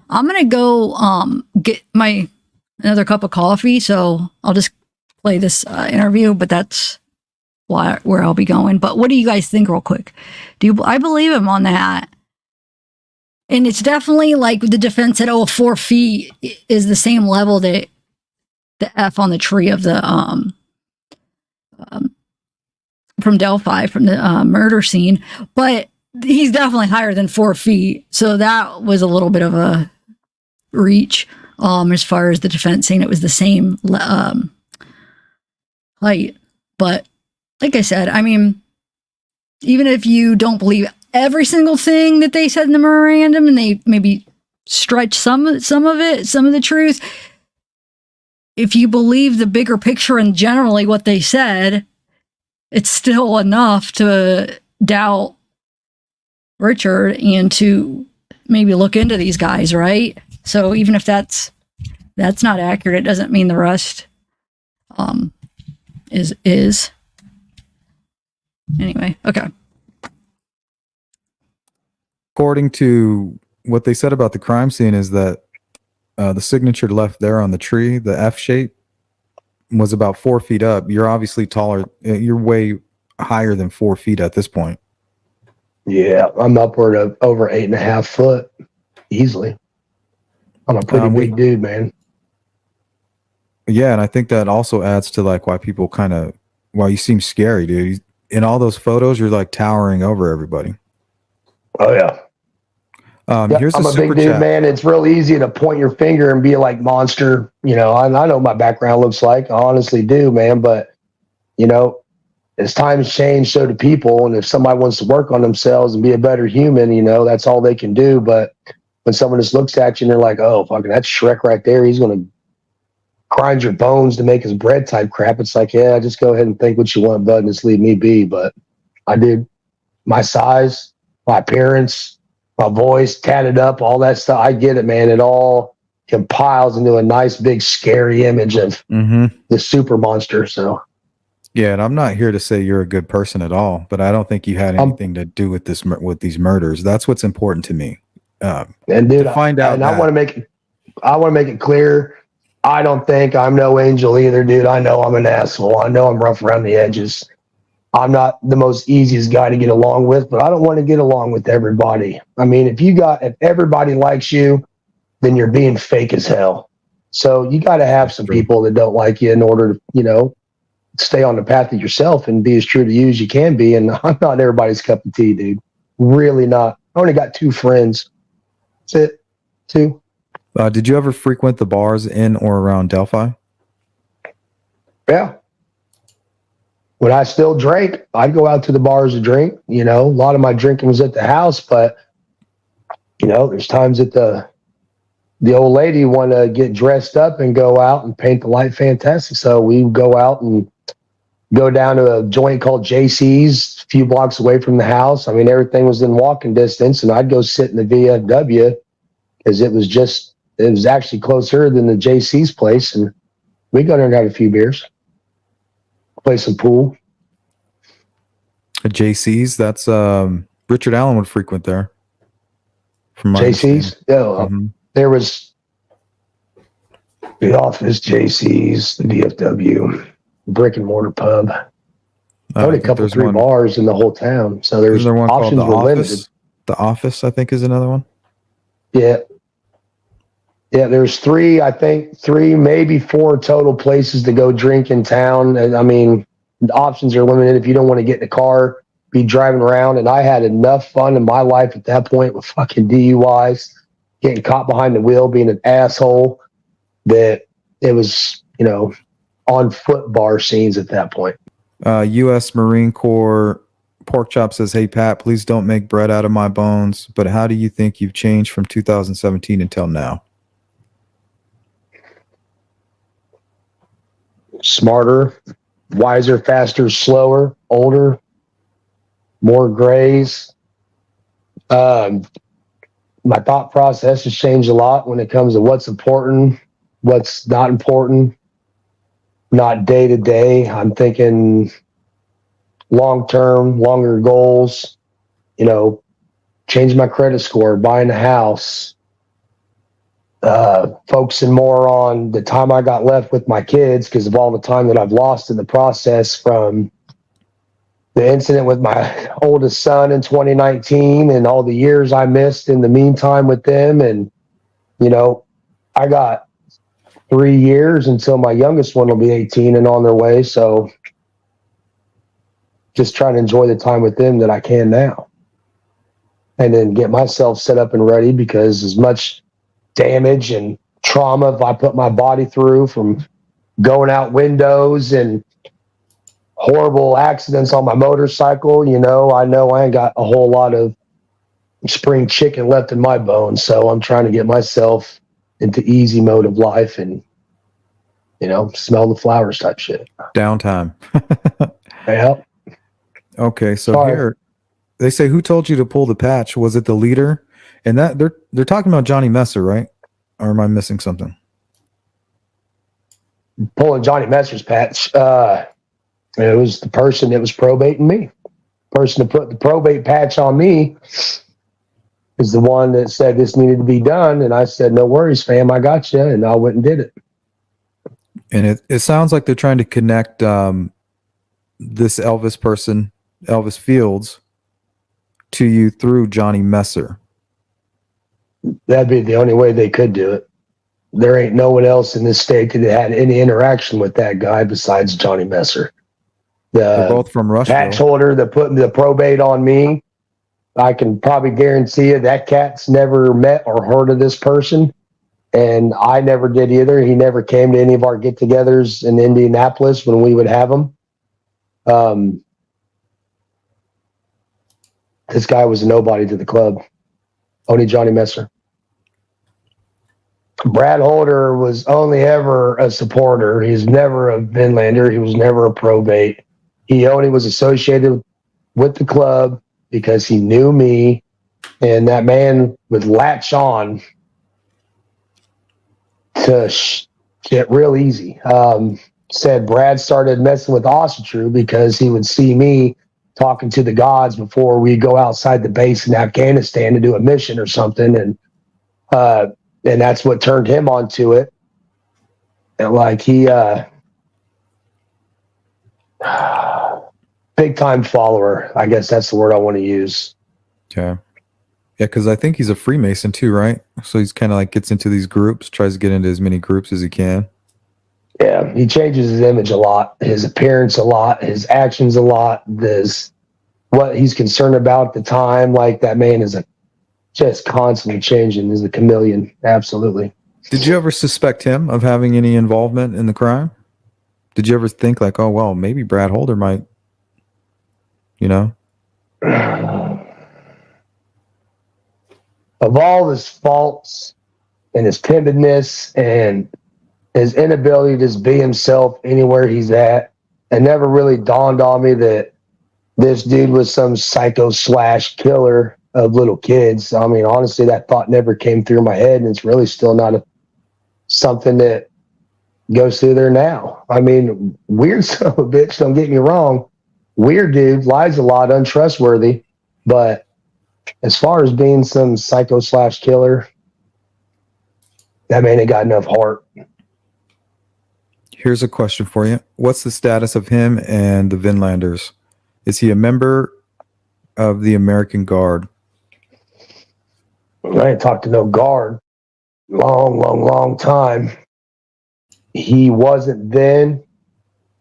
I'm going to go get another cup of coffee. So I'll just play this interview, but that's where I'll be going. But what do you guys think real quick? I believe him on that. And it's definitely like the defense said, 4 feet is the same level that the F on the tree of the from Delphi, from the murder scene. But he's definitely higher than 4 feet. So that was a little bit of a reach as far as the defense saying it was the same height. But like I said, I mean, even if you don't believe every single thing that they said in the memorandum and they maybe stretch some of it, some of the truth, if you believe the bigger picture and generally what they said, it's still enough to doubt Richard and to maybe look into these guys, right? So even if that's not accurate, it doesn't mean the rest is. Anyway, okay. According to what they said about the crime scene is that the signature left there on the tree, the F shape, was about 4 feet up. You're obviously taller. You're way higher than 4 feet at this point. Yeah, I'm upward of over 8.5 foot easily. I'm a pretty big dude, man. Yeah, and I think that also adds to like why people why you seem scary, dude. In all those photos, you're like towering over everybody. Oh yeah. Here's I'm a big dude, man. It's real easy to point your finger and be like monster. You know, I know what my background looks like. I honestly do, man. But, you know, as times change, so do people. And if somebody wants to work on themselves and be a better human, you know, that's all they can do. But when someone just looks at you and they're like, oh, fucking, that's Shrek right there. He's going to grind your bones to make his bread type crap. It's like, yeah, just go ahead and think what you want, bud, and just leave me be. But I did my size, my appearance, my voice, tatted up, all that stuff. I get it, man. It all compiles into a nice, big, scary image of the super monster. So, yeah, and I'm not here to say you're a good person at all, but I don't think you had anything to do with these murders. That's what's important to me. And dude, to find out, and I want to make it clear. I don't think I'm no angel either, dude. I know I'm an asshole. I know I'm rough around the edges. I'm not the most easiest guy to get along with, but I don't want to get along with everybody. I mean, if everybody likes you, then you're being fake as hell. So you got to have some people that don't like you in order to, you know, stay on the path of yourself and be as true to you as you can be. And I'm not everybody's cup of tea, dude. Really not. I only got 2 friends. That's it. 2. Did you ever frequent the bars in or around Delphi? Yeah. When I still drank, I'd go out to the bars to drink. You know, a lot of my drinking was at the house, but, you know, there's times that the old lady want to get dressed up and go out and paint the light fantastic. So we go out and go down to a joint called JC's, a few blocks away from the house. I mean, everything was in walking distance, and I'd go sit in the VFW because it was actually closer than the JC's place, and we go there and have a few beers. Play some pool. At JC's, that's Richard Allen would frequent there. From JC's? Yeah. There was the office, JC's, the DFW, brick and mortar pub. Only a couple, 3 bars in the whole town. So there's options were limited. The Office, I think, is another one. Yeah. Yeah, there's 3, I think 3, maybe 4 total places to go drink in town. And I mean, the options are limited. If you don't want to get in a car, be driving around. And I had enough fun in my life at that point with fucking DUIs, getting caught behind the wheel, being an asshole, that it was, you know, on foot bar scenes at that point. U.S. Marine Corps Pork Chop says, hey, Pat, please don't make bread out of my bones. But how do you think you've changed from 2017 until now? Smarter, wiser, faster, slower, older, more grays. My thought process has changed a lot when it comes to what's important, what's not important, not day to day. I'm thinking long-term, longer goals, you know, change my credit score, buying a house, focusing more on the time I got left with my kids because of all the time that I've lost in the process from the incident with my oldest son in 2019 and all the years I missed in the meantime with them. And, you know, I got 3 years until my youngest one will be 18 and on their way. So just trying to enjoy the time with them that I can now. And then get myself set up and ready, because as much damage and trauma if I put my body through from going out windows and horrible accidents on my motorcycle, you know I ain't got a whole lot of spring chicken left in my bones. So I'm trying to get myself into easy mode of life and, you know, smell the flowers type shit. Downtime. Yeah. Okay, so Sorry. here they say, who told you to pull the patch? Was it the leader? And that they're talking about Johnny Messer, right? Or am I missing something? Pulling Johnny Messer's patch. It was the person that was probating me. Person that put the probate patch on me is the one that said this needed to be done. And I said, no worries, fam, I got you. And I went and did it. And it sounds like they're trying to connect this Elvis person, Elvis Fields, to you through Johnny Messer. That'd be the only way they could do it. There ain't no one else in this state that had any interaction with that guy besides Johnny Messer. They're both from Rushville. Patch holder that put the probate on me, I can probably guarantee you that cat's never met or heard of this person. And I never did either. He never came to any of our get-togethers in Indianapolis when we would have them. This guy was a nobody to the club. Only Johnny Messer. Brad Holder was only ever a supporter. He's never a Vinlander. He was never a probate. He only was associated with the club because he knew me, and that man would latch on to get real easy. Said Brad started messing with Ossetru because he would see me talking to the gods before we go outside the base in Afghanistan to do a mission or something, and that's what turned him onto it. And like he big time follower, I guess that's the word I want to use. Okay. Yeah, because I think he's a Freemason too, right? So he's kind of like gets into these groups, tries to get into as many groups as he can. Yeah, he changes his image a lot, his appearance a lot, his actions a lot, what he's concerned about at the time. Like that man is just constantly changing, is a chameleon. Absolutely. Did you ever suspect him of having any involvement in the crime? Did you ever think like, oh, well, maybe Brad Holder might, you know? Of all his faults and his timidness and his inability to just be himself anywhere he's at, it never really dawned on me that this dude was some psycho / killer of little kids. I mean, honestly, that thought never came through my head, and it's really still not something that goes through there now. I mean, weird son of a bitch, don't get me wrong. Weird dude, lies a lot, untrustworthy, but as far as being some psycho / killer, that man ain't got enough heart. Here's a question for you. What's the status of him and the Vinlanders? Is he a member of the American Guard? I ain't talked to no guard. Long time. He wasn't then,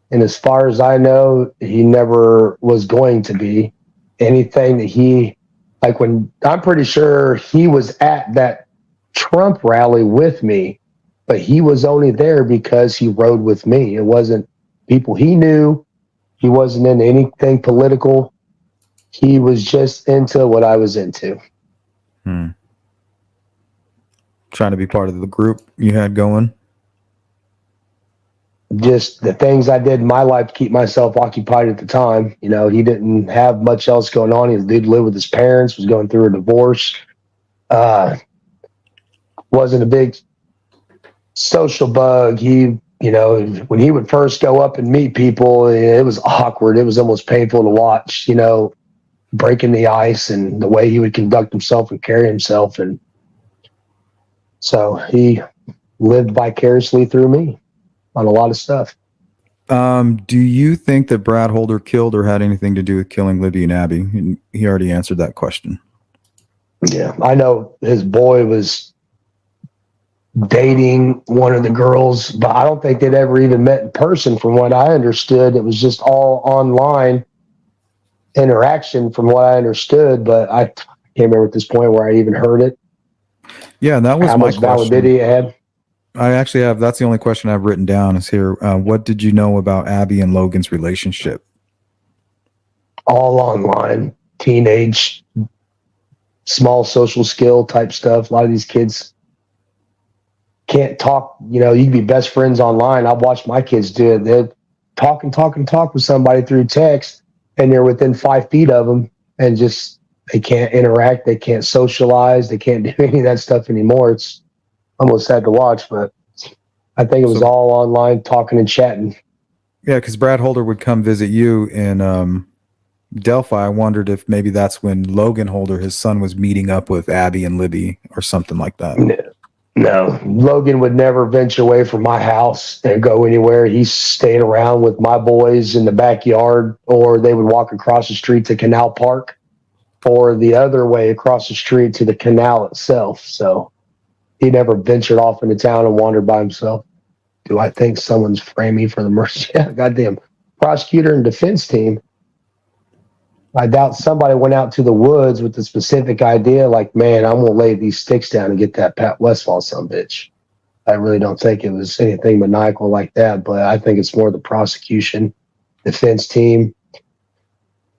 and as far as I know, he never was going to be. Anything that he, like when, I'm pretty sure he was at that Trump rally with me, but he was only there because he rode with me. It wasn't people he knew. He wasn't into anything political. He was just into what I was into. Trying to be part of the group you had going? Just the things I did in my life to keep myself occupied at the time. You know, he didn't have much else going on. He did live with his parents, was going through a divorce. Wasn't a big social bug. He You know, when he would first go up and meet people, it was awkward. It was almost painful to watch, you know, breaking the ice and the way he would conduct himself and carry himself. And so he lived vicariously through me on a lot of stuff. Do you think that Brad Holder killed or had anything to do with killing Libby and Abby? And he already answered that question. Yeah, I know his boy was dating one of the girls, but I don't think they'd ever even met in person. From what I understood, it was just all online interaction from what I understood, but I can't remember at this point where I even heard it. Yeah, that was how my much question. validity it had. I actually have, that's the only question I've written down is here. What did you know about Abby and Logan's relationship? All online, teenage, small social skill type stuff. A lot of these kids can't talk. You know, you can be best friends online. I've watched my kids do it. They talk with somebody through text, and they're within 5 feet of them, and just they can't interact. They can't socialize. They can't do any of that stuff anymore. It's almost sad to watch, but I think it was all online talking and chatting. Yeah, because Brad Holder would come visit you in Delphi. I wondered if maybe that's when Logan Holder, his son, was meeting up with Abby and Libby or something like that. No, Logan would never venture away from my house and go anywhere. He stayed around with my boys in the backyard, or they would walk across the street to Canal Park, or the other way across the street to the canal itself. So he never ventured off into town and wandered by himself. Do I think someone's framing me for the murder? Yeah, goddamn. Prosecutor and defense team. I doubt somebody went out to the woods with the specific idea, like, man, I'm going to lay these sticks down and get that Pat Westfall son bitch. I really don't think it was anything maniacal like that, but I think it's more the prosecution, defense team,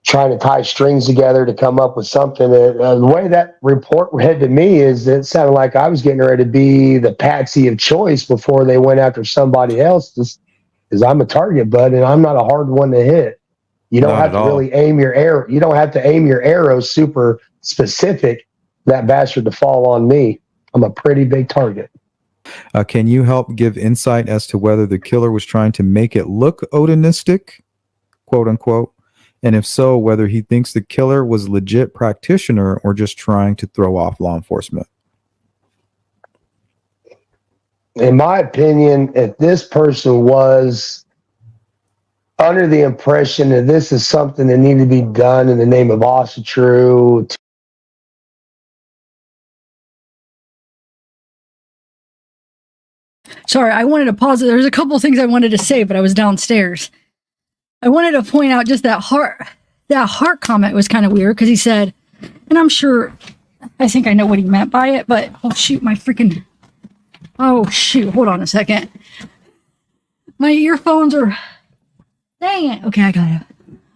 trying to tie strings together to come up with something. The way that report read to me is it sounded like I was getting ready to be the patsy of choice before they went after somebody else, because I'm a target, bud, and I'm not a hard one to hit. You don't have to really aim your arrow. You don't have to aim your arrow super specific that bastard to fall on me. I'm a pretty big target. Can you help give insight as to whether the killer was trying to make it look Odinistic, quote unquote? And if so, whether he thinks the killer was a legit practitioner or just trying to throw off law enforcement? In my opinion, if this person was under the impression that this is something that needed to be done in the name of Austin True. Sorry, I wanted to pause it. There's a couple of things I wanted to say, but I was downstairs. I wanted to point out just that heart comment was kind of weird because he said, and I'm sure, I think I know what he meant by it, but oh shoot, hold on a second. My earphones are, dang it. Okay, I got it.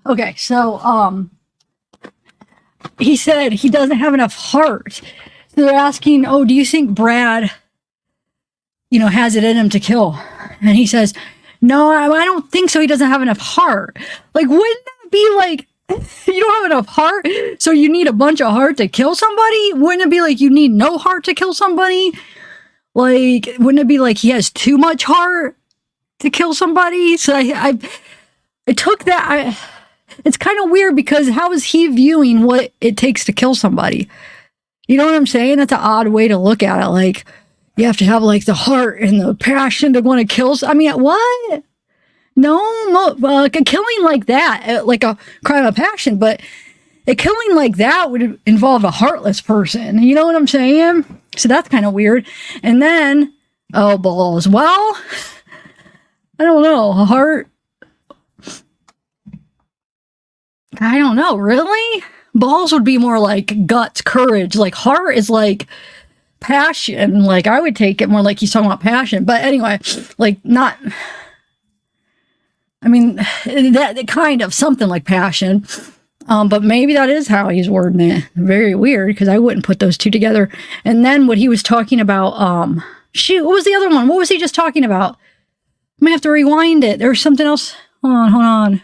Okay, so, he said he doesn't have enough heart. So they're asking, oh, do you think Brad, has it in him to kill? And he says, no, I don't think so. He doesn't have enough heart. Like, wouldn't that be like, you don't have enough heart, so you need a bunch of heart to kill somebody? Wouldn't it be like you need no heart to kill somebody? Like, wouldn't it be like he has too much heart to kill somebody? So I took that. It's kind of weird because how is he viewing what it takes to kill somebody? You know what I'm saying? That's an odd way to look at it. Like, you have to have like the heart and the passion to want to kill. I mean, what? No, a killing like that, like a crime of passion, but a killing like that would involve a heartless person. You know what I'm saying? So that's kind of weird. And then, oh, balls. Well, I don't know. A heart. I don't know. Really? Balls would be more like guts, courage. Like heart is like passion. Like I would take it more like he's talking about passion. But anyway, like not. I mean, that kind of something like passion. But maybe that is how he's wording it. Very weird because I wouldn't put those two together. And then what he was talking about, what was the other one? What was he just talking about? I may have to rewind it. There was something else. Hold on.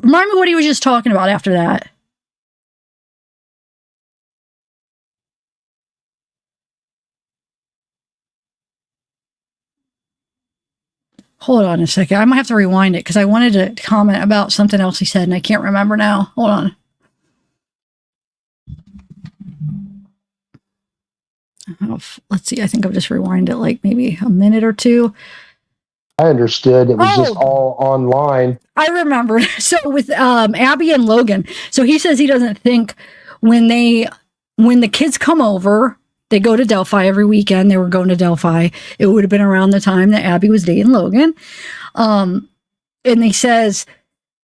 Remind me what he was just talking about after that. Hold on a second. I might have to rewind it because I wanted to comment about something else he said and I can't remember now. Hold on. Let's see. I think I've just rewind it like maybe a minute or two. I understood it was just all online. I remember. So with Abby and Logan. So he says he doesn't think when the kids come over, they go to Delphi every weekend. They were going to Delphi. It would have been around the time that Abby was dating Logan. And he says,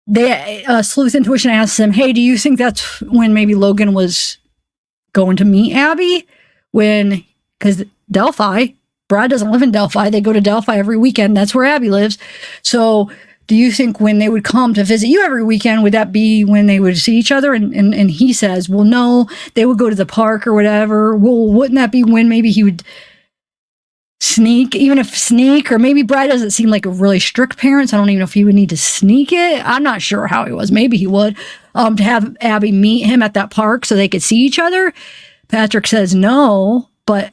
Sleuth Intuition asks him, hey, do you think that's when maybe Logan was going to meet Abby? Because Delphi, Brad doesn't live in Delphi. They go to Delphi every weekend. That's where Abby lives. So do you think when they would come to visit you every weekend, would that be when they would see each other? And he says, well, no, they would go to the park or whatever. Well, wouldn't that be when maybe he would sneak, or maybe Brad doesn't seem like a really strict parent. So I don't even know if he would need to sneak it. I'm not sure how he was. Maybe he would, to have Abby meet him at that park so they could see each other. Patrick says no, but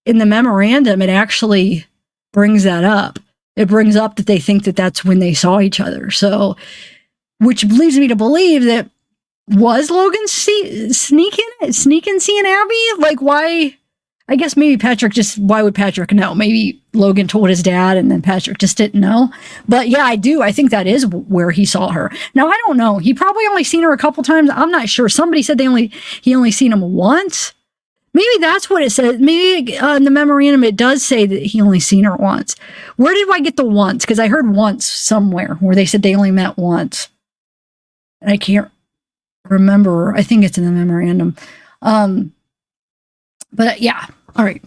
in the memorandum, it actually brings that up. It brings up that they think that that's when they saw each other. So, which leads me to believe that was Logan sneaking seeing Abby? Like, why? I guess maybe why would Patrick know? Maybe Logan told his dad and then Patrick just didn't know. But yeah, I think that is where he saw her. Now, I don't know. He probably only seen her a couple times. I'm not sure. Somebody said he only seen him once. Maybe that's what it says. Maybe in the memorandum, it does say that he only seen her once. Where did I get the once? Because I heard once somewhere where they said they only met once. And I can't remember. I think it's in the memorandum. But yeah. All right.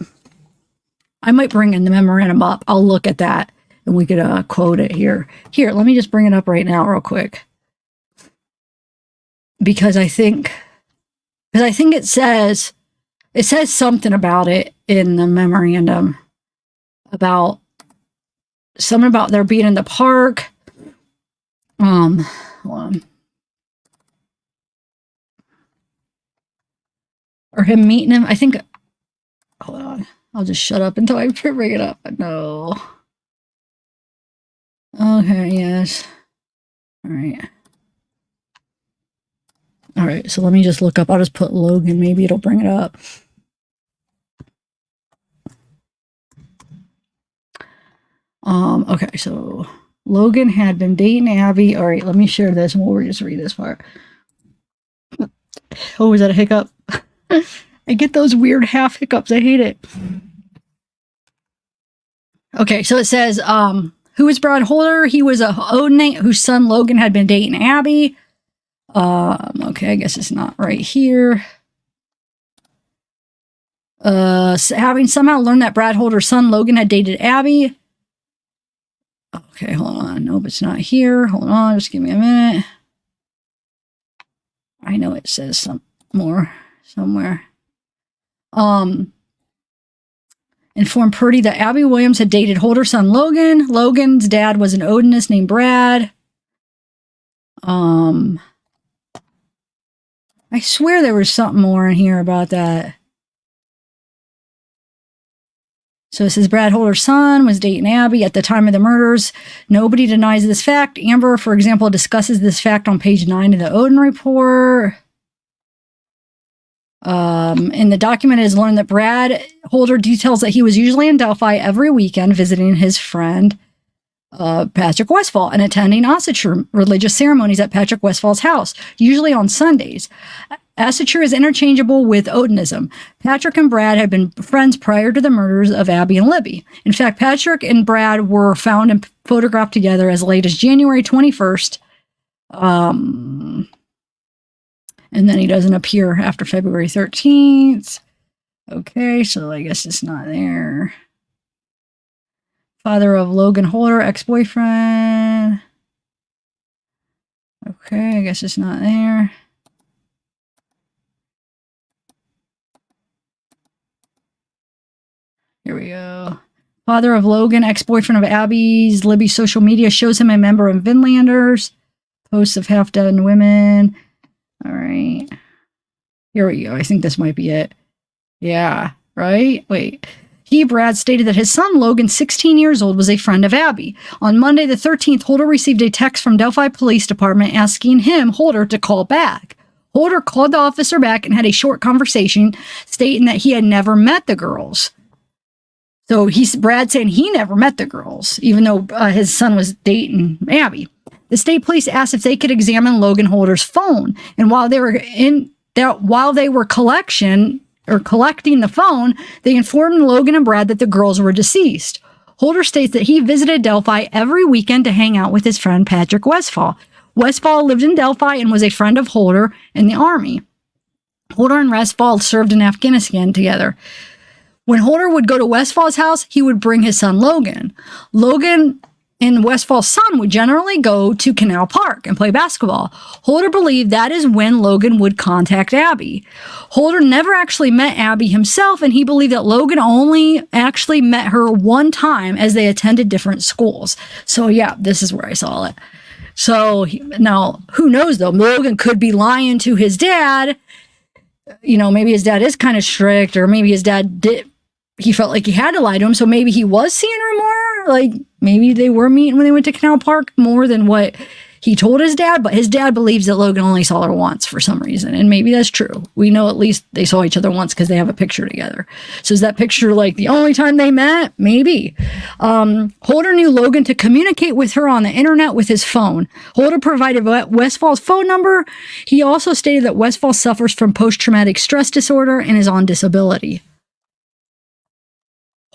I might bring in the memorandum up. I'll look at that and we could quote it here. Here, let me just bring it up right now real quick. Because I think it says something about it in the memorandum about something about their being in the park. Hold on. Or him meeting him. I think, hold on. I'll just shut up until I bring it up. No. Okay, yes. All right. All right, so let me just look up. I'll just put Logan. Maybe it'll bring it up. Okay, so Logan had been dating Abby. All right, let me share this and we'll just read this part. Oh, was that a hiccup? I get those weird half hiccups. I hate it. Okay, so it says, who is Brad Holder? He was a Odinite whose son Logan had been dating Abby. Okay, I guess it's not right here. Having somehow learned that Brad Holder's son Logan had dated Abby. Okay, hold on. Nope, it's not here. Hold on, just give me a minute. I know it says some more somewhere. Informed Purdy that Abby Williams had dated Holder's son Logan. Logan's dad was an Odinist named Brad. I swear there was something more in here about that. So it says Brad Holder's son was dating Abby at the time of the murders. Nobody denies this fact. Amber, for example, discusses this fact on page 9 of the Odin report. In the document, it is learned that Brad Holder details that he was usually in Delphi every weekend visiting his friend, Patrick Westfall, and attending Assature religious ceremonies at Patrick Westfall's house, usually on Sundays. Assature is interchangeable with Odinism. Patrick and Brad had been friends prior to the murders of Abby and Libby. In fact, Patrick and Brad were found and photographed together as late as January 21st. And then he doesn't appear after February 13th. Okay, so I guess it's not there. Father of Logan Holder, ex-boyfriend. Okay, I guess it's not there. Here we go. Father of Logan, ex-boyfriend of Abby's. Libby's social media shows him a member of Vinlanders. Posts of half-dozen women. All right. Here we go. I think this might be it. Yeah, right? Wait. He, Brad, stated that his son, Logan, 16 years old, was a friend of Abby. On Monday the 13th, Holder received a text from Delphi Police Department asking him, Holder, to call back. Holder called the officer back and had a short conversation stating that he had never met the girls. So Brad saying he never met the girls, even though his son was dating Abby. The state police asked if they could examine Logan Holder's phone, and while they were collecting the phone, they informed Logan and Brad that the girls were deceased. Holder states that he visited Delphi every weekend to hang out with his friend Patrick Westfall. Westfall lived in Delphi and was a friend of Holder in the Army. Holder and Westfall served in Afghanistan together. When Holder would go to Westfall's house, he would bring his son Logan. Logan and Westfall's son would generally go to Canal Park and play basketball. Holder believed that is when Logan would contact Abby. Holder never actually met Abby himself, and he believed that Logan only actually met her one time as they attended different schools. So yeah, this is where I saw it. So now, who knows though? Logan could be lying to his dad. You know, maybe his dad is kind of strict, or maybe his dad he felt like he had to lie to him. So maybe he was seeing her more. Like maybe they were meeting when they went to Canal Park more than what he told his dad. But his dad believes that Logan only saw her once for some reason. And maybe that's true. We know at least they saw each other once because they have a picture together. So is that picture like the only time they met? Maybe. Holder knew Logan to communicate with her on the internet with his phone. Holder provided Westfall's phone number. He also stated that Westfall suffers from post-traumatic stress disorder and is on disability.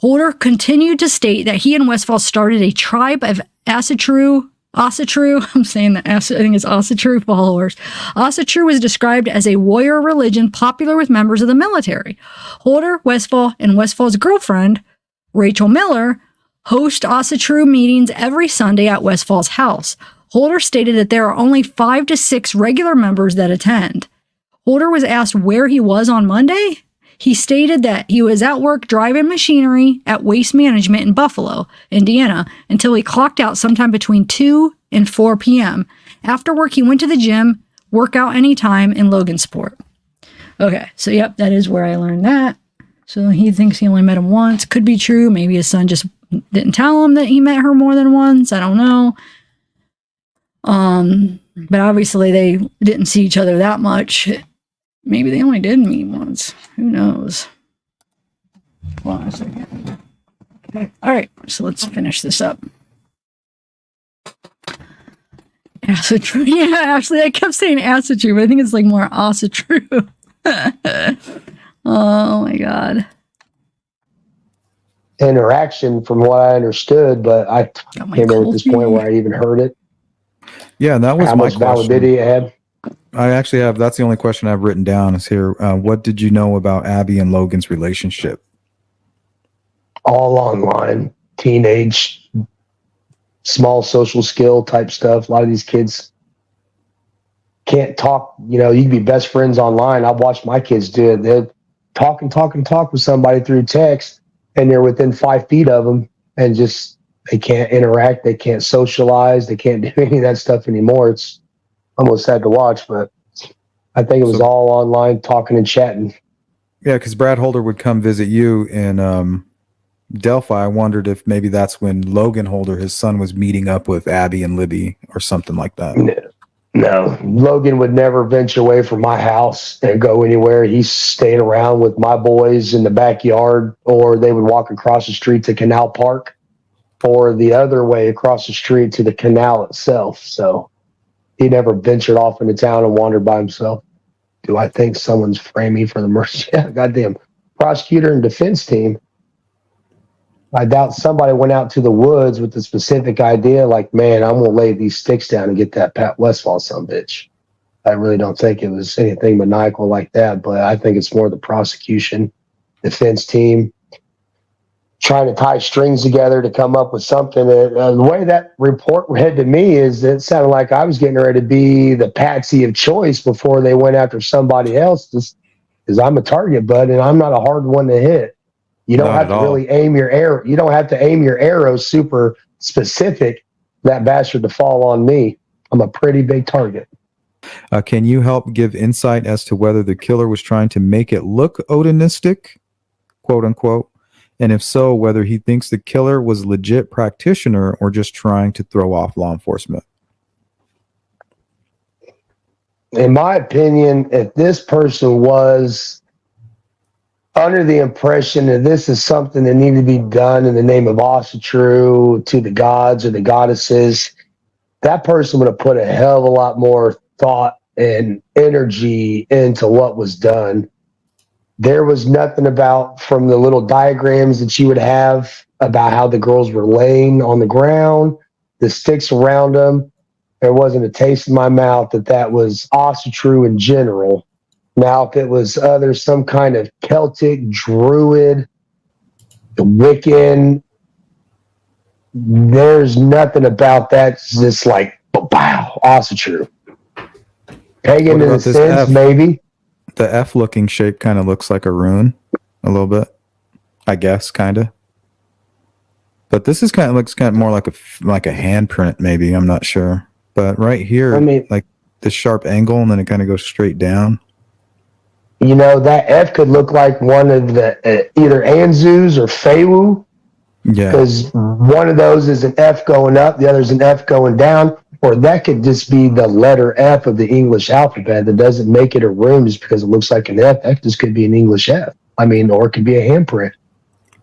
Holder continued to state that he and Westfall started a tribe of Asatru, I'm saying that, I think it's Asatru followers. Asatru was described as a warrior religion popular with members of the military. Holder, Westfall, and Westfall's girlfriend, Rachel Miller, host Asatru meetings every Sunday at Westfall's house. Holder stated that there are only 5 to 6 regular members that attend. Holder was asked where he was on Monday. He stated that he was at work driving machinery at Waste Management in Buffalo, Indiana, until he clocked out sometime between 2 and 4 p.m. After work, he went to the gym, workout anytime in Logansport. Okay, so yep, that is where I learned that. So he thinks he only met him once. Could be true. Maybe his son just didn't tell him that he met her more than once. I don't know. But obviously they didn't see each other that much. Maybe they only did meet once. Who knows? Hold on a second. Okay. All right. So let's finish this up. Asatru. Yeah, actually, I kept saying Asatru, but I think it's like more Asatru. Oh my God. Interaction, from what I understood, but I can't remember at this point where I even heard it. Yeah, that was how my much question. validity it had. I actually have, that's the only question I've written down is here. What did you know about Abby and Logan's relationship? All online, teenage, small social skill type stuff. A lot of these kids can't talk. You know, you can be best friends online. I've watched my kids do it. They'll talk with somebody through text, and they're within 5 feet of them, and just, they can't interact. They can't socialize. They can't do any of that stuff anymore. It's almost sad to watch, but I think it was all online, talking and chatting. Yeah, because Brad Holder would come visit you in Delphi. I wondered if maybe that's when Logan Holder, his son, was meeting up with Abby and Libby or something like that. No, Logan would never venture away from my house and go anywhere. He's staying around with my boys in the backyard, or they would walk across the street to Canal Park, or the other way across the street to the canal itself. So he never ventured off into town and wandered by himself. Do I think someone's framing me for the murder? Yeah, goddamn. Prosecutor and defense team. I doubt somebody went out to the woods with the specific idea, like, man, I'm going to lay these sticks down and get that Pat Westfall sumbitch. I really don't think it was anything maniacal like that, but I think it's more the prosecution, defense team, trying to tie strings together to come up with something. The way that report read to me is it sounded like I was getting ready to be the patsy of choice before they went after somebody else, just because I'm a target, bud, and I'm not a hard one to hit. You don't have to really aim your arrow. You don't have to aim your arrow super specific, that bastard to fall on me. I'm a pretty big target. Can you help give insight as to whether the killer was trying to make it look Odinistic, quote unquote, And if so, whether he thinks the killer was a legit practitioner or just trying to throw off law enforcement. In my opinion, if this person was under the impression that this is something that needed to be done in the name of Asatru to the gods or the goddesses, that person would have put a hell of a lot more thought and energy into what was done. There was nothing about, from the little diagrams that you would have about how the girls were laying on the ground, the sticks around them. There wasn't a taste in my mouth that was Asatru in general. Now, if it was some kind of Celtic, Druid, Wiccan, there's nothing about that. It's just like, wow, Asatru. Pagan in a sense, F? maybe. The F-looking shape kind of looks like a rune, a little bit, I guess, kind of. But this is looks kind of more like a handprint, maybe. I'm not sure. But right here, I mean, like the sharp angle, and then it kind of goes straight down. You know, that F could look like one of the either Anzus or Feiwu. Yeah. Because one of those is an F going up, the other is an F going down. Or that could just be the letter F of the English alphabet that doesn't make it a rune just because it looks like an F. That just could be an English F. I mean, or it could be a handprint.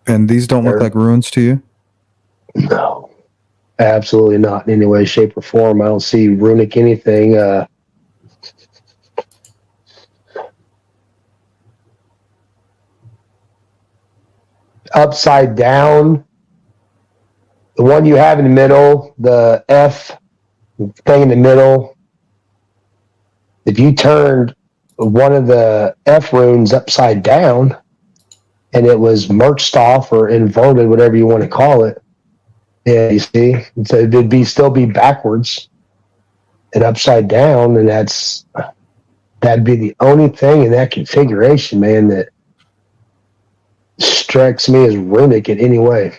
And these don't look like runes to you? No. Absolutely not in any way, shape, or form. I don't see runic anything. Upside down. The one you have in the middle, the F thing in the middle, if you turned one of the F runes upside down and it was merged off or inverted, whatever you want to call it, yeah, you see, so it'd still be backwards and upside down, and that'd be the only thing in that configuration, man, that strikes me as runic in any way.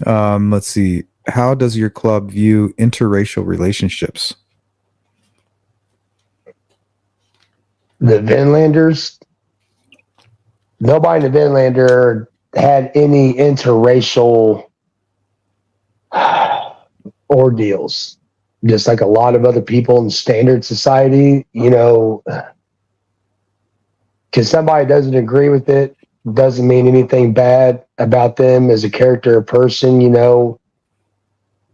Let's see. How does your club view interracial relationships? The Vinlanders, nobody in the Vinlander had any interracial ordeals. Just like a lot of other people in standard society, you know, because somebody doesn't agree with it doesn't mean anything bad about them as a character or person. You know,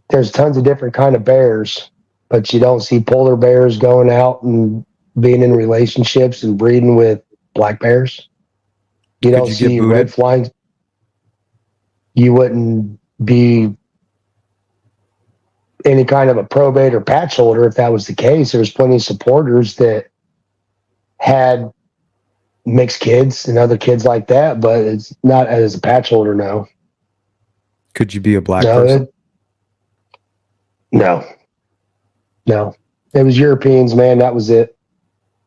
there's tons of different kind of bears, but you don't see polar bears going out and being in relationships and breeding with black bears. You don't see red flying. You wouldn't be any kind of a probate or patch holder if that was the case. There's plenty of supporters that had mixed kids and other kids like that, but it's not as a patch holder, no. Could you be a black person? No. It was Europeans, man. That was it.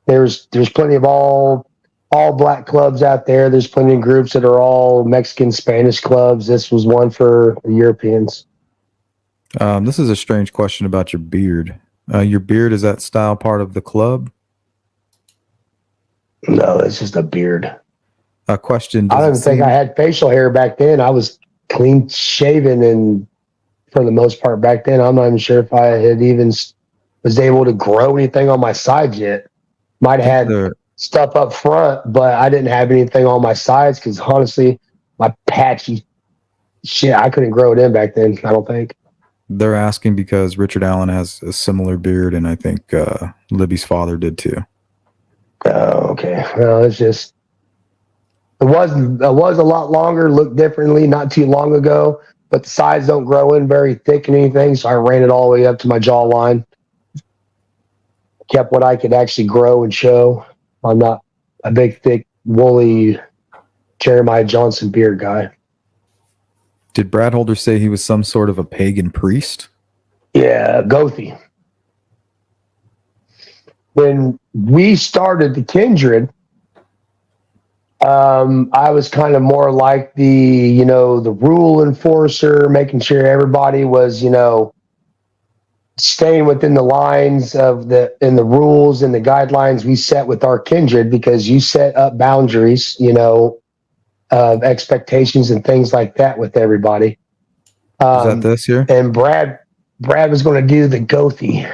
There's plenty of all black clubs out there. There's plenty of groups that are all Mexican, Spanish clubs. This was one for the Europeans. This is a strange question about your beard. Your beard, is that style part of the club? No, it's just a beard. A question. I don't think I had facial hair back then. I was clean shaven, and for the most part back then, I'm not even sure if I had even was able to grow anything on my sides yet. Might have had stuff up front, but I didn't have anything on my sides because honestly, my patchy shit, I couldn't grow it in back then, I don't think. They're asking because Richard Allen has a similar beard, and I think Libby's father did too. Oh, okay. Well, it's just it was a lot longer, looked differently not too long ago, but the sides don't grow in very thick and anything, so I ran it all the way up to my jawline. Kept what I could actually grow and show. I'm not a big, thick, woolly Jeremiah Johnson beard guy. Did Brad Holder say he was some sort of a pagan priest? Yeah, Gothi. When we started the Kindred, I was kind of more like the rule enforcer, making sure everybody was, staying within the lines of the rules and the guidelines we set with our Kindred, because you set up boundaries, of expectations and things like that with everybody. Is that this year? And Brad was going to do the Gothy.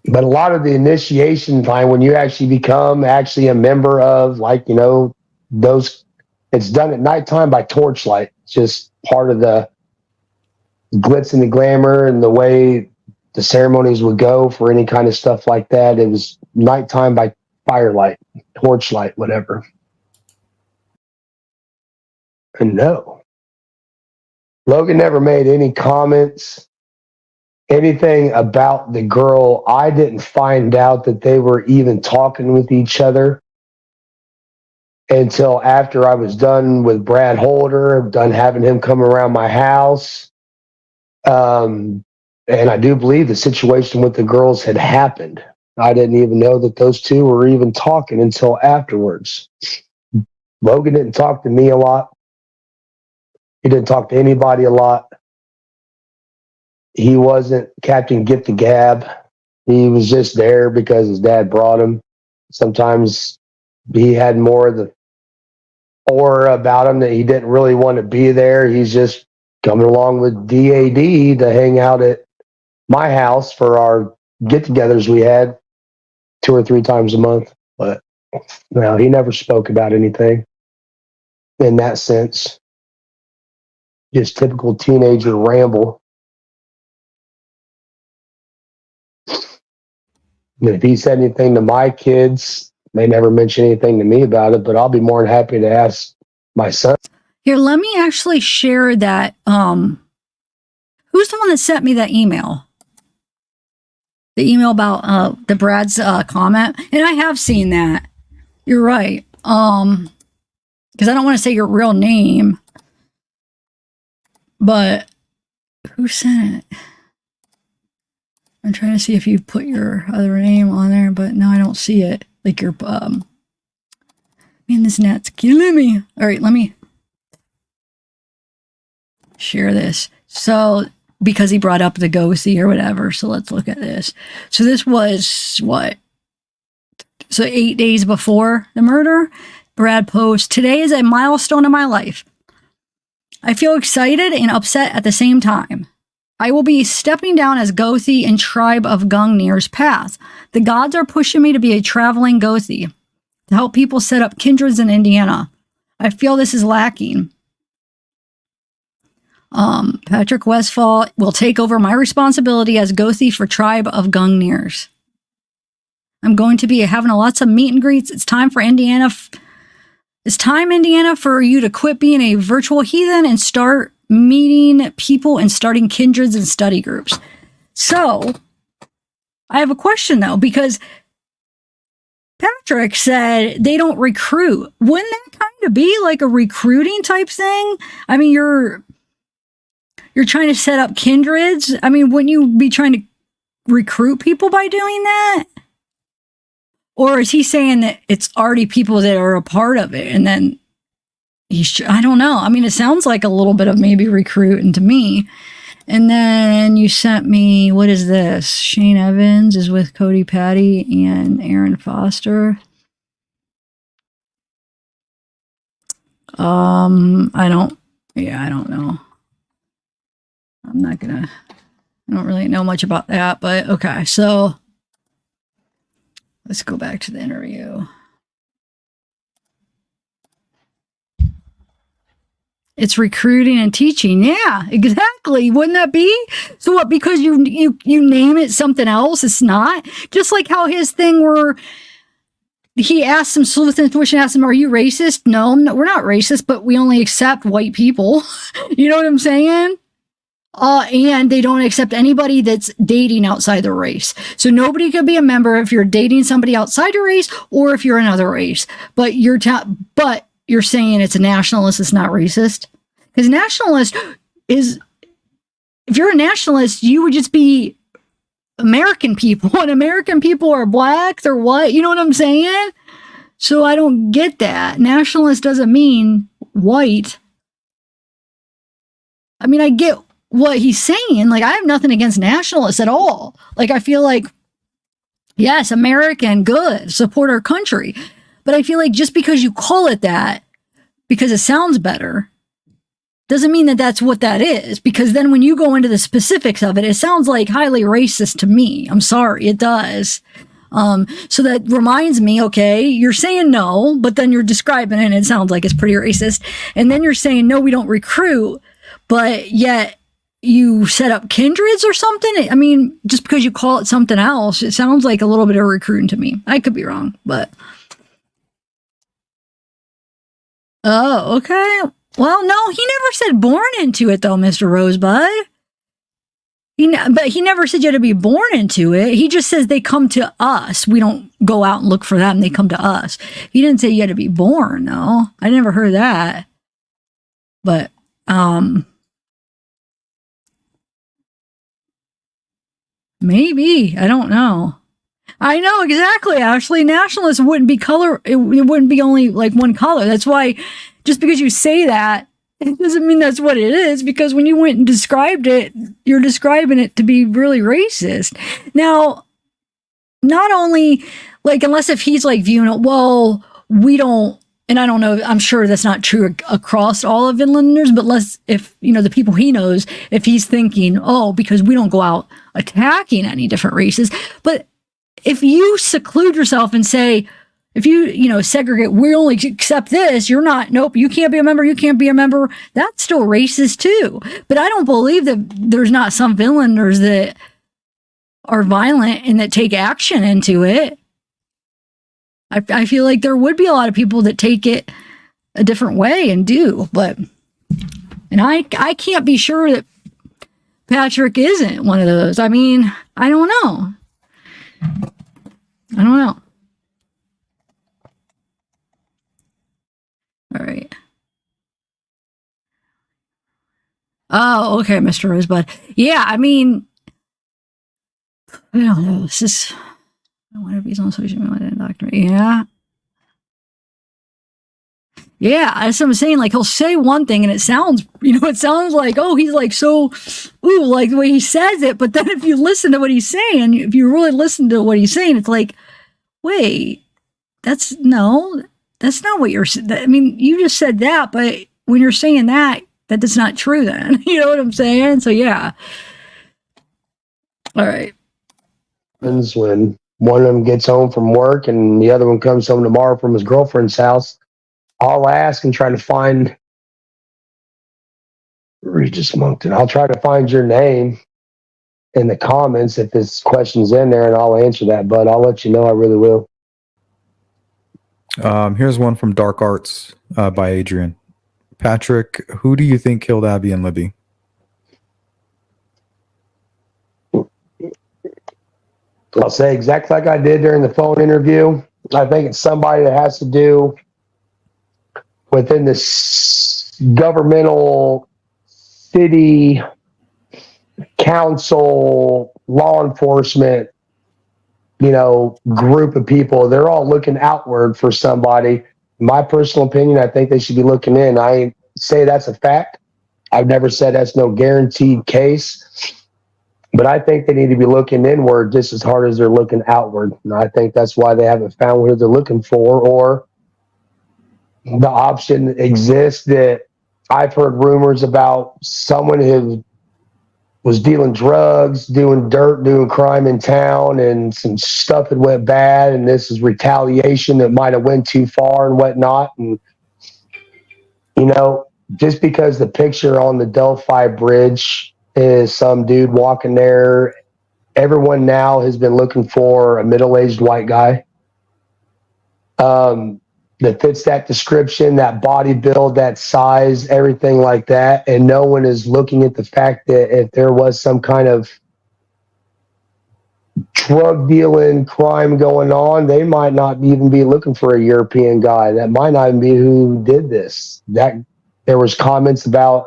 But a lot of the initiation time, when you actually become a member of, like, you know, those, it's done at nighttime by torchlight. It's just part of the glitz and the glamour and the way the ceremonies would go for any kind of stuff like that. It was nighttime by firelight, torchlight, whatever. And no, Logan never made any comments, anything about the girl. I didn't find out that they were even talking with each other until after I was done with Brad Holder, done having him come around my house. And I do believe the situation with the girls had happened. I didn't even know that those two were even talking until afterwards. Logan didn't talk to me a lot. He didn't talk to anybody a lot. He wasn't Captain Get the Gab. He was just there because his dad brought him. Sometimes he had more of the aura about him that he didn't really want to be there. He's just coming along with DAD to hang out at my house for our get-togethers we had 2 or 3 times a month. But no, he never spoke about anything in that sense. Just typical teenager ramble. And if he said anything to my kids, they never mentioned anything to me about it, but I'll be more than happy to ask my son. Here, let me actually share that. Who's the one that sent me that email? The email about the Brad's comment. And I have seen that. You're right. Because I don't want to say your real name. But who sent it? I'm trying to see if you put your other name on there, but no, I don't see it. Like your man, this net's killing me. All right, let me share this. So, because he brought up the ghosty or whatever, so let's look at this. So this was what? So 8 days before the murder, Brad posts, "Today is a milestone in my life. I feel excited and upset at the same time. I will be stepping down as Gothi in Tribe of Gungnir's path. The gods are pushing me to be a traveling Gothi, to help people set up kindreds in Indiana. I feel this is lacking. Patrick Westfall will take over my responsibility as Gothi for Tribe of Gungnir's. I'm going to be having lots of meet and greets. It's time for Indiana. It's time, Indiana, for you to quit being a virtual heathen and start meeting people and starting kindreds and study groups." So I have a question though, because Patrick said they don't recruit. Wouldn't that kind of be like a recruiting type thing? I mean, you're trying to set up kindreds. I mean, wouldn't you be trying to recruit people by doing that? Or is he saying that it's already people that are a part of it and then I don't know. I mean, it sounds like a little bit of maybe recruiting to me. And then you sent me, what is this? Shane Evans is with Cody Patty and Aaron Foster. I don't know. I don't really know much about that, but okay. So let's go back to the interview. It's recruiting and teaching. Yeah, exactly. Wouldn't that be? So what, because you name it something else, it's not? Just like how his thing where he asked him, Sleuth Intuition asked him, "Are you racist?" No, we're not racist, but we only accept white people. You know what I'm saying? And they don't accept anybody that's dating outside their race. So nobody could be a member if you're dating somebody outside your race or if you're another race. But you're saying it's a nationalist, it's not racist? Because nationalist is, if you're a nationalist, you would just be American people. And American people are black, they're white. You know what I'm saying? So I don't get that. Nationalist doesn't mean white. I mean, I get what he's saying. Like, I have nothing against nationalists at all. Like, I feel like, yes, American, good, support our country. But I feel like just because you call it that because it sounds better doesn't mean that that's what that is, because then when you go into the specifics of it, it sounds like highly racist to me. I'm sorry, it does. So that reminds me, okay, you're saying no, but then you're describing it and it sounds like it's pretty racist. And then you're saying, no, we don't recruit, but yet you set up kindreds or something. I mean, just because you call it something else, it sounds like a little bit of recruiting to me. I could be wrong, but. Oh, okay. Well, no, he never said born into it though, Mr. Rosebud. But he never said you had to be born into it. He just says they come to us. We don't go out and look for them. They come to us. He didn't say you had to be born, no. I never heard that. But, maybe. I don't know. I know, exactly. Actually, nationalists wouldn't be color. It wouldn't be only like one color. That's why, just because you say that, it doesn't mean that's what it is, because when you went and described it, you're describing it to be really racist. Now, not only, like, unless if he's like viewing it, well, we don't, and I don't know, I'm sure that's not true across all of inlanders, but if, the people he knows, if he's thinking, oh, because we don't go out attacking any different races. But if you seclude yourself and say, if you, segregate, we only accept this, you're not, nope, you can't be a member, you can't be a member, that's still racist too. But I don't believe that there's not some Finlanders that are violent and that take action into it. I feel like there would be a lot of people that take it a different way and do, and I can't be sure that Patrick isn't one of those. I mean, I don't know. All right. Oh, okay, Mr. Rosebud. Yeah, I mean, I don't know. This is, I wonder if he's on social media document. Yeah. Yeah, that's what I'm saying. Like, he'll say one thing and it sounds, it sounds like, oh, he's like so, ooh, like the way he says it. But then if you listen to what he's saying, if you really listen to what he's saying, it's like, wait, that's not what you're saying. I mean, you just said that, but when you're saying that is not true then. You know what I'm saying? So, yeah. All right. When one of them gets home from work and the other one comes home tomorrow from his girlfriend's house, I'll ask and try to find Regis Moncton. I'll try to find your name in the comments if this question's in there, and I'll answer that, but I'll let you know I really will. Here's one from Dark Arts by Adrian. Patrick, who do you think killed Abby and Libby? I'll say exactly like I did during the phone interview. I think it's somebody that has to do within this governmental, city, council, law enforcement, group of people. They're all looking outward for somebody. In my personal opinion, I think they should be looking in. I say that's a fact. I've never said that's no guaranteed case, but I think they need to be looking inward just as hard as they're looking outward. And I think that's why they haven't found who they're looking for, or the option exists that I've heard rumors about someone who was dealing drugs, doing dirt, doing crime in town, and some stuff had went bad, and this is retaliation that might have went too far and whatnot. And, just because the picture on the Delphi Bridge is some dude walking there, everyone now has been looking for a middle-aged white guy that fits that description, that body build, that size, everything like that. And no one is looking at the fact that if there was some kind of drug dealing crime going on, they might not even be looking for a European guy. That might not even be who did this. That there was comments about,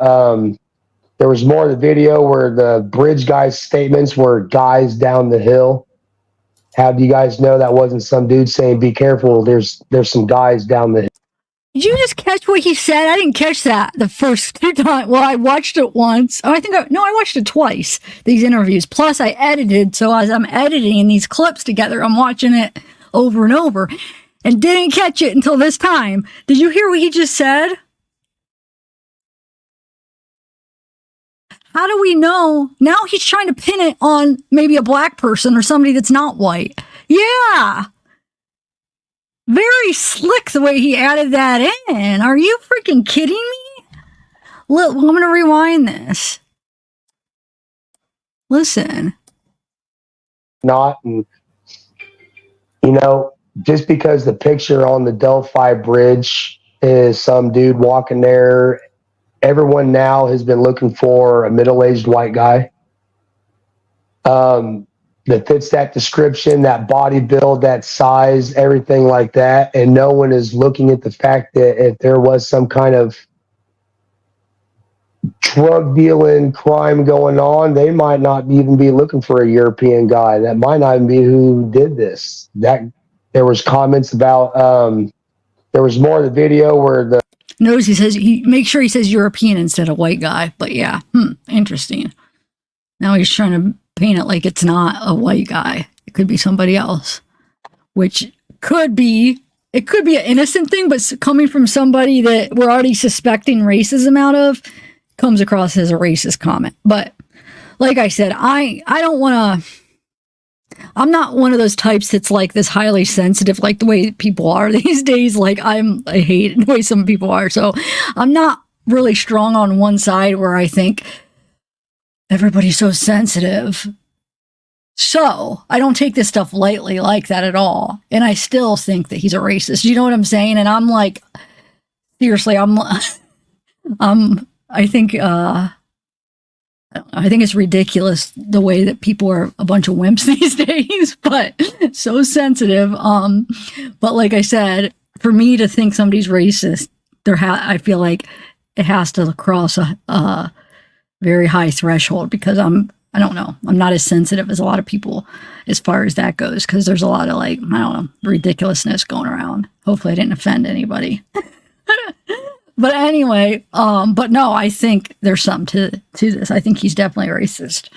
there was more of the video where the bridge guy's statements were guys down the hill. How do you guys know that wasn't some dude saying, be careful, there's some guys down the hill? Did you just catch what he said? I didn't catch that the first two times. Well, I watched it once. Oh, I watched it twice, these interviews. Plus, I edited. So as I'm editing these clips together, I'm watching it over and over and didn't catch it until this time. Did you hear what he just said? how do we know? Now he's trying to pin it on maybe a black person or somebody that's not white. Yeah. Very slick the way he added that in. Are you freaking kidding me? Look, I'm going to rewind this. Listen. Not, and, you know, just because the picture on the Delphi Bridge is some dude walking there, everyone now has been looking for a middle-aged white guy that fits that description, that body build, that size, everything like that. And no one is looking at the fact that if there was some kind of drug dealing crime going on, they might not even be looking for a European guy. That might not even be who did this. That there was comments about there was more of the video where the Notice he says he make sure he says European instead of white guy. But yeah, interesting. Now he's trying to paint it like it's not a white guy. It could be somebody else, which could be an innocent thing, but coming from somebody that we're already suspecting racism out of comes across as a racist comment. But like I said, I don't want to. I'm not one of those types that's like this highly sensitive, like the way people are these days. Like I hate the way some people are. So I'm not really strong on one side where I think everybody's so sensitive. So I don't take this stuff lightly like that at all. And I still think that he's a racist. You know what I'm saying? And I'm like, seriously, I think it's ridiculous the way that people are a bunch of wimps these days, but so sensitive. But like I said, for me to think somebody's racist, I feel like it has to cross a very high threshold because I don't know. I'm not as sensitive as a lot of people as far as that goes because there's a lot of like, I don't know, ridiculousness going around. Hopefully I didn't offend anybody. But anyway, but no, I think there's something to this. I think he's definitely racist.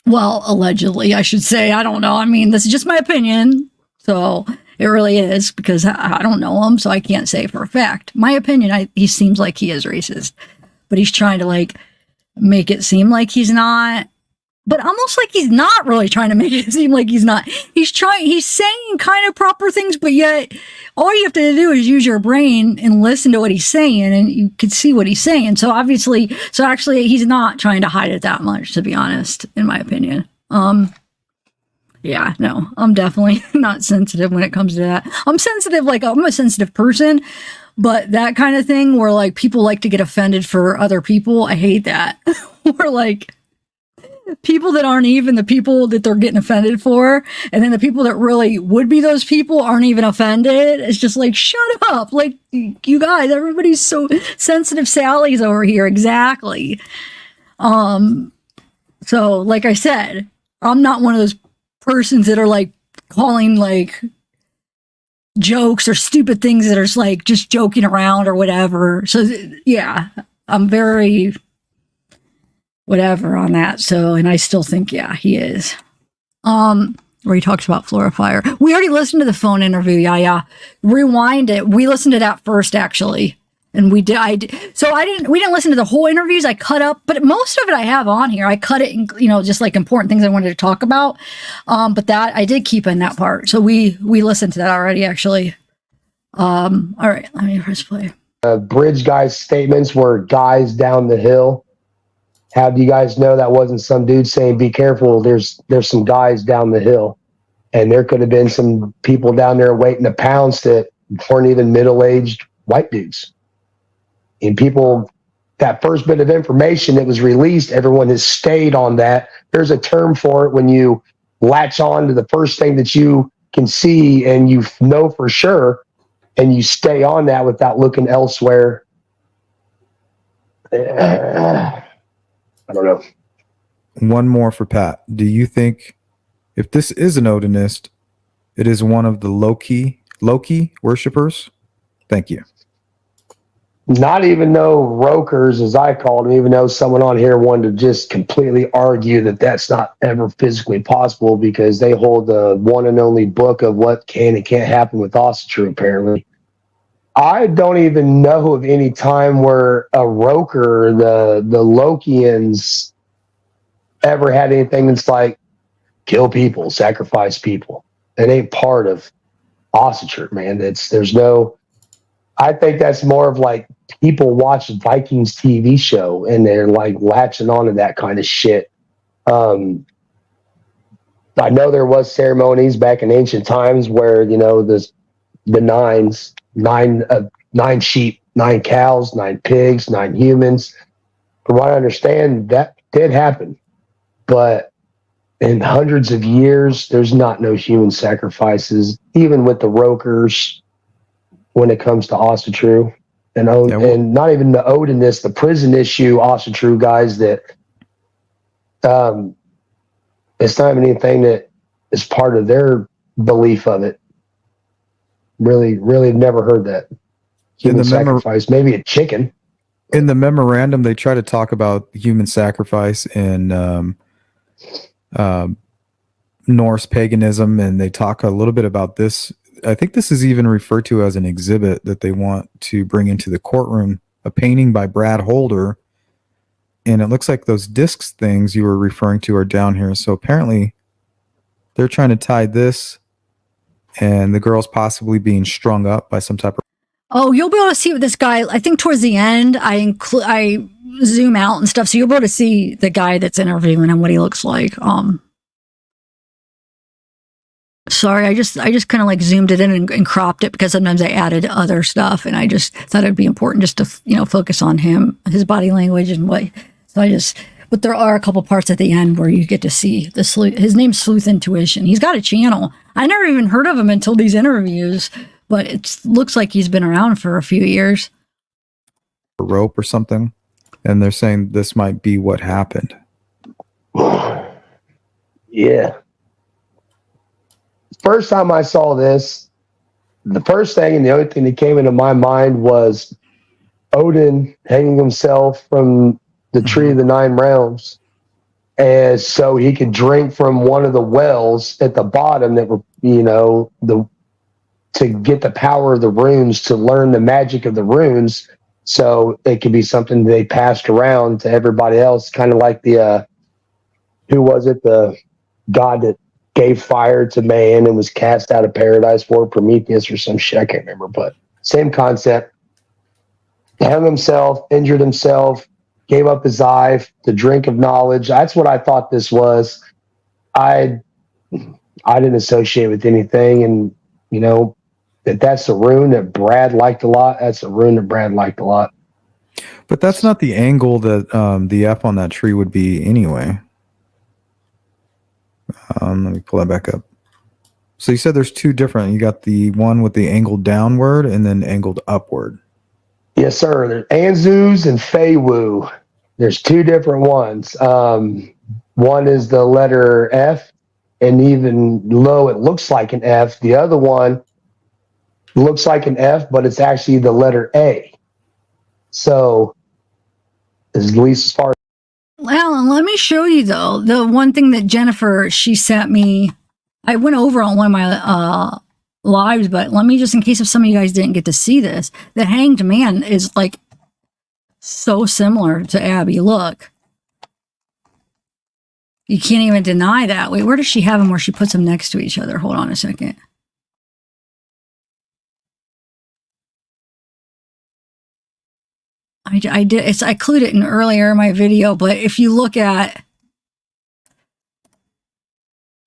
Well, allegedly, I should say. I don't know. I mean, this is just my opinion. So it really is because I don't know him, so I can't say for a fact. My opinion, he seems like he is racist. But he's trying to like make it seem like he's not. But almost like he's not really trying to make it seem like he's not. He's saying kind of proper things, but yet all you have to do is use your brain and listen to what he's saying and you can see what he's saying. So actually he's not trying to hide it that much, to be honest, in my opinion. Yeah, no, I'm definitely not sensitive when it comes to that. I'm sensitive, like I'm a sensitive person, but that kind of thing where like people like to get offended for other people, I hate that. Or like people that aren't even the people that they're getting offended for, and then the people that really would be those people aren't even offended. It's just like, shut up. Like, you guys, everybody's so sensitive Sally's over here. Exactly. So like I said, I'm not one of those persons that are like calling like jokes or stupid things that are like just joking around or whatever. So yeah, I'm very whatever on that. So, and I still think, yeah, he is. Where he talks about Florida fire. We already listened to the phone interview. Yeah. Rewind it. We listened to that first, actually. And we did. We didn't listen to the whole interviews. I cut up, but most of it I have on here. I cut it in, just like important things I wanted to talk about. But that I did keep in that part. So we listened to that already, actually. All right, let me press play. Bridge guys' statements were guys down the hill. How do you guys know that wasn't some dude saying, be careful, there's some guys down the hill? And there could have been some people down there waiting to pounce that weren't even middle-aged white dudes. And people, that first bit of information that was released, everyone has stayed on that. There's a term for it when you latch on to the first thing that you can see and you know for sure, and you stay on that without looking elsewhere. I don't know. One more for Pat. Do you think if this is an Odinist, it is one of the Loki worshippers? Thank you. Not even no Rokers, as I called them, even though someone on here wanted to just completely argue that that's not ever physically possible because they hold the one and only book of what can and can't happen with Ossitru, apparently. I don't even know of any time where a Roker, the Lokians, ever had anything that's like kill people, sacrifice people. It ain't part of Osseter, man. There's no. I think that's more of like people watch Vikings TV show and they're like latching onto that kind of shit. I know there was ceremonies back in ancient times where, you know, the nine sheep, 9 cows, 9 pigs, 9 humans. From what I understand, that did happen. But in hundreds of years, there's not no human sacrifices, even with the Rokers when it comes to Ossetru. And not even the Odinist, the prison issue Ossetru guys that it's not even anything that is part of their belief of it. Really, really never heard that. Human sacrifice, maybe a chicken. In the memorandum, they try to talk about human sacrifice in Norse paganism, and they talk a little bit about this. I think this is even referred to as an exhibit that they want to bring into the courtroom, a painting by Brad Holder. And it looks like those discs things you were referring to are down here. So apparently they're trying to tie this and the girl's possibly being strung up by some type of... Oh, you'll be able to see what this guy, I think towards the end, I zoom out and stuff. So you'll be able to see the guy that's interviewing him, what he looks like. Sorry, I just kind of like zoomed it in and cropped it because sometimes I added other stuff and I just thought it'd be important just to, you know, focus on him, his body language and what. So but there are a couple parts at the end where you get to see his name's Sleuth Intuition. He's got a channel. I never even heard of him until these interviews, but it looks like he's been around for a few years. A rope or something. And they're saying this might be what happened. Yeah. First time I saw this, the first thing and the only thing that came into my mind was Odin hanging himself from the tree of the 9 realms, and so he could drink from one of the wells at the bottom that were, you know, to get the power of the runes, to learn the magic of the runes, so it could be something they passed around to everybody else, kind of like the who was it, the god that gave fire to man and was cast out of paradise for Prometheus or some shit. I can't remember, but same concept. Hung himself, injured himself, gave up his eye, the drink of knowledge. That's what I thought this was. I didn't associate with anything. And, you know, that's a rune that Brad liked a lot. That's a rune that Brad liked a lot. But that's not the angle that the F on that tree would be anyway. Let me pull that back up. So you said there's 2 different. You got the one with the angled downward and then angled upward. Yes, sir. There's Anzus and Feiwu. There's 2 different ones. One is the letter F, and even low, it looks like an F. The other one looks like an F, but it's actually the letter A. So, at least as far as... Well, let me show you though. The one thing that Jennifer, she sent me, I went over on one of my lives, but let me just, in case if some of you guys didn't get to see this, the hanged man is like so similar to Abby. Look. You can't even deny that. Wait, where does she have them where she puts them next to each other? Hold on a second. I did. I clued it in earlier in my video, but if you look at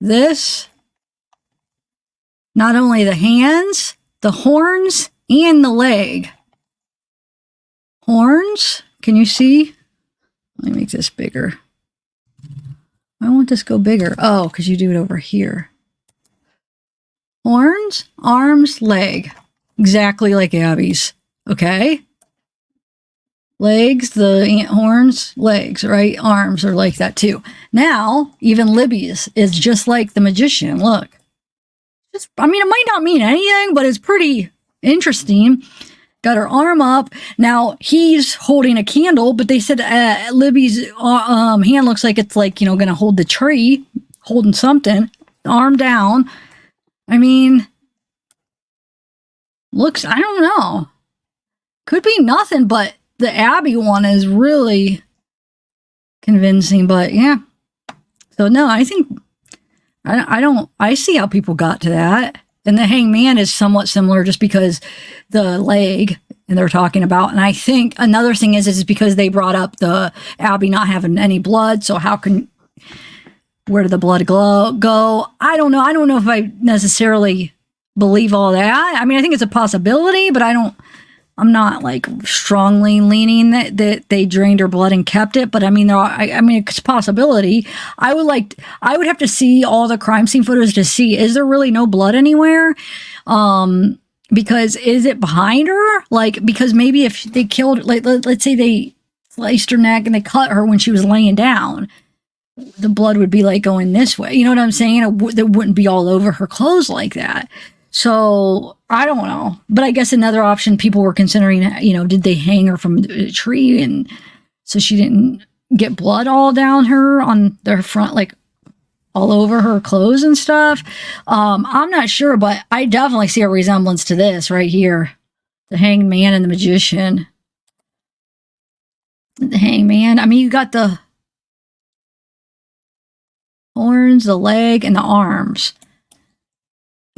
this, not only the hands, the horns, and the leg. Horns, can you see? Let me make this bigger. I want this to go bigger. Oh, because you do it over here. Horns, arms, leg. Exactly like Abby's. Okay? Legs, the horns, legs, right? Arms are like that too. Now, even Libby's is just like the magician. Look. I mean, it might not mean anything, but it's pretty interesting. Got her arm up. Now, he's holding a candle, but they said Libby's hand looks like it's like, you know, going to hold the tree, holding something, arm down. I mean, looks, I don't know. could be nothing, but the Abby one is really convincing. But yeah. So no, I think I see how people got to that. And the hangman is somewhat similar just because the leg and they're talking about. And I think another thing is because they brought up the Abby not having any blood. So where did the blood go? I don't know. I don't know if I necessarily believe all that. I mean, I think it's a possibility, but I'm not like strongly leaning that they drained her blood and kept it. But I mean, it's a possibility. I would have to see all the crime scene footage to see, is there really no blood anywhere? Because is it behind her? Like, because maybe if they killed, like, let's say they sliced her neck and they cut her when she was laying down, the blood would be like going this way. You know what I'm saying? It wouldn't be all over her clothes like that. So I don't know. But I guess another option people were considering, did they hang her from a tree and so she didn't get blood all down her on their front, like all over her clothes and stuff. I'm not sure, but I definitely see a resemblance to this right here. The hanged man and the magician. The hangman. I mean, you got the horns, the leg, and the arms.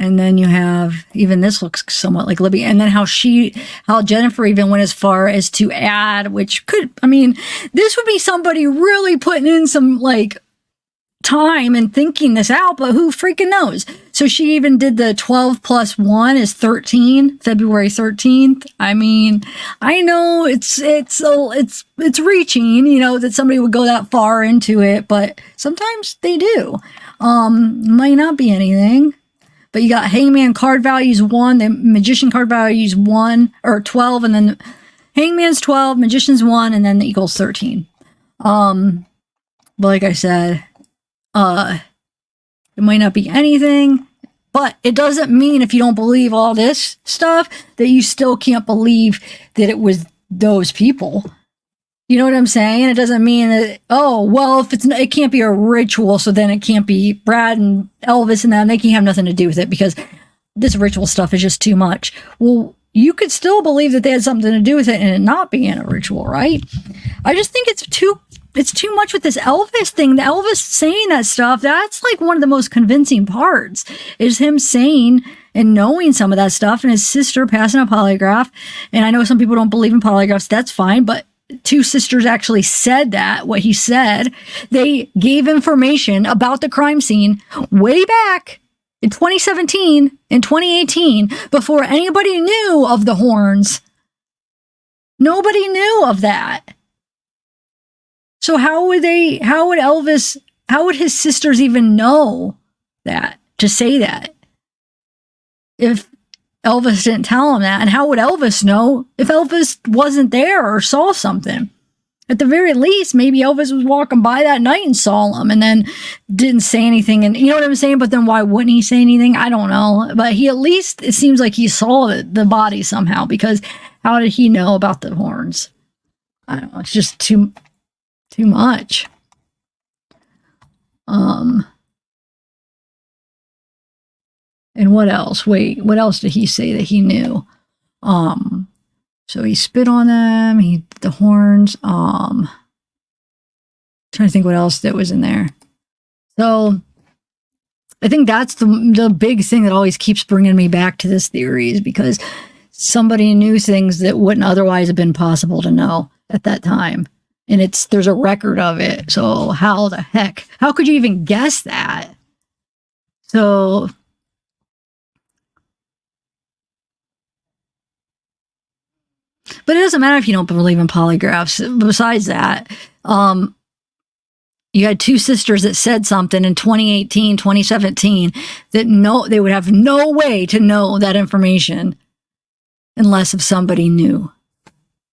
And then you have, even this looks somewhat like Libby. And then how Jennifer even went as far as to add, which could, I mean, this would be somebody really putting in some like time and thinking this out, but who freaking knows? So she even did the 12 plus 1 is 13, February 13th. I mean, I know it's reaching, that somebody would go that far into it, but sometimes they do. Might not be anything. But you got hangman card values 1, the magician card values 1 or 12, and then hangman's 12, magician's 1, and then the equals 13. But like I said, it might not be anything, but it doesn't mean if you don't believe all this stuff that you still can't believe that it was those people. You know what I'm saying? It doesn't mean that, oh, well, if it can't be a ritual, so then it can't be Brad and Elvis and them. They can't have nothing to do with it because this ritual stuff is just too much. Well, you could still believe that they had something to do with it and it not being a ritual, right? I just think it's too much with this Elvis thing. The Elvis saying that stuff, that's like one of the most convincing parts, is him saying and knowing some of that stuff and his sister passing a polygraph. And I know some people don't believe in polygraphs. That's fine, but 2 sisters actually said what he said. They gave information about the crime scene way back in 2017 and 2018 before anybody knew of the horns. Nobody knew of that. So how would his sisters even know that, to say that, if Elvis didn't tell him that? And how would Elvis know if Elvis wasn't there or saw something? At the very least, maybe Elvis was walking by that night and saw him and then didn't say anything. And you know what I'm saying? But then why wouldn't he say anything? I don't know. But he, at least it seems like he saw the body somehow, because how did he know about the horns? I don't know. It's just too much. And what else? Wait, what else did he say that he knew? So he spit on them, he did the horns, trying to think what else that was in there. So I think that's the big thing that always keeps bringing me back to this theory, is because somebody knew things that wouldn't otherwise have been possible to know at that time. And there's a record of it. So how could you even guess that? So but it doesn't matter if you don't believe in polygraphs. Besides that, you had 2 sisters that said something in 2018, 2017 that they would have no way to know that information unless if somebody knew.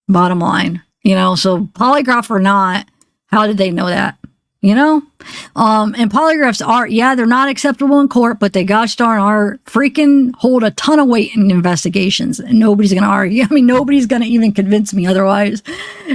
Bottom line, so polygraph or not, how did they know that? you know? And polygraphs are, yeah, they're not acceptable in court, but they gosh darn are freaking hold a ton of weight in investigations. And nobody's going to argue. I mean, nobody's going to even convince me otherwise.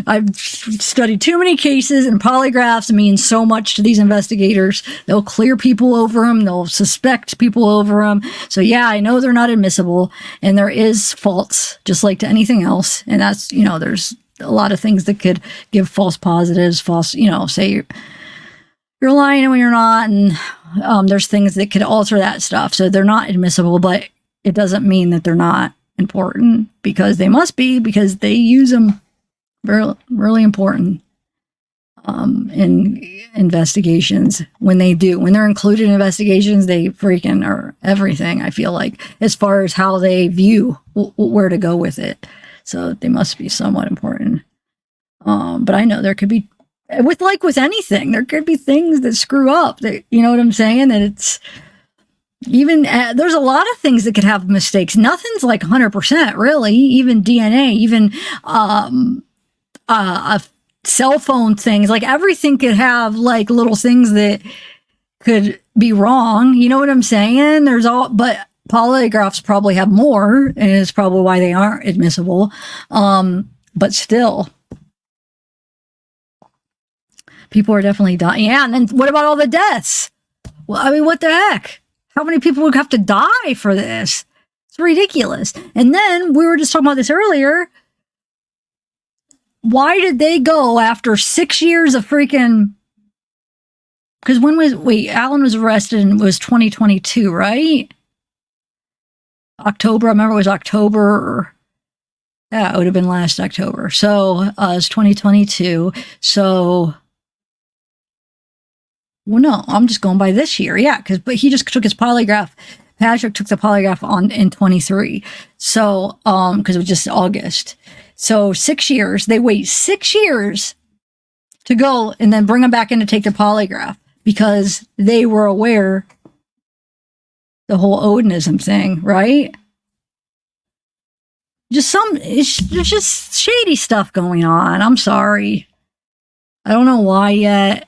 I've studied too many cases, and polygraphs mean so much to these investigators. They'll clear people over them. They'll suspect people over them. So yeah, I know they're not admissible, and there is faults just like to anything else. And that's, you know, there's a lot of things that could give false positives, false, you know, say you're lying when you're not, and there's things that could alter that stuff. So they're not admissible, but it doesn't mean that they're not important, because they must be, because they use them. Really, really important in investigations. When they're included in investigations, they freaking are everything, I feel like, as far as how they view where to go with it. So they must be somewhat important. But I know there could be, with anything, there could be things that screw up, that, you know what I'm saying? That it's even, there's a lot of things that could have mistakes. Nothing's like 100%, really. Even DNA, even cell phone things, like everything could have like little things that could be wrong. You know what I'm saying? But polygraphs probably have more, and it's probably why they aren't admissible. But still, people are definitely dying. Yeah, and then what about all the deaths? Well, I mean, what the heck? How many people would have to die for this? It's ridiculous. And then we were just talking about this earlier. Why did they go after 6 years of freaking? Because Alan was arrested and it was 2022, right? October. I remember it was October. Yeah, it would have been last October. So it's 2022. So, well, no, I'm just going by this year. Yeah, but he just took his polygraph. Patrick took the polygraph in 23. So, because it was just August. So 6 years. They wait 6 years to go and then bring them back in to take their polygraph, because they were aware the whole Odinism thing, right? There's just shady stuff going on. I'm sorry. I don't know why yet,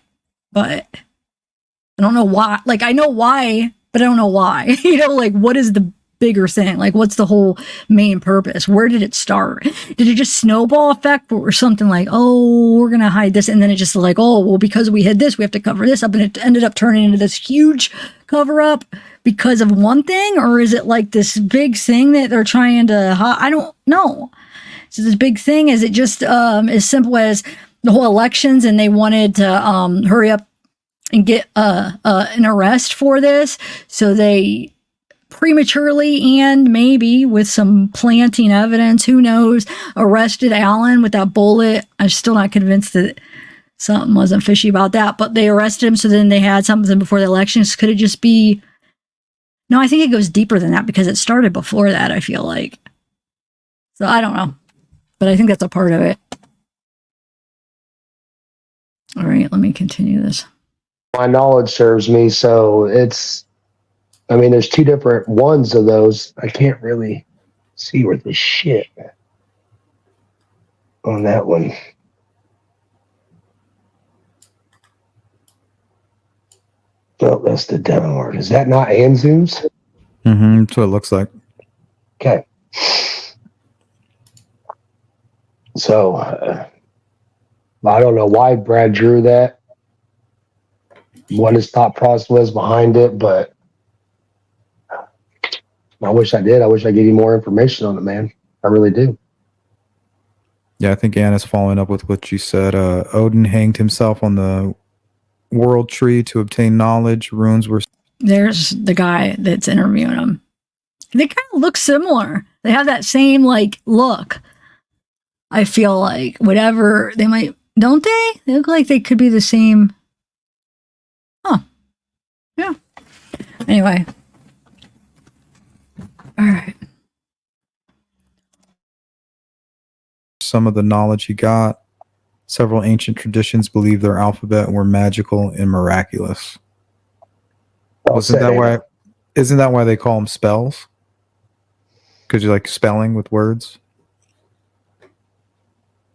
but I don't know why. Like, I know why, but I don't know why. You know, like, what is the bigger thing? Like, what's the whole main purpose? Where did it start? Did it just snowball effect, or something like, oh, we're going to hide this? And then it just like, oh, well, because we hid this, we have to cover this up. And it ended up turning into this huge cover up because of one thing? Or is it like this big thing that they're trying to hide? I don't know. So this big thing, is it just as simple as the whole elections, and they wanted to hurry up and get an arrest for this? So they prematurely, and maybe with some planting evidence, who knows, arrested Alan with that bullet. I'm still not convinced that something wasn't fishy about that, but they arrested him, so then they had something before the elections. Could it just be? No, I think it goes deeper than that, because it started before that, I feel like. So I don't know, but I think that's a part of it. All right, let me continue this. My knowledge serves me, so there's two different ones of those. I can't really see where the shit on that one. Oh, that's the downward. Is that not Anzum's? Mm-hmm. That's what it looks like. Okay. So, I don't know why Brad drew that, what his thought process was behind it, but I wish I did. I wish I gave you more information on it, man. I really do. Yeah, I think Anna's following up with what you said. Odin hanged himself on the world tree to obtain knowledge. Runes were... There's the guy that's interviewing him. They kind of look similar. They have that same, like, look. I feel like whatever they might... Don't they? They look like they could be the same. Huh. Yeah. Anyway. All right. Some of the knowledge he got. Several ancient traditions believe their alphabet were magical and miraculous. Isn't that why they call them spells? Because you like spelling with words?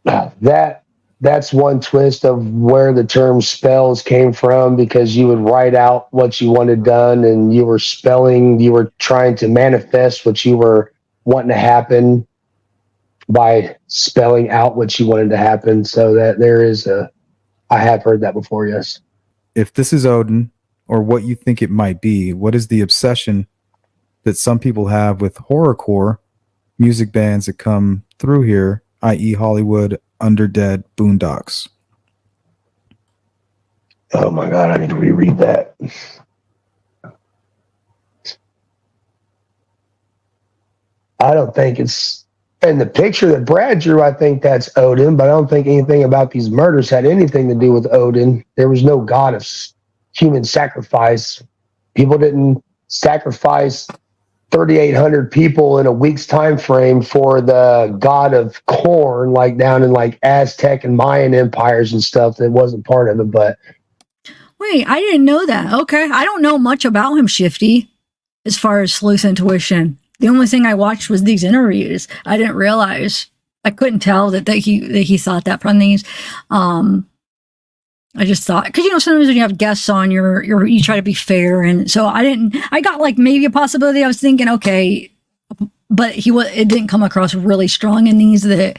That that's one twist of where the term spells came from, because you would write out what you wanted done and you were trying to manifest what you were wanting to happen by spelling out what you wanted to happen. So that there is I have heard that before, yes. If this is Odin, or what you think it might be, what is the obsession that some people have with horrorcore music bands that come through here, i.e. Hollywood, Underdead, Boondocks? Oh my God, I need to reread that. I don't think it's in the picture that Brad drew. I think that's Odin, but I don't think anything about these murders had anything to do with Odin. There was no god of human sacrifice. People didn't sacrifice 3,800 people in a week's time frame for the god of corn, like down in like Aztec and Mayan empires and stuff. That wasn't part of it. But Wait, I didn't know that. Okay. I don't know much about him, Shifty, as far as Sleuth Intuition. The only thing I watched was these interviews. I didn't realize, I couldn't tell that he thought that from these. I just thought, because sometimes when you have guests on, you try to be fair, and so I got like maybe a possibility. I was thinking, okay, but it didn't come across really strong in these that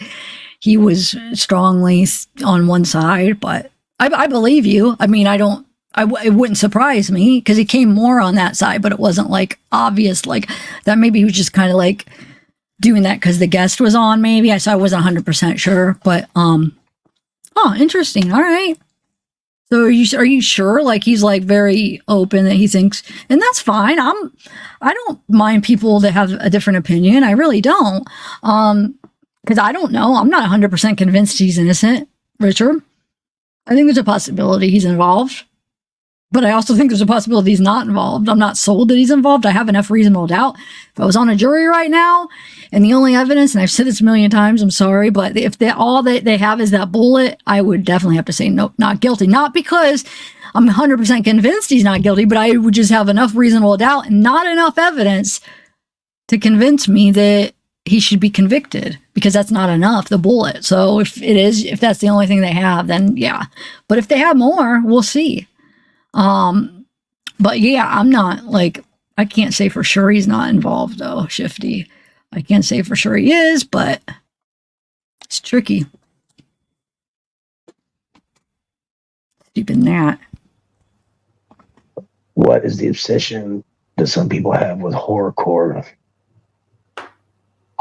he was strongly on one side. But I believe you. I mean, it wouldn't surprise me because he came more on that side, but it wasn't like obvious like that. Maybe he was just kind of like doing that because the guest was on. Maybe I wasn't 100% sure, but interesting. All right. So are you sure? Like he's like very open that he thinks, and that's fine. I don't mind people that have a different opinion. I really don't. Because I don't know. I'm not 100% convinced he's innocent, Richard. I think there's a possibility he's involved. But I also think there's a possibility he's not involved. I'm not sold that he's involved. I have enough reasonable doubt. If I was on a jury right now, and the only evidence, and I've said this a million times, I'm sorry, but if all that they have is that bullet, I would definitely have to say nope, not guilty. Not because I'm 100% convinced he's not guilty, but I would just have enough reasonable doubt and not enough evidence to convince me that he should be convicted, because that's not enough, the bullet. So if that's the only thing they have, then yeah. But if they have more, we'll see. But yeah, I'm not like, I can't say for sure he's not involved though, Shifty. I can't say for sure he is, but it's tricky. Deep in that. What is the obsession that some people have with horrorcore?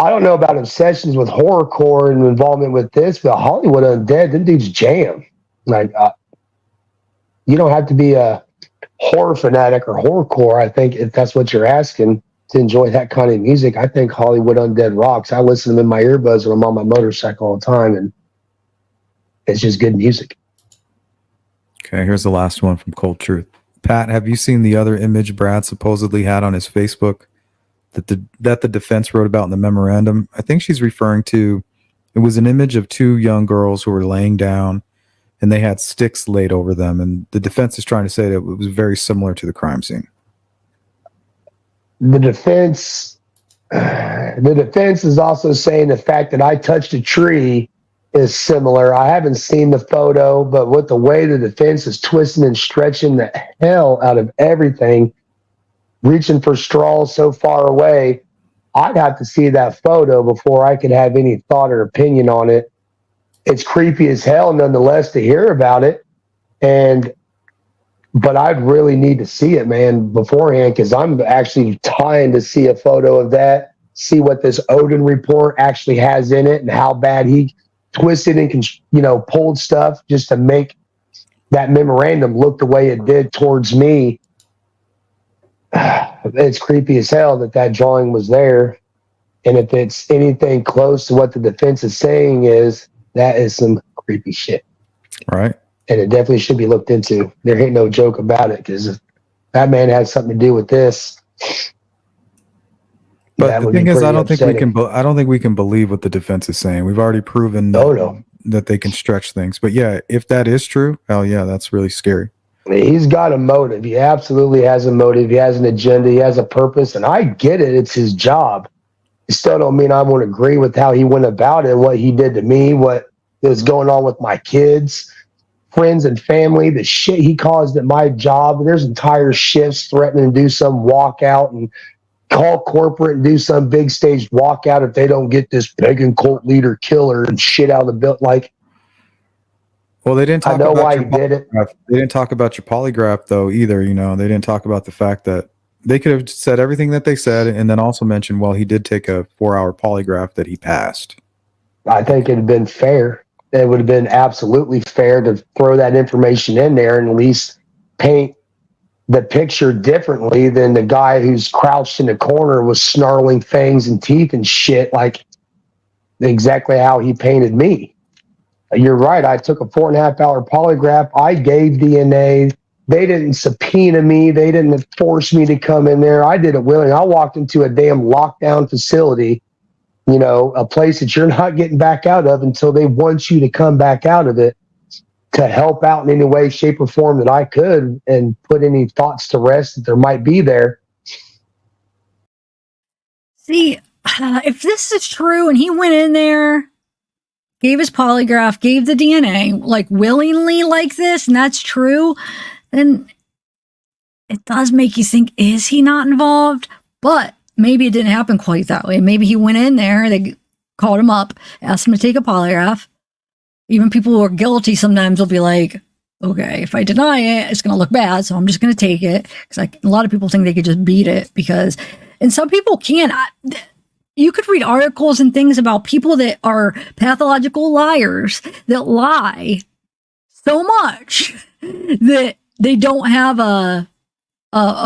I don't know about obsessions with horrorcore and involvement with this, but Hollywood Undead, them dudes jam. Like, you don't have to be a horror fanatic or horrorcore. I think if that's what you're asking, to enjoy that kind of music, I think Hollywood Undead rocks. I listen to them in my earbuds when I'm on my motorcycle all the time, and it's just good music. Okay, here's the last one from Cold Truth. Pat, have you seen the other image Brad supposedly had on his Facebook that the defense wrote about in the memorandum? I think she's referring to, it was an image of two young girls who were laying down and they had sticks laid over them, and the defense is trying to say that it was very similar to the crime scene. The defense is also saying the fact that I touched a tree is similar. I haven't seen the photo, but with the way the defense is twisting and stretching the hell out of everything, reaching for straws so far away, I'd have to see that photo before I could have any thought or opinion on it. It's creepy as hell nonetheless to hear about it. But I'd really need to see it, man, beforehand, because I'm actually dying to see a photo of that, see what this Odin report actually has in it and how bad he twisted and, pulled stuff just to make that memorandum look the way it did towards me. It's creepy as hell that drawing was there. And if it's anything close to what the defense is saying, that is some creepy shit. Right. And it definitely should be looked into. There ain't no joke about it, because if that man had something to do with this. But the thing is, I don't think we can believe what the defense is saying. We've already proven that they can stretch things. But yeah, if that is true, hell yeah, that's really scary. He's got a motive. He absolutely has a motive. He has an agenda. He has a purpose. And I get it. It's his job. It still don't mean I won't agree with how he went about it, what he did to me, what that's going on with my kids, friends, and family, the shit he caused at my job. There's entire shifts threatening to do some walkout and call corporate and do some big staged walkout if they don't get this pagan cult leader killer and shit out of the building. Like, well, they didn't talk I know about why your he did it. polygraph. They didn't talk about your polygraph though either. You know, they didn't talk about the fact that they could have said everything that they said, and then also mentioned, well, he did take a 4-hour polygraph that he passed. I think it'd have been fair. It would have been absolutely fair to throw that information in there and at least paint the picture differently than the guy who's crouched in the corner with snarling fangs and teeth and shit, like exactly how he painted me. You're right. I took a 4.5-hour polygraph. I gave DNA. They didn't subpoena me. They didn't force me to come in there. I did it willingly. I walked into a damn lockdown facility, you know, a place that you're not getting back out of until they want you to come back out of it, to help out in any way, shape, or form that I could and put any thoughts to rest that there might be there. See, if this is true and he went in there, gave his polygraph, gave the DNA, like willingly like this, and that's true, then it does make you think, is he not involved? But maybe it didn't happen quite that way. Maybe he went in there, they called him up, asked him to take a polygraph. Even people who are guilty sometimes will be like, okay, if I deny it, it's going to look bad, so I'm just going to take it. Because like, a lot of people think they could just beat it because, and some people can't. You could read articles and things about people that are pathological liars that lie so much that they don't have a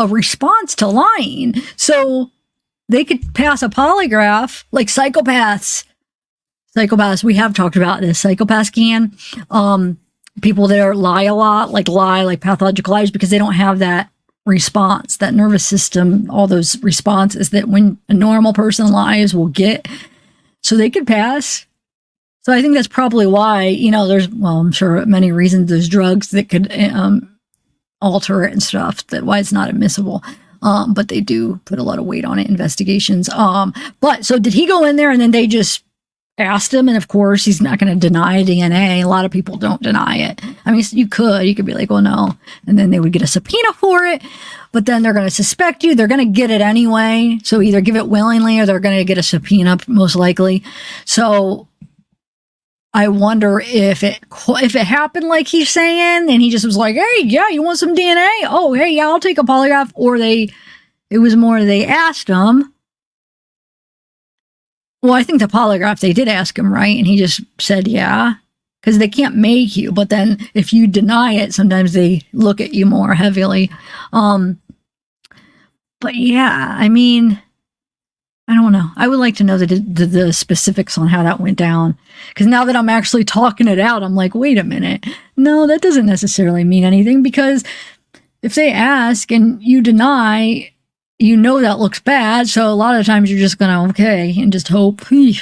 response to lying. So they could pass a polygraph, like psychopaths. Psychopaths, we have talked about this. Psychopaths can. People that are lie a lot, like pathological liars, because they don't have that response, that nervous system, all those responses that when a normal person lies will get. So they could pass. So I think that's probably why, you know, there's, well, I'm sure many reasons there's drugs that could alter it and stuff, that why it's not admissible. But they do put a lot of weight on it, investigations. But so did he go in there and then they just asked him, and of course he's not going to deny DNA. A lot of people don't deny it. I mean, you could be like, well, no, and then they would get a subpoena for it, but then they're going to suspect you. They're going to get it anyway, so either give it willingly or they're going to get a subpoena, most likely. So I wonder if it happened like he's saying, and he just was like, hey, yeah, you want some DNA? Oh, hey, yeah, I'll take a polygraph. Or it was more they asked him. Well, I think the polygraph, they did ask him, right? And he just said, yeah, because they can't make you. But then if you deny it, sometimes they look at you more heavily. But yeah, I mean, I don't know. I would like to know the specifics on how that went down. Because now that I'm actually talking it out, I'm like, wait a minute. No, that doesn't necessarily mean anything. Because if they ask and you deny, you know that looks bad, so a lot of times you're just gonna okay and just hope. Anyway,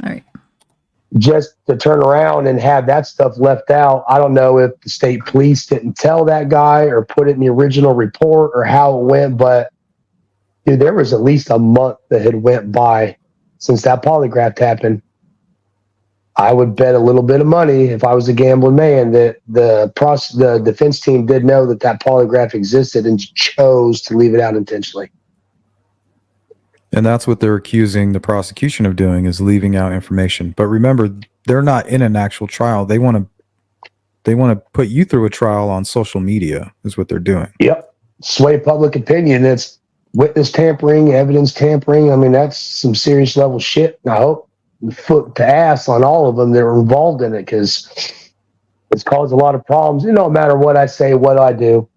all right. Just to turn around and have that stuff left out, I don't know if the state police didn't tell that guy or put it in the original report or how it went, but dude, there was at least a month that had went by since that polygraph happened. I would bet a little bit of money, if I was a gambling man, that the defense team did know that polygraph existed and chose to leave it out intentionally. And that's what they're accusing the prosecution of doing, is leaving out information. But remember, they're not in an actual trial. They want to put you through a trial on social media, is what they're doing. Yep. Sway public opinion. It's witness tampering, evidence tampering. I mean, that's some serious level shit. And I hope foot to ass on all of them that are involved in it, because it's caused a lot of problems. It don't matter what I say, what I do.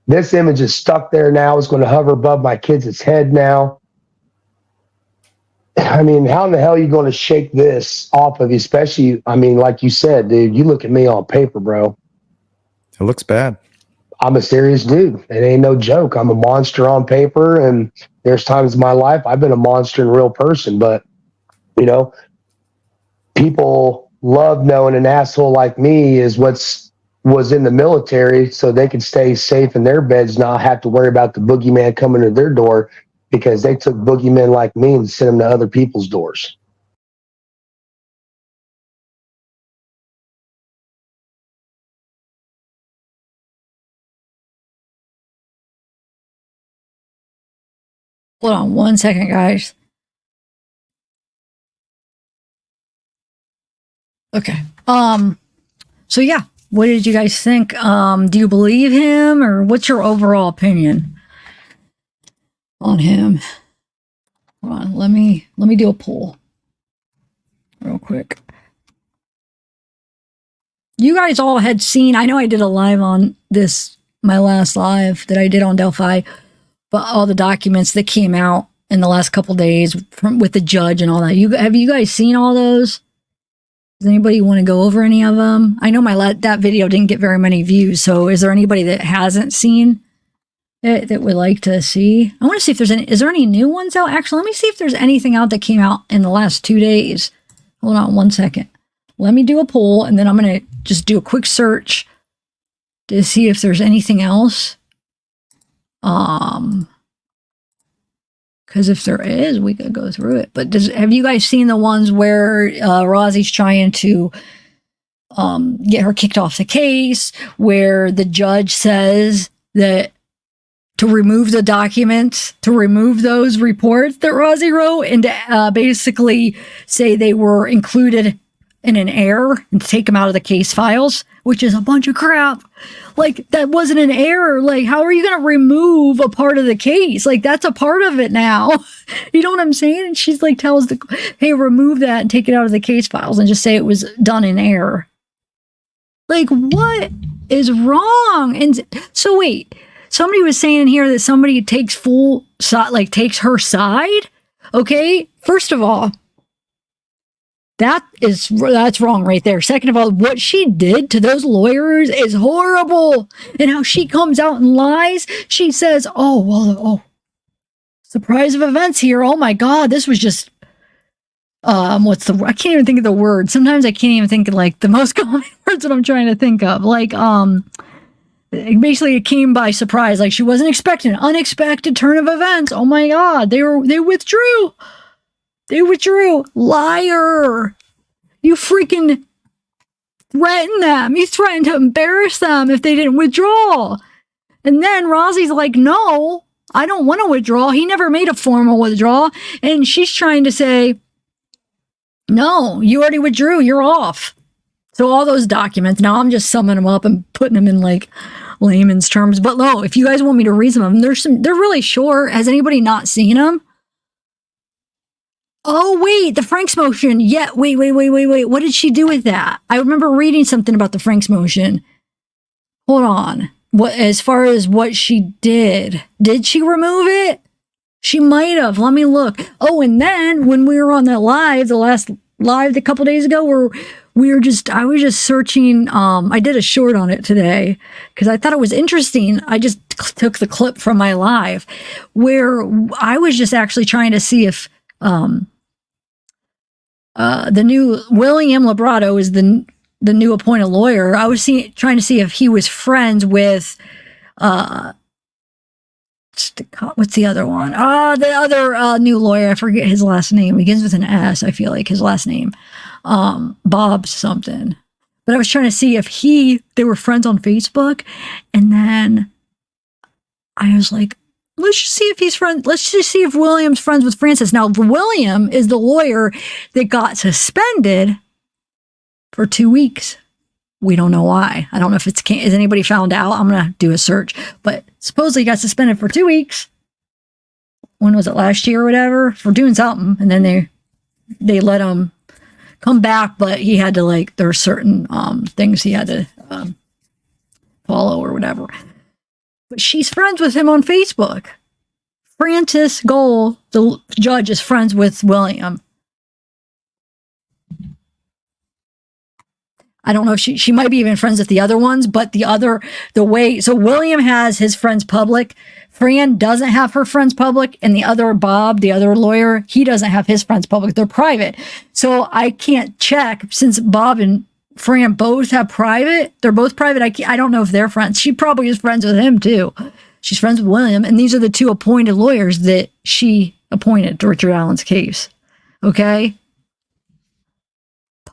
This image is stuck there now. It's going to hover above my kid's head now. I mean, how in the hell are you going to shake this off of you? Especially, I mean, like you said, dude, you look at me on paper, bro. It looks bad. I'm a serious dude. It ain't no joke. I'm a monster on paper, and there's times in my life I've been a monster in real person, but you know, people love knowing an asshole like me was in the military so they could stay safe in their beds, not have to worry about the boogeyman coming to their door. because they took boogeymen like me and sent them to other people's doors. Hold on one second, guys. Okay. So yeah, what did you guys think? Do you believe him, or what's your overall opinion on him? Hold on, let me do a poll real quick. You guys all had seen, I know I did a live on this, my last live that I did on Delphi, but all the documents that came out in the last couple days with the judge and all that. Have you guys seen all those? Does anybody want to go over any of them? I know that video didn't get very many views, so is there anybody that hasn't seen it that would like to see? I want to see if there's any, is there any new ones out? Actually, let me see if there's anything out that came out in the last 2 days. Hold on one second. Let me do a poll, and then I'm going to just do a quick search to see if there's anything else. Because if there is, we could go through it. But have you guys seen the ones where Rosie's trying to get her kicked off the case, where the judge says that to remove the documents, to remove those reports that Rosie wrote, and to basically say they were included in an error and take them out of the case files, which is a bunch of crap. Like, that wasn't an error. Like, how are you going to remove a part of the case? Like, that's a part of it now. You know what I'm saying? And she's like, tells hey, remove that and take it out of the case files and just say it was done in error. Like, what is wrong? And so wait, somebody was saying in here that somebody takes takes her side. Okay. First of all, that's wrong right there. Second of all, what she did to those lawyers is horrible. And how she comes out and lies. She says, surprise of events here. Oh my God, this was just, I can't even think of the word. Sometimes I can't even think of like the most common words that I'm trying to think of. Like, basically it came by surprise. Like, she wasn't expecting an unexpected turn of events. Oh my God, they withdrew. They withdrew. Liar. You freaking threatened them. You threatened to embarrass them if they didn't withdraw. And then Rosie's like, no, I don't want to withdraw. He never made a formal withdrawal. And she's trying to say, no, you already withdrew. You're off. So all those documents, now I'm just summing them up and putting them in like layman's terms. But no, if you guys want me to read some of them, they're really short. Has anybody not seen them? Oh, wait, the Franks motion. Yeah, wait. What did she do with that? I remember reading something about the Franks motion. Hold on. As far as what she did she remove it? She might have. Let me look. Oh, and then when we were on that live, the last live a couple days ago, where I was just searching. I did a short on it today because I thought it was interesting. I just took the clip from my live where I was just actually trying to see if the new William Labrato is the new appointed lawyer. I was trying to see if he was friends with what's the other one? The other new lawyer. I forget his last name. It begins with an S. I feel like his last name, Bob something. But I was trying to see if they were friends on Facebook, and then I was like, let's just see if he's friends. Let's just see if William's friends with Francis. Now, William is the lawyer that got suspended for 2 weeks. We don't know why. I don't know if is anybody found out? I'm going to do a search. But supposedly he got suspended for 2 weeks. When was it, last year or whatever? For doing something. And then they let him come back, but he had to there are certain things he had to follow or whatever. But she's friends with him on Facebook. Francis Gold, the judge, is friends with William. I don't know if she might be even friends with the other ones, but so William has his friends public. Fran doesn't have her friends public, and the other Bob, the other lawyer, he doesn't have his friends public. They're private. So I can't check since Bob and Fran both have private. They're both private. I don't know if they're friends. She probably is friends with him too. She's friends with William, and these are the two appointed lawyers that she appointed to Richard Allen's case. Okay? A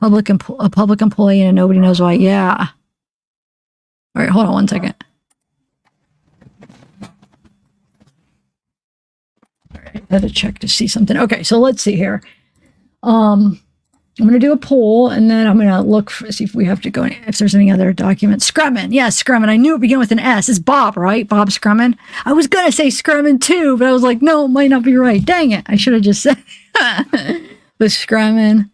public employee and nobody knows why. Yeah. All right, hold on one second. All right, I had to check to see something. Okay, so let's see here. I'm going to do a poll, and then I'm going to look for, see if we have to go, if there's any other documents. Scrumman. Yes, Scrumman. I knew it began with an S. It's Bob, right? Bob Scrumman. I was going to say Scrumman too, but I was like, no, it might not be right. Dang it. I should have just said but Scrumman.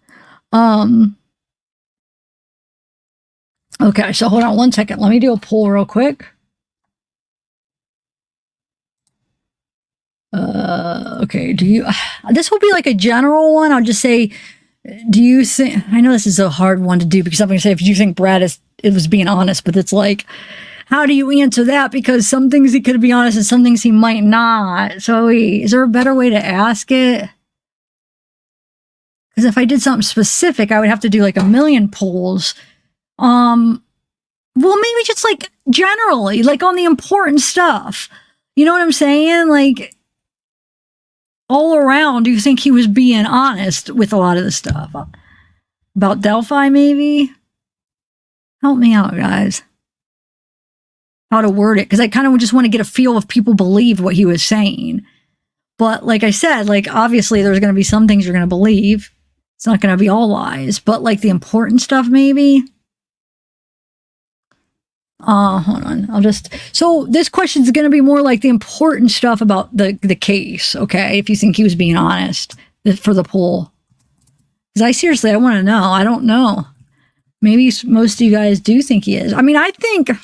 Okay, so hold on one second. Let me do a poll real quick. Okay, this will be like a general one. I'll just say, do you think, I know this is a hard one to do because I'm going to say, if you think Brad was being honest, but it's like, how do you answer that? Because some things he could be honest and some things he might not. So is there a better way to ask it? Because if I did something specific, I would have to do like a million polls. Well, maybe just like generally, like on the important stuff. You know what I'm saying? Like all around, do you think he was being honest with a lot of the stuff? About Delphi, maybe? Help me out, guys. How to word it. Because I kind of just want to get a feel if people believed what he was saying. But like I said, like obviously there's going to be some things you're going to believe. It's not going to be all lies. But like the important stuff, maybe? Hold on. So this question is going to be more like the important stuff about the case. Okay. If you think he was being honest for the poll. Because I want to know. I don't know. Maybe most of you guys do think he is. I mean, I think he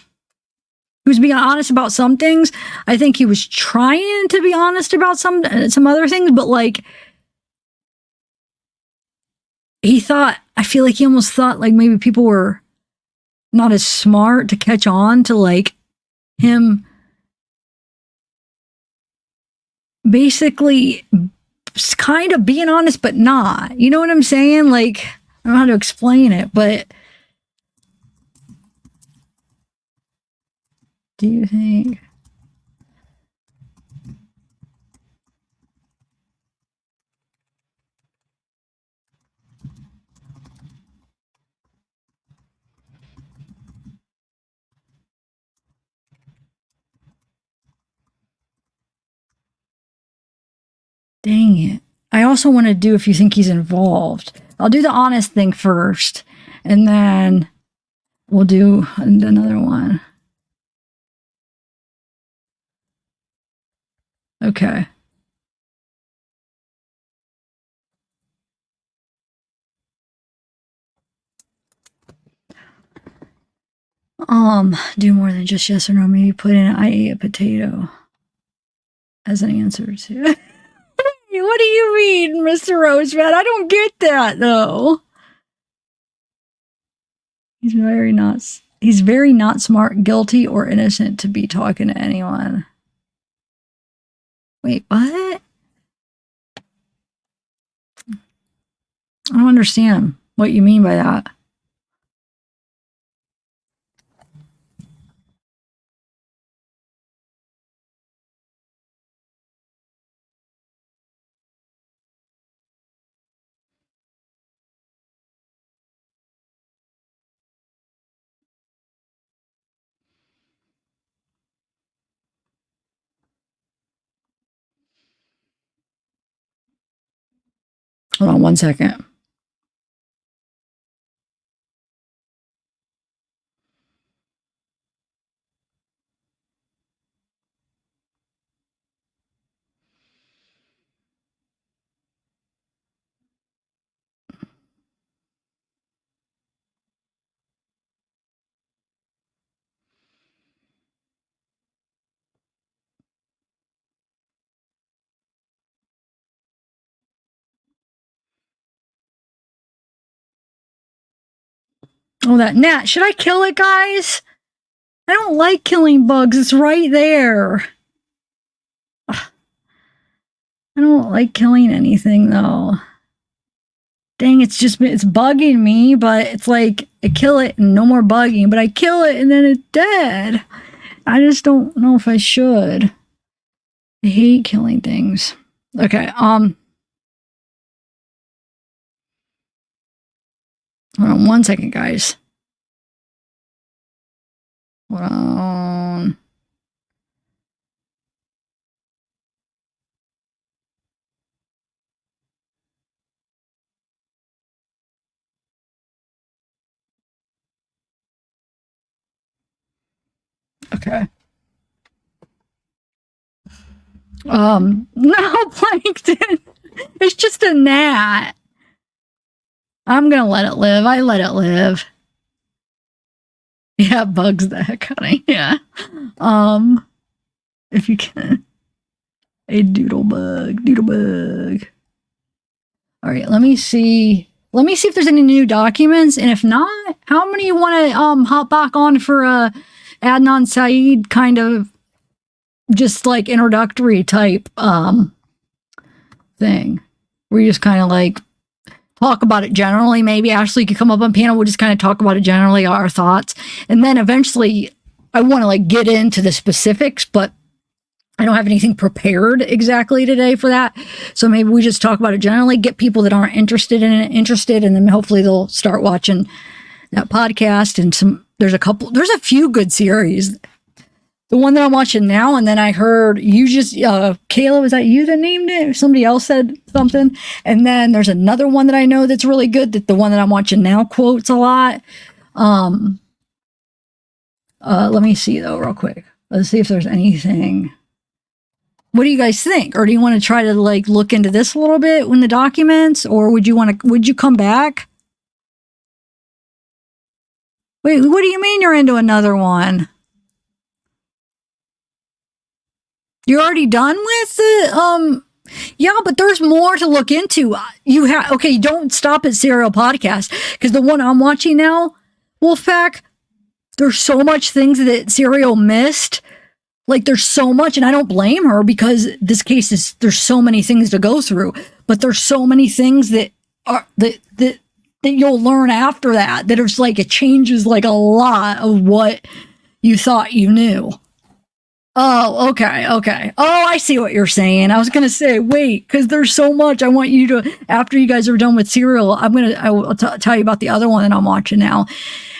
was being honest about some things. I think he was trying to be honest about some other things, but like I feel like he almost thought like maybe people were not as smart to catch on to like him basically kind of being honest, but not. You know what I'm saying? Like, I don't know how to explain it, but do you think? Dang it. I also want to do if you think he's involved. I'll do the honest thing first, and then we'll do another one. Okay. Do more than just yes or no. Maybe put in I ate a potato as an answer to. What do you mean, Mr. Roseman? I don't get that though. He's very not smart, guilty, or innocent to be talking to anyone. Wait, what? I don't understand what you mean by that. Hold on one second. Oh, that gnat. Should I kill it, guys? I don't like killing bugs. It's right there. Ugh. I don't like killing anything, though. Dang, it's bugging me, but it's like, I kill it and no more bugging, but I kill it and then it's dead. I just don't know if I should. I hate killing things. Okay, hold on 1 second, guys. Hold on. Okay. No, Plankton. It's just a gnat. I'm gonna let it live. I let it live. Yeah, bugs the heck out of me. Yeah. If you can. A doodlebug. All right, let me see. Let me see if there's any new documents, and if not, how many you want to hop back on for a Adnan Saeed kind of just like introductory type thing, where you just kind of like talk about it generally. Maybe Ashley could come up on panel. We'll just kind of talk about it generally, our thoughts, and then eventually, I want to like get into the specifics, but I don't have anything prepared exactly today for that. So maybe we just talk about it generally, get people that aren't interested in it interested, and then hopefully they'll start watching that podcast. And there's a few good series. The one that I'm watching now, and then I heard you just, Kayla, was that you that named it? Or somebody else said something. And then there's another one that I know that's really good, that the one that I'm watching now quotes a lot. Let me see though, real quick. Let's see if there's anything. What do you guys think? Or do you want to try to like look into this a little bit in the documents? Or would you come back? Wait, what do you mean you're into another one? You're already done with it? Yeah, but there's more to look into. Okay, don't stop at Serial Podcast, because the one I'm watching now, Wolfpack, there's so much things that Serial missed. Like, there's so much, and I don't blame her, because this case there's so many things to go through, but there's so many things that you'll learn after that it's like, it changes like a lot of what you thought you knew. Oh, okay. Oh, I see what you're saying. I was going to say, wait, because there's so much I want you to, after you guys are done with Serial, I will tell you about the other one that I'm watching now.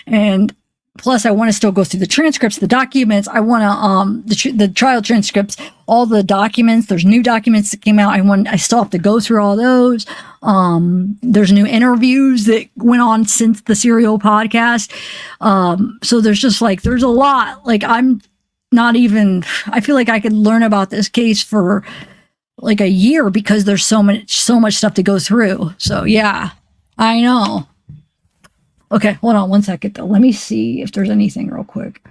And plus, I want to still go through the transcripts, the documents. I want to, the trial transcripts, all the documents. There's new documents that came out. I still have to go through all those. There's new interviews that went on since the Serial podcast. So there's just like, there's a lot. Like, I feel like I could learn about this case for like a year, because there's so much stuff to go through. So yeah, I know. Okay, hold on 1 second though. Let me see if there's anything real quick.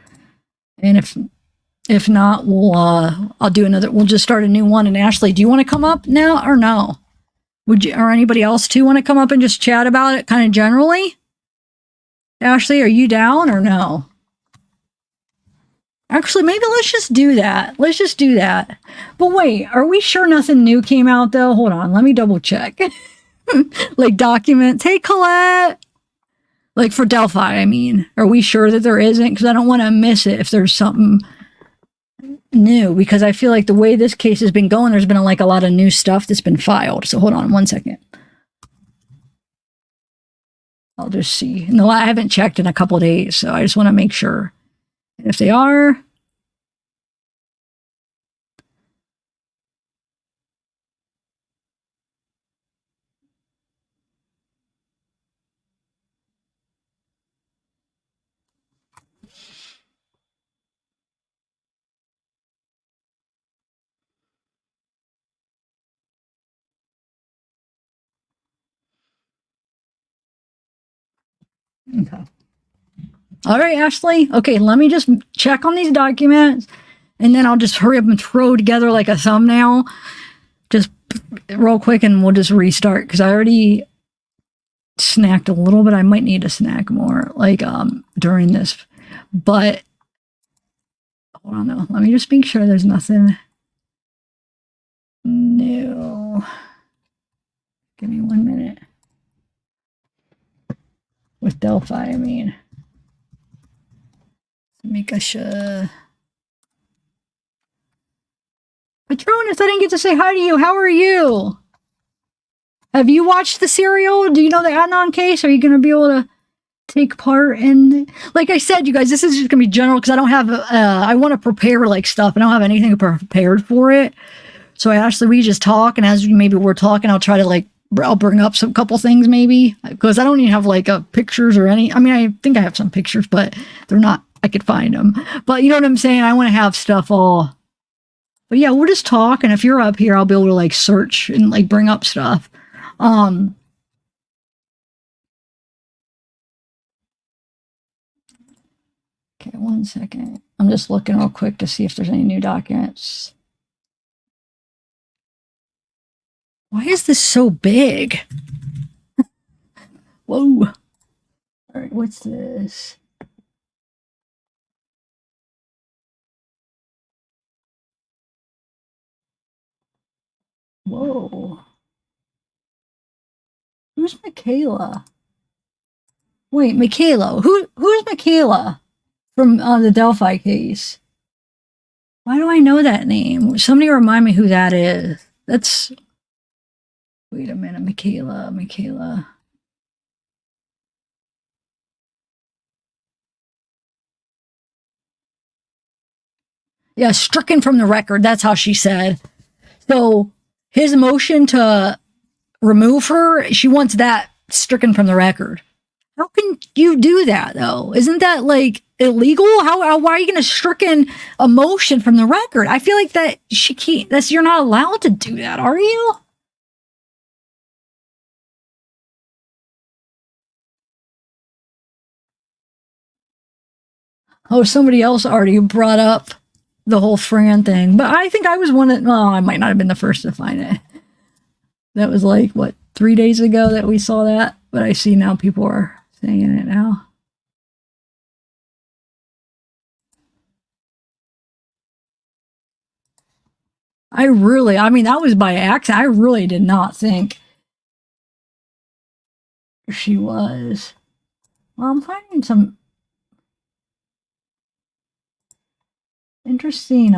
And if not, I'll do another. We'll just start a new one. And Ashley, do you want to come up now or no? Would you, or anybody else too, want to come up and just chat about it kind of generally? Ashley, are you down or no? Actually, maybe let's just do that. But wait, are we sure nothing new came out though? Hold on, let me double check. Like documents. Hey, Colette. Like for Delphi, I mean. Are we sure that there isn't? Because I don't want to miss it if there's something new. Because I feel like the way this case has been going, there's been a lot of new stuff that's been filed. So hold on 1 second. I'll just see. No, I haven't checked in a couple of days, so I just want to make sure. If they are, okay. All right, Ashley. Okay, let me just check on these documents, and then I'll just hurry up and throw together like a thumbnail, just real quick, and we'll just restart, because I already snacked a little bit. I might need to snack more, during this. But hold on, though. Let me just make sure there's nothing new. Give me 1 minute. With Delphi, I mean. Make us Patronus, I didn't get to say hi to you. How are you? Have you watched the serial? Do you know the Adnan case? Are you going to be able to take part in? Like I said, you guys, this is just going to be general because I don't have, I want to prepare like stuff and I don't have anything prepared for it. So I actually, we just talk, and as maybe we're talking, I'll try to like, I'll bring up some couple things maybe because I don't even have like pictures or any. I mean, I think I have some pictures, but they're not. I could find them, but you know what I'm saying. I want to have stuff all. But yeah, we'll just talk, and if you're up here, I'll be able to like search and like bring up stuff. Okay, 1 second. I'm just looking real quick to see if there's any new documents. Why is this so big? Whoa. All right, what's this? Whoa. Who's Michaela? Wait, Michaela. Who's Michaela from the Delphi case? Why do I know that name? Somebody remind me who that is. That's... Wait a minute, Michaela. Yeah, stricken from the record. That's how she said. So his motion to remove her, she wants that stricken from the record. How can you do that though? Isn't that like illegal? Why are you going to stricken a motion from the record? I feel like that she can't. You're not allowed to do that, are you? Oh, somebody else already brought up the whole Fran thing, but I think I was one that. Oh, I might not have been the first to find it. That was like what 3 days ago that we saw that, but I see now people are saying it now. I mean, that was by accident. I really did not think she was. Well, I'm finding some interesting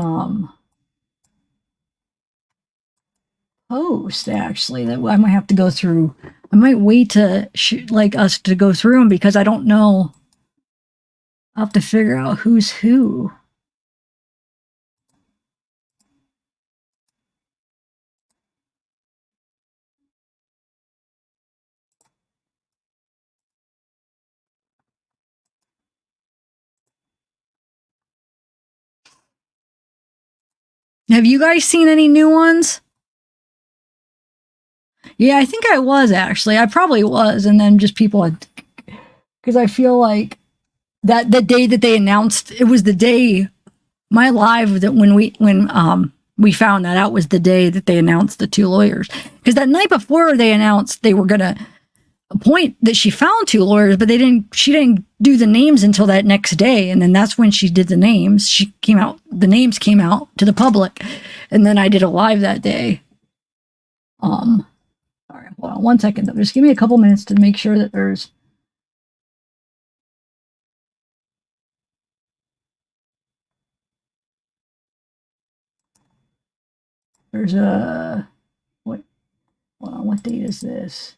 post actually that I might have to go through. I might wait to like us to go through them because I don't know. I'll have to figure out who's who. Have you guys seen any new ones? Yeah, I think I was actually. I probably was, and then just people had, because I feel like that the day that they announced, it was the day my live that when we found that out was the day that they announced the 2 lawyers. Because that night before they announced they were gonna appoint that she found 2 lawyers, but she didn't do the names until that next day, and then that's when she did the names. The names came out to the public, and then I did a live that day. All right, hold on 1 second though. Just give me a couple minutes to make sure that there's a what date is this?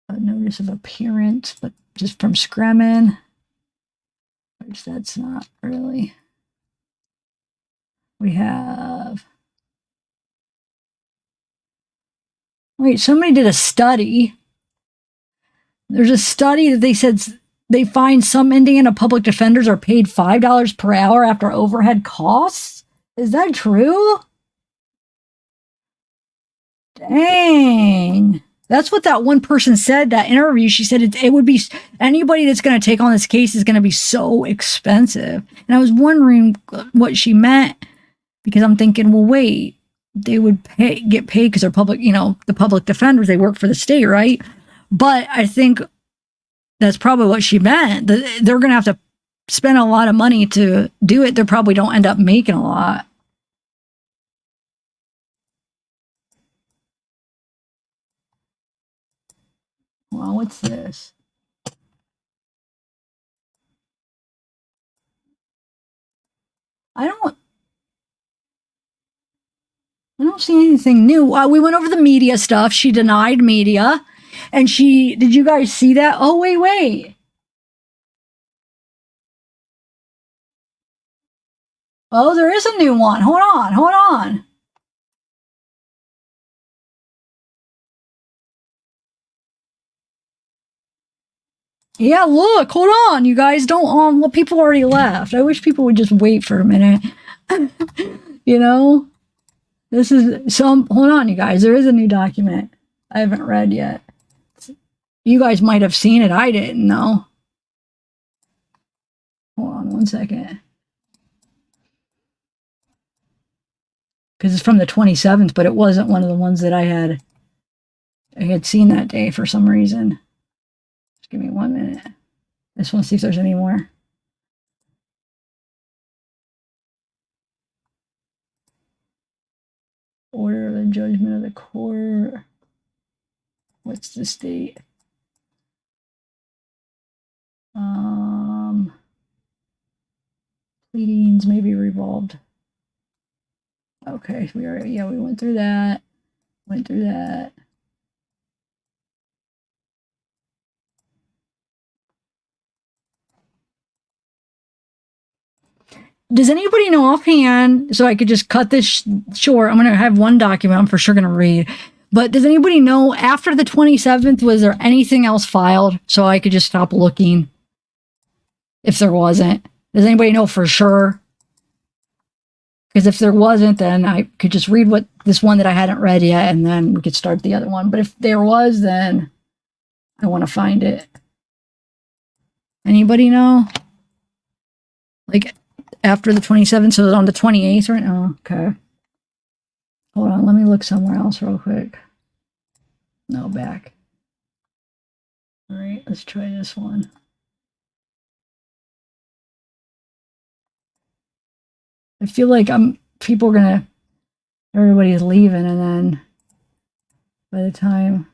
A notice of appearance, but just from Scremin. Which that's not really. We have. Wait, somebody did a study. There's a study that they said they find some Indiana public defenders are paid $5 per hour after overhead costs. Is that true? Dang. That's what that one person said, that interview. She said it would be, anybody that's going to take on this case is going to be so expensive. And I was wondering what she meant, because I'm thinking, well, wait, they would get paid because they're public, the public defenders, they work for the state, right? But I think that's probably what she meant. They're going to have to spend a lot of money to do it. They probably don't end up making a lot. Well, what's this? I don't see anything new. We went over the media stuff. She denied media. And did you guys see that? Oh, wait. Oh, there is a new one. Hold on. Yeah, look, hold on. You guys don't, well, people already left. I wish people would just wait for a minute. You know? This is hold on, you guys. There is a new document I haven't read yet. You guys might have seen it. I didn't know. Hold on one second. Because it's from the 27th, but it wasn't one of the ones that I had seen that day for some reason. Just give me 1 minute. I just want to see if there's any more. Order of the judgment of the court. What's the date? Pleadings may be revolved. Okay, we went through that. Does anybody know offhand, so I could just cut this short, I'm going to have one document I'm for sure going to read, but does anybody know after the 27th, was there anything else filed so I could just stop looking if there wasn't? Does anybody know for sure? Because if there wasn't, then I could just read this one that I hadn't read yet, and then we could start the other one. But if there was, then I want to find it. Anybody know? Like, after the 27th, so it's on the 28th right now? Okay. Hold on, let me look somewhere else real quick. No, back. All right, let's try this one. I feel like everybody's leaving, and then by the time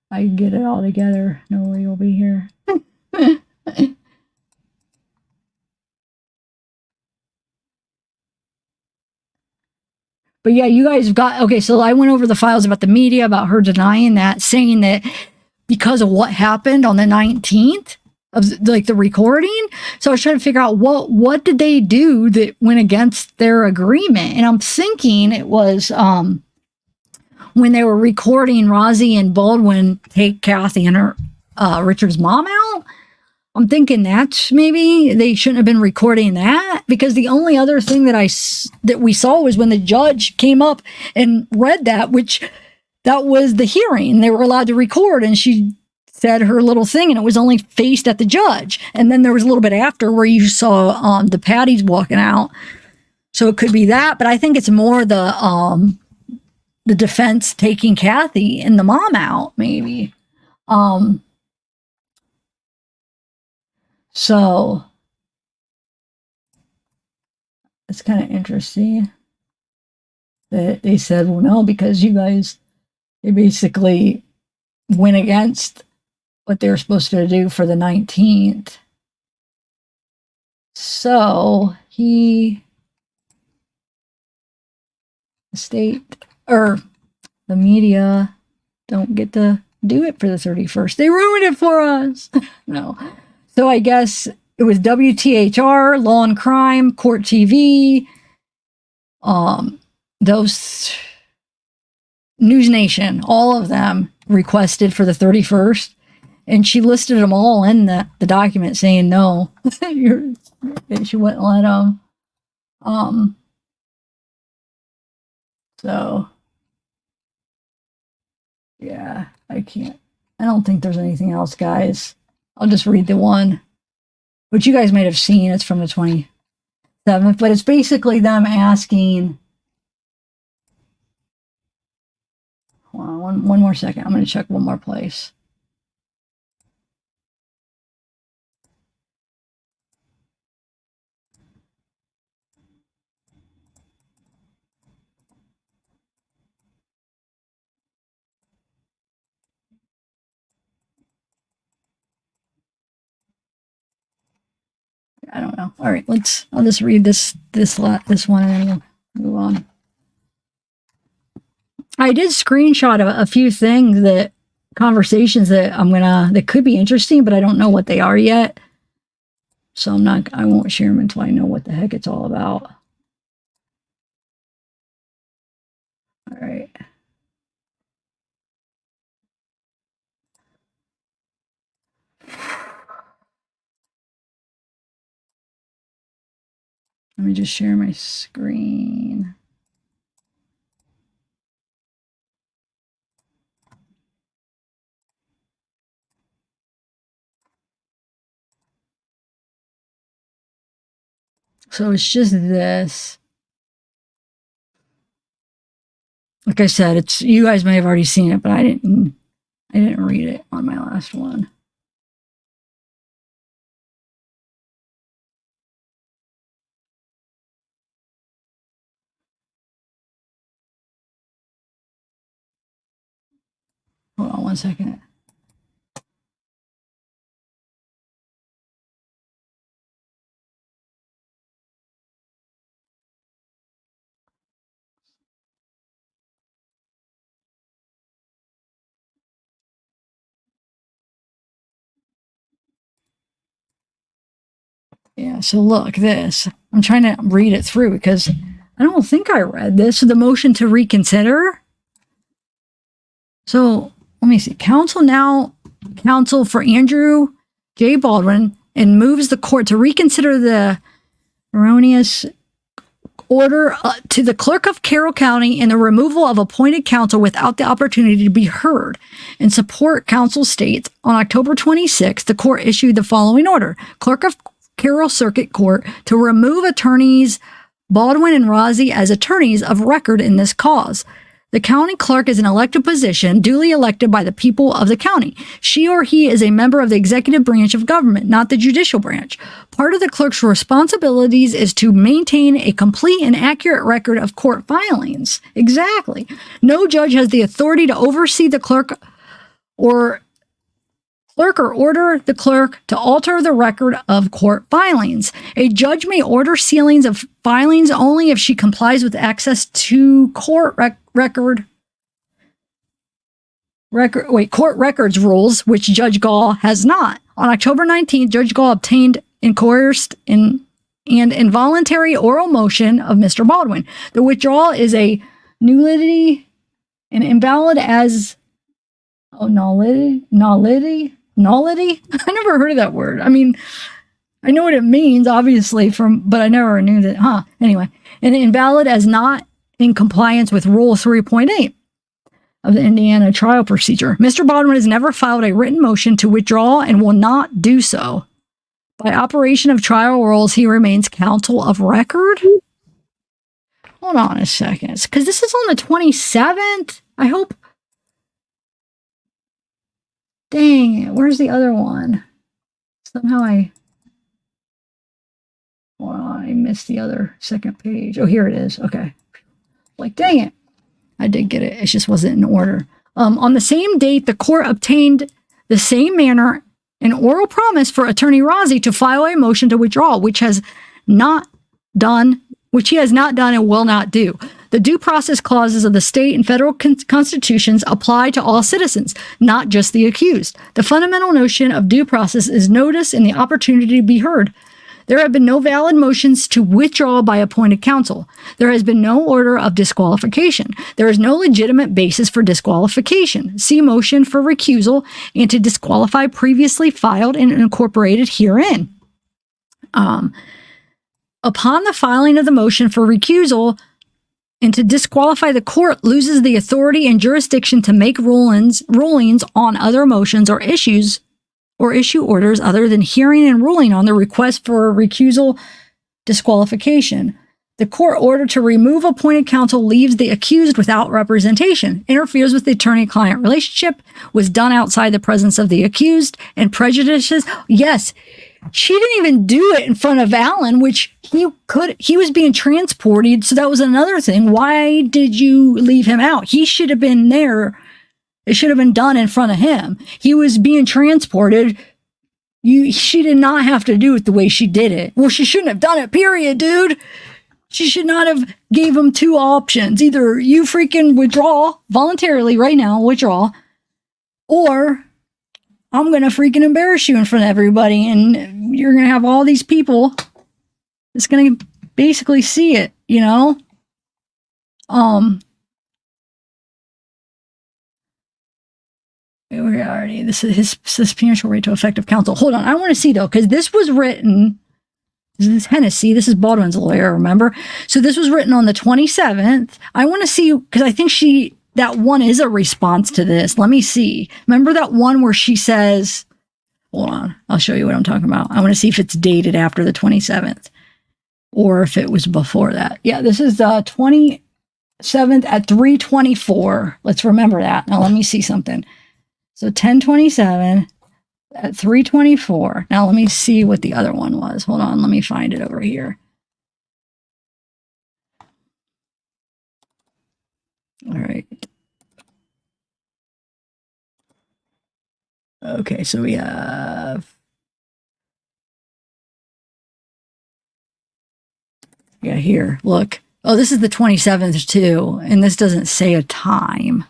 I get it all together, nobody will be here. But yeah, you guys okay, so I went over the files about the media, about her denying that, saying that because of what happened on the 19th of like the recording. So I was trying to figure out what did they do that went against their agreement? And I'm thinking it was when they were recording Rozzy and Baldwin take Kathy and her Richard's mom out. I'm thinking that maybe they shouldn't have been recording that, because the only other thing that we saw was when the judge came up and read that was the hearing. They were allowed to record, and she said her little thing, and it was only faced at the judge. And then there was a little bit after where you saw the Patties walking out. So it could be that, but I think it's more the defense taking Kathy and the mom out, maybe. So it's kind of interesting that they said, well, no, because you guys, they basically went against what they were supposed to do for the 19th. So the media don't get to do it for the 31st. They ruined it for us. No. So I guess it was WTHR, Law and Crime, Court TV, those News Nation, all of them requested for the 31st. And she listed them all in the document saying no. She wouldn't let them. So, yeah, I don't think there's anything else, guys. I'll just read the one, which you guys might have seen. It's from the 27th, but it's basically them asking. Hold on, one more second. I'm going to check one more place. I don't know. All right, I'll just read this one and then we'll move on. I did screenshot a few things conversations that could be interesting, but I don't know what they are yet. So I won't share them until I know what the heck it's all about. All right. Let me just share my screen. So it's just this. Like I said, you guys may have already seen it, but I didn't read it on my last one. Hold on one second. Yeah, so look, this. I'm trying to read it through because I don't think I read this. So the motion to reconsider. So let me see. Counsel for Andrew J. Baldwin and moves the court to reconsider the erroneous order to the clerk of Carroll County and the removal of appointed counsel without the opportunity to be heard. In support, counsel states, on October 26th, the court issued the following order. Clerk of Carroll Circuit Court to remove attorneys Baldwin and Rozzi as attorneys of record in this cause. The county clerk is an elected position, duly elected by the people of the county. She or he is a member of the executive branch of government, not the judicial branch. Part of the clerk's responsibilities is to maintain a complete and accurate record of court filings. Exactly. No judge has the authority to oversee the clerk or order the clerk to alter the record of court filings. A judge may order sealings of filings only if she complies with access to court records rules, which Judge Gall has not. On October 19th, Judge Gall obtained and coerced an involuntary oral motion of Mr. Baldwin. The withdrawal is a nullity and invalid as nullity. I never heard of that word. I mean, I know what it means, obviously, but I never knew that. Anyway, and invalid as not in compliance with Rule 3.8 of the Indiana trial procedure. Mr. Baldwin has never filed a written motion to withdraw and will not do so. By operation of trial rules, he remains counsel of record. Hold on a second, because this is on the 27th. I hope. Dang it, where's the other one? Somehow I missed the other second page. Oh, here it is. Okay. Like, dang it. I did get it. It just wasn't in order. On the same date, the court obtained the same manner an oral promise for Attorney Rozzi to file a motion to withdraw, which he has not done and will not do. The due process clauses of the state and federal constitutions apply to all citizens, not just the accused. The fundamental notion of due process is notice and the opportunity to be heard. There have been no valid motions to withdraw by appointed counsel. There has been no order of disqualification. There is no legitimate basis for disqualification. See motion for recusal and to disqualify previously filed and incorporated herein. Upon the filing of the motion for recusal and to disqualify, the court loses the authority and jurisdiction to make rulings on other motions or issue orders other than hearing and ruling on the request for recusal disqualification. The court order to remove appointed counsel leaves the accused without representation, interferes with the attorney-client relationship, was done outside the presence of the accused, and prejudices. Yes, she didn't even do it in front of Alan, which he was being transported. So that was another thing. Why did you leave him out? He should have been there. It should have been done in front of him. He was being transported. She did not have to do it the way she did it. Well, she shouldn't have done it, period, dude. She should not have gave him two options. Either you freaking withdraw voluntarily right now, withdraw, or I'm going to freaking embarrass you in front of everybody, and you're going to have all these people that's going to basically see it, you know? We already, this is his substantial right to effective counsel. Hold on, I want to see though, because this was written, this is Hennessy, this is Baldwin's lawyer, remember? So this was written on the 27th. I want to see, because I think that one is a response to this. Let me see. Remember that one where she says, hold on, I'll show you what I'm talking about. I want to see if it's dated after the 27th or if it was before that. Yeah, this is 27th at 3:24. Let's remember that. Now let me see something. So 10:27 at 3:24. Now let me see what the other one was. Hold on, let me find it over here. All right. Okay, so we have, yeah, here, look. Oh, this is the 27th too, and this doesn't say a time.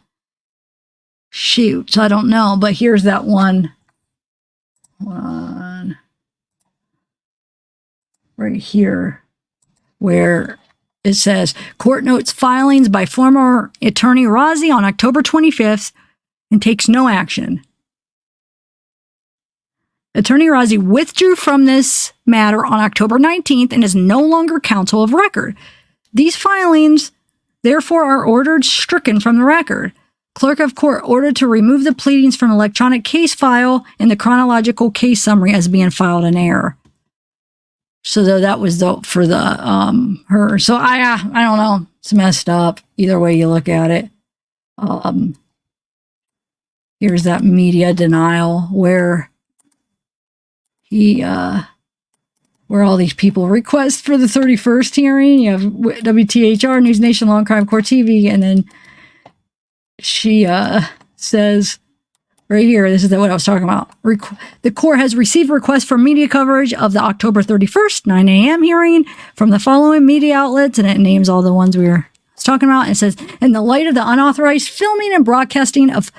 Shoot, so I don't know, but here's that one. Right here, where it says, court notes filings by former attorney Razi on October 25th and takes no action. Attorney Razi withdrew from this matter on October 19th and is no longer counsel of record. These filings, therefore, are ordered stricken from the record. Clerk of court ordered to remove the pleadings from electronic case file and the chronological case summary as being filed in error. So that was for the her. So I don't know. It's messed up. Either way you look at it. Here's that media denial where where all these people request for the 31st hearing. You have WTHR, News Nation, Law and Crime Court TV, and then she says right here, this is what I was talking about. The court has received requests for media coverage of the October 31st, 9 a.m. hearing from the following media outlets, and it names all the ones we were talking about. And it says, in the light of the unauthorized filming and broadcasting of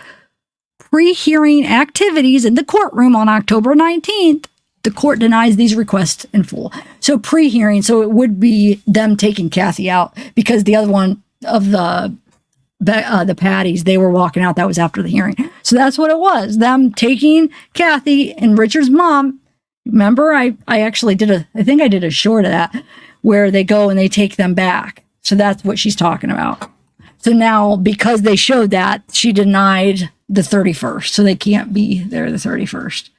pre-hearing activities in the courtroom on October 19th, the court denies these requests in full. So pre-hearing, so it would be them taking Kathy out, because the other one of the Patties, they were walking out. That was after the hearing. So that's what it was. Them taking Kathy and Richard's mom. Remember, I actually I think I did a short of that where they go and they take them back. So that's what she's talking about. So now, because they showed that, she denied the 31st. So they can't be there the 31st.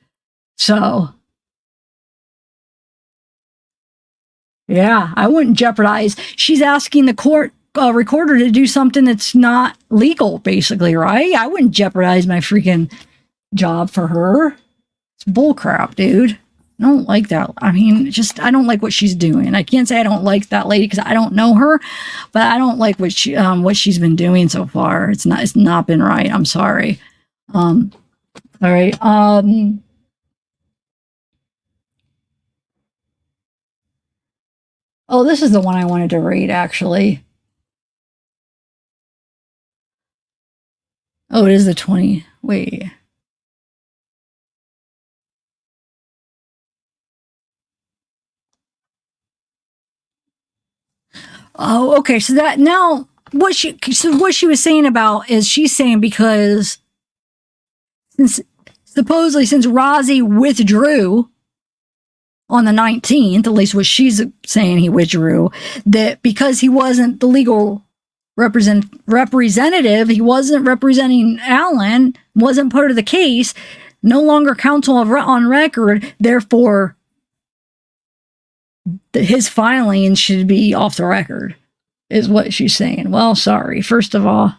So, yeah, I wouldn't jeopardize. She's asking the court recorder to do something that's not legal, basically, right? I wouldn't jeopardize my freaking job for her. It's bullcrap, dude. I don't like that. I mean, I don't like what she's doing. I can't say I don't like that lady because I don't know her, but I don't like what she's been doing so far. It's not been right. I'm sorry. All right. Oh, this is the one I wanted to read, actually. Oh, it is the 20. Wait. Oh, okay. So that now what she was saying about is she's saying because supposedly since Razi withdrew on the 19th, at least what she's saying, he withdrew, that because he wasn't the legal representative, he wasn't representing Alan, wasn't part of the case, no longer counsel on record, therefore his filing should be off the record, is what she's saying. Well, sorry. First of all,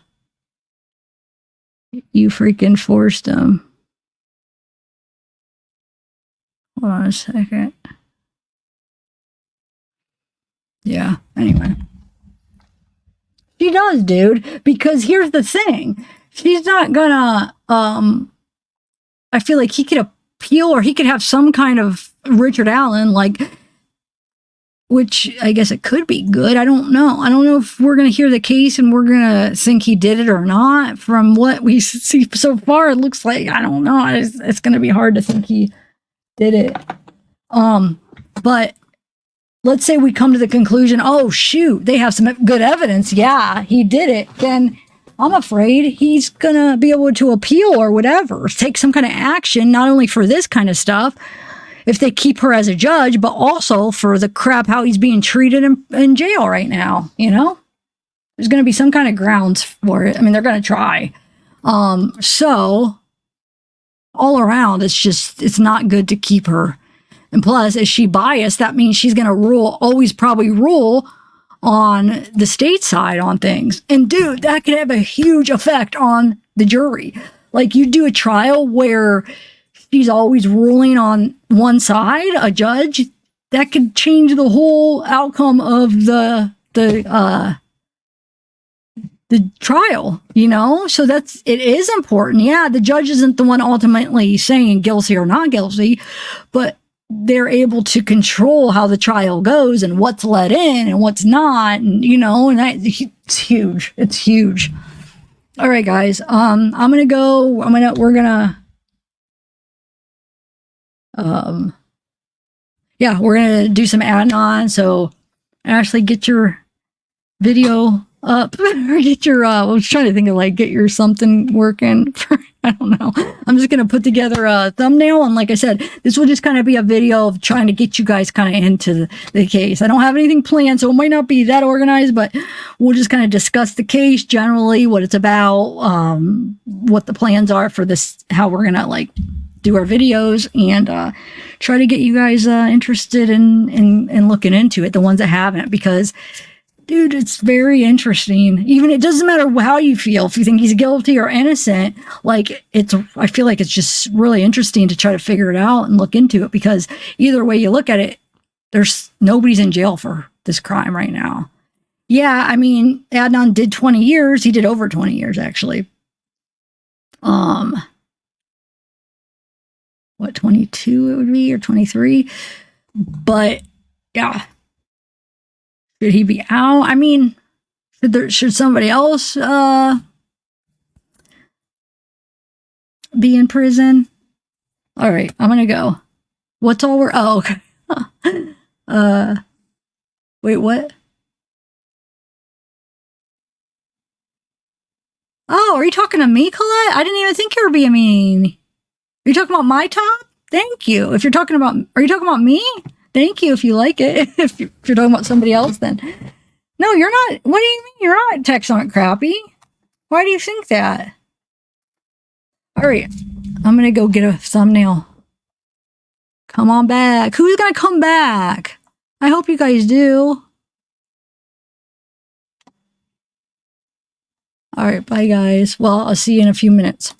you freaking forced him. Hold on a second. Yeah, anyway. She does, dude, because here's the thing. She's not gonna, I feel like he could have appeal, or he could have some kind of Richard Allen, like, which I guess it could be good. I don't know. I don't know if we're going to hear the case and we're going to think he did it or not. From what we see so far, it looks like, I don't know. It's going to be hard to think he did it. But let's say we come to the conclusion, oh, shoot, they have some good evidence. Yeah, he did it. Then I'm afraid he's going to be able to appeal or whatever, take some kind of action, not only for this kind of stuff, if they keep her as a judge, but also for the crap how he's being treated in jail right now. You know, there's going to be some kind of grounds for it. I mean, they're going to try. So all around, it's not good to keep her. And plus, is she biased? That means she's going to always probably rule on the state side on things. And dude, that could have a huge effect on the jury. Like, you do a trial where she's always ruling on one side, a judge, that could change the whole outcome of the trial, you know? So it is important. Yeah, the judge isn't the one ultimately saying guilty or not guilty, but they're able to control how the trial goes and what's let in and what's not, and you know, and it's huge. It's huge. All right, guys. We're gonna do some add-on. So Ashley, get your video up, or get your I was trying to think of like get your something working for, I don't know. I'm just gonna put together a thumbnail, and like I said, this will just kind of be a video of trying to get you guys kind of into the case. I don't have anything planned, so it might not be that organized, but we'll just kind of discuss the case generally, what it's about, what the plans are for this, how we're gonna like do our videos, and try to get you guys interested in looking into it, the ones that haven't, because dude, it's very interesting. Even it doesn't matter how you feel, if you think he's guilty or innocent, like I feel like it's just really interesting to try to figure it out and look into it, because either way you look at it, nobody's in jail for this crime right now. Yeah, I mean, Adnan did 20 years. He did over 20 years, actually. What, 22 it would be, or 23? But yeah. Should he be out? I mean, should somebody else be in prison? All right, I'm gonna go. What's all okay. Wait, what? Oh, are you talking to me, Colette? I didn't even think you were being mean. Are you talking about my top? Thank you. Are you talking about me? Thank you if you like it. If you're talking about somebody else, then. No, you're not. What do you mean you're not? Texts aren't crappy. Why do you think that? All right. I'm going to go get a thumbnail. Come on back. Who's going to come back? I hope you guys do. All right. Bye, guys. Well, I'll see you in a few minutes.